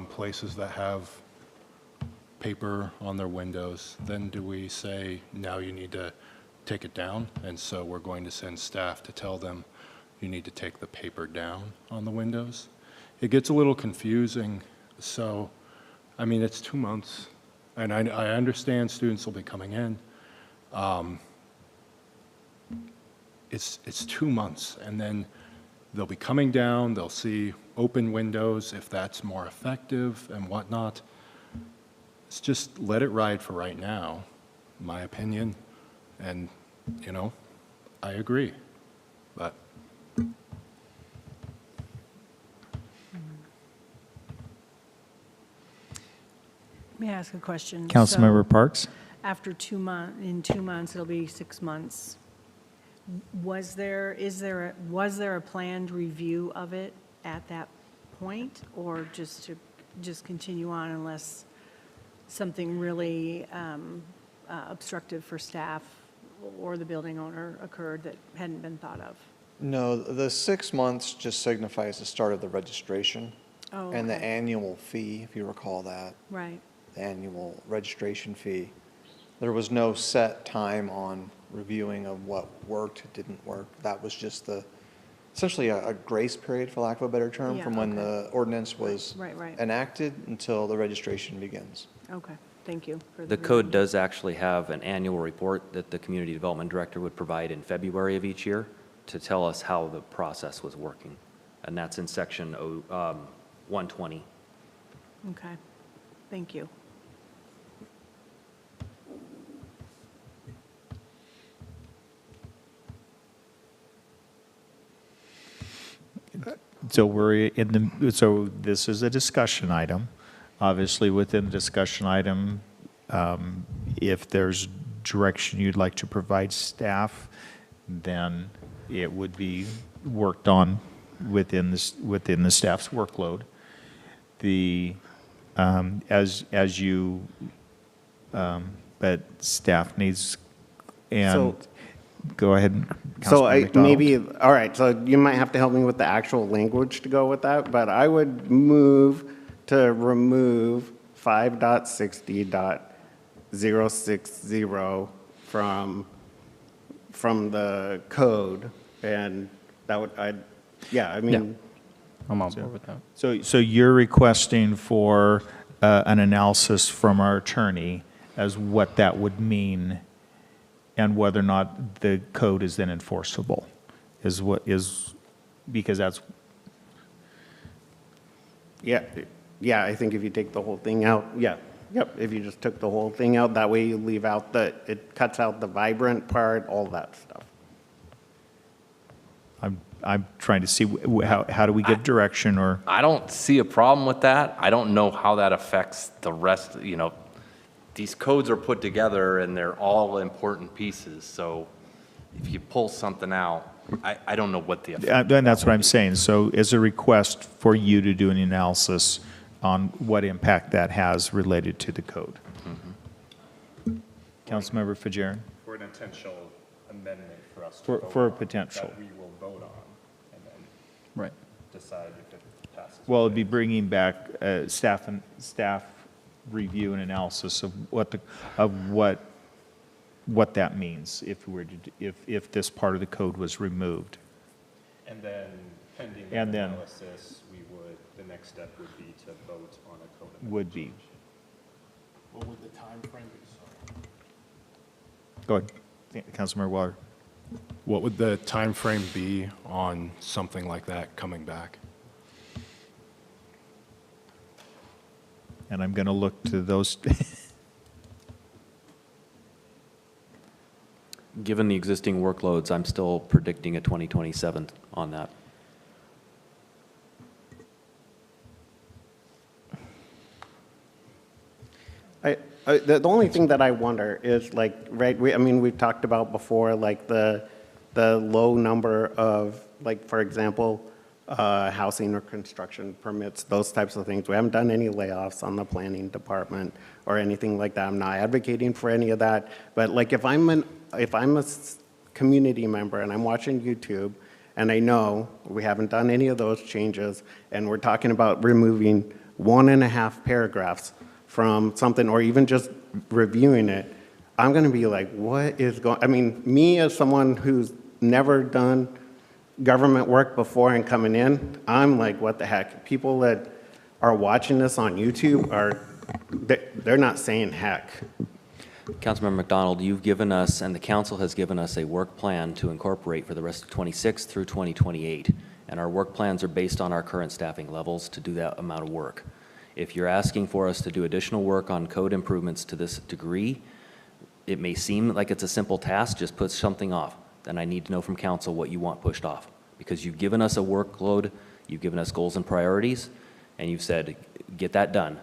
places that have paper on their windows? Then do we say, now you need to take it down? And so we're going to send staff to tell them, you need to take the paper down on the windows? It gets a little confusing. So, I mean, it's 2 months, and I understand students will be coming in. It's 2 months, and then they'll be coming down, they'll see open windows, if that's more effective and whatnot. Let's just let it ride for right now, my opinion. And, you know, I agree, but. May I ask a question? Councilmember So, Parks? After 2 months, in 2 months, it'll be 6 months. Was there a planned review of it at that point, or just continue on unless something really obstructive for staff or the building owner occurred that hadn't been thought of? No, the 6 months just signifies the start of the registration. Oh, And the okay. annual fee, if you recall that, Right. the annual registration fee. There was no set time on reviewing of what worked, didn't work. That was just essentially a grace period, for lack of a better term, Yeah, from when okay. the ordinance was Right. enacted until the registration begins. Okay, thank you. For The code does actually have an annual report that the Community Development Director would provide in February of each year to tell us how the process was working. And that's in section 120. Okay, thank you. So this is a discussion item. Obviously, within the discussion item, if there's direction you'd like to provide staff, then it would be worked on within the staff's workload. But staff needs, and go ahead. So Councilman McDonald. maybe, all right, so you might have to help me with the actual language to go with that, but I would move to remove 5.60.060 from the code, and that would, I mean. I'm on board with that. So you're requesting for an analysis from our attorney as what that would mean and whether or not the code is then enforceable, because that's. Yeah, I think if you take the whole thing out, if you just took the whole thing out, that way you leave out it cuts out the vibrant part, all that stuff. I'm trying to see how do we give direction or. I don't see a problem with that. I don't know how that affects the rest, you know. These codes are put together and they're all important pieces, so if you pull something out, I don't know what the effect. And that's what I'm saying. So is a request for you to do an analysis on what impact that has related to the code. Councilmember Fajarin? For an intentional amendment for us to For vote a on, potential. that we will vote on, and then Right. decide if it passes. Well, it'd be bringing back staff review and analysis of what that means if this part of the code was removed. And then pending that And then- analysis, the next step would be to vote on a code amendment. Would be. What would the time frame be? Go ahead, Councilmember Waller. What would the time frame be on something like that coming back? And I'm going to look to those. Given the existing workloads, I'm still predicting a 2027 on that. The only thing that I wonder is like, right, I mean, we've talked about before, like the low number of, like, for example, housing or construction permits, those types of things. We haven't done any layoffs on the planning department or anything like that. I'm not advocating for any of that. But like if I'm a community member and I'm watching YouTube and I know we haven't done any of those changes and we're talking about removing 1.5 paragraphs from something or even just reviewing it, I'm going to be like, what is going, I mean, me as someone who's never done government work before and coming in, I'm like, what the heck? People that are watching this on YouTube they're not saying heck. Councilmember McDonald, you've given us, and the council has given us a work plan to incorporate for the rest of 26 through 2028. And our work plans are based on our current staffing levels to do that amount of work. If you're asking for us to do additional work on code improvements to this degree, it may seem like it's a simple task, just put something off. Then I need to know from council what you want pushed off. Because you've given us a workload, you've given us goals and priorities, and you've said, get that done.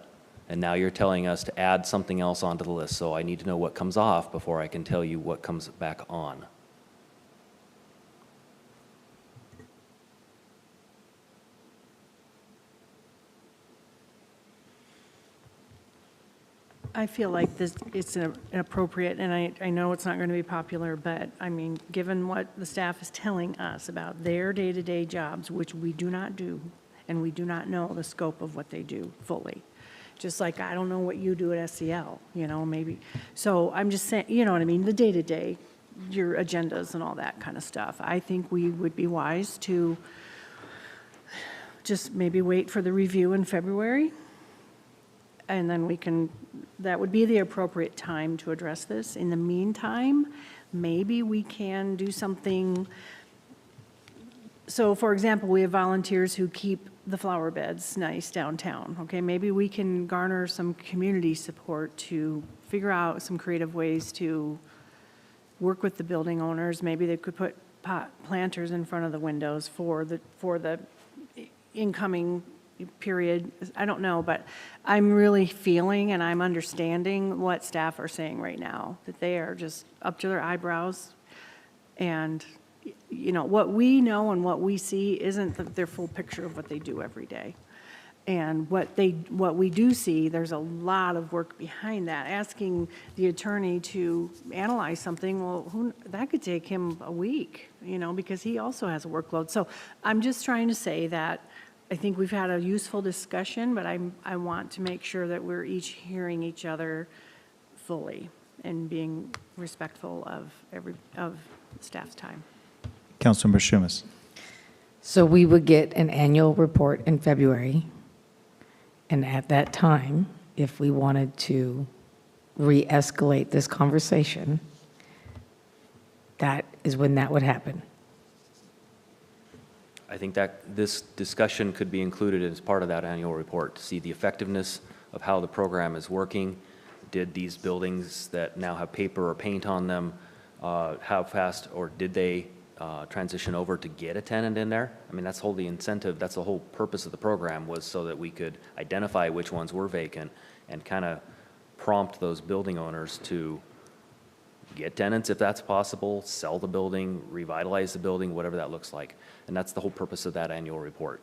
And now you're telling us to add something else onto the list. So I need to know what comes off before I can tell you what comes back on. I feel like this, it's inappropriate, and I know it's not going to be popular, but I mean, given what the staff is telling us about their day-to-day jobs, which we do not do, and we do not know the scope of what they do fully. Just like I don't know what you do at SEL, you know, maybe. So I'm just saying, you know what I mean, the day-to-day, your agendas and all that kind of stuff. I think we would be wise to just maybe wait for the review in February, and then we can, that would be the appropriate time to address this. In the meantime, maybe we can do something. So for example, we have volunteers who keep the flower beds nice downtown, okay? Maybe we can garner some community support to figure out some creative ways to work with the building owners. Maybe they could put pot planters in front of the windows for the incoming period. I don't know, but I'm really feeling and I'm understanding what staff are saying right now, that they are just up to their eyebrows. And you know, what we know and what we see isn't their full picture of what they do every day. And what we do see, there's a lot of work behind that. Asking the attorney to analyze something, well, that could take him a week, you know, because he also has a workload. So I'm just trying to say that I think we've had a useful discussion, but I want to make sure that we're each hearing each other fully and being respectful of staff's time. Councilmember Shumis. So we would get an annual report in February, and at that time, if we wanted to re-escalate this conversation, that is when that would happen. I think that this discussion could be included as part of that annual report to see the effectiveness of how the program is working. Did these buildings that now have paper or paint on them, how fast, or did they transition over to get a tenant in there? I mean, that's the incentive, that's the whole purpose of the program, was so that we could identify which ones were vacant and kind of prompt those building owners to get tenants if that's possible, sell the building, revitalize the building, whatever that looks like. And that's the whole purpose of that annual report.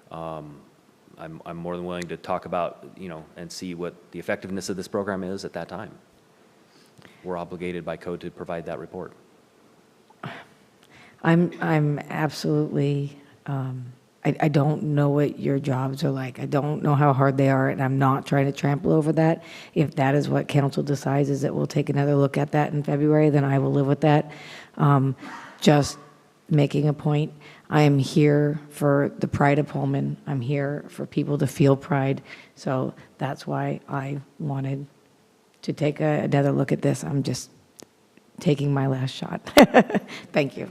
I'm more than willing to talk about, you know, and see what the effectiveness of this program is at that time. We're obligated by code to provide that report. I'm absolutely, I don't know what your jobs are like. I don't know how hard they are, and I'm not trying to trample over that. If that is what council decides, is that we'll take another look at that in February, then I will live with that. Just making a point, I am here for the pride of Pullman. I'm here for people to feel pride. So that's why I wanted to take another look at this. I'm just taking my last shot. Thank you.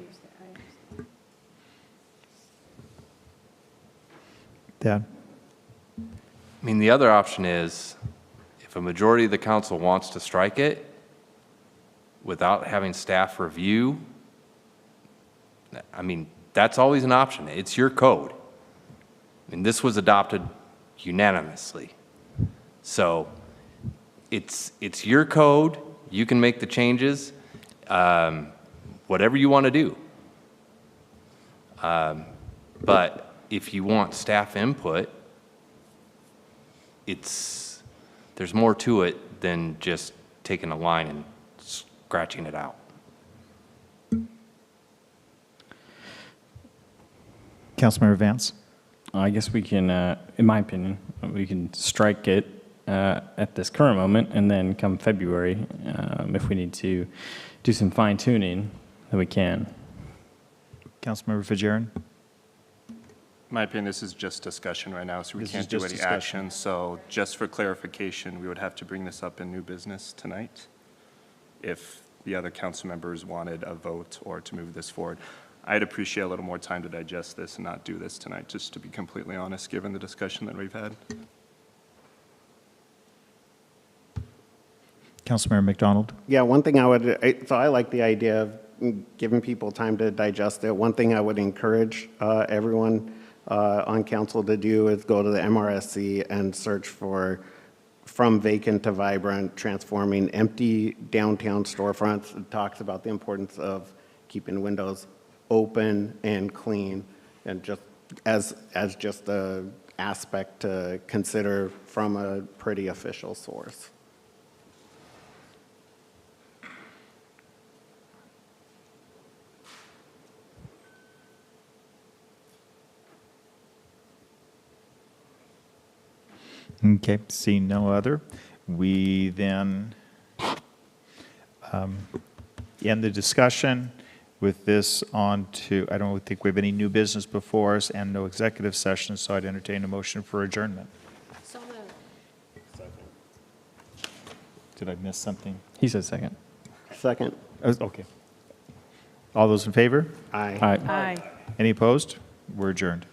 Dan. I mean, the other option is, if a majority of the council wants to strike it without having staff review, I mean, that's always an option. It's your code. I mean, this was adopted unanimously. So it's your code. You can make the changes, whatever you want to do. But if you want staff input, there's more to it than just taking a line and scratching it out. Councilmember Vance? I guess we can, in my opinion, we can strike it at this current moment, and then come February, if we need to do some fine tuning, then we can. Councilmember Fajarin? My opinion, this is just discussion right now, so we This is can't do just any discussion. action. So just for clarification, we would have to bring this up in new business tonight if the other council members wanted a vote or to move this forward. I'd appreciate a little more time to digest this and not do this tonight, just to be completely honest, given the discussion that we've had. Councilmember McDonald? Yeah, one thing so I like the idea of giving people time to digest it. One thing I would encourage everyone on council to do is go to the MRSC and search for From Vacant to Vibrant, Transforming Empty Downtown Storefronts. It talks about the importance of keeping windows open and clean, and just as just a aspect to consider from a pretty official source. Okay, seeing no other, we then end the discussion with this on to, I don't think we have any new business before us and no executive session, so I'd entertain a motion for adjournment. So moved. Did I miss something? He said second. Second. Okay. All those in favor? Aye. All right. Aye. Any opposed? We're adjourned.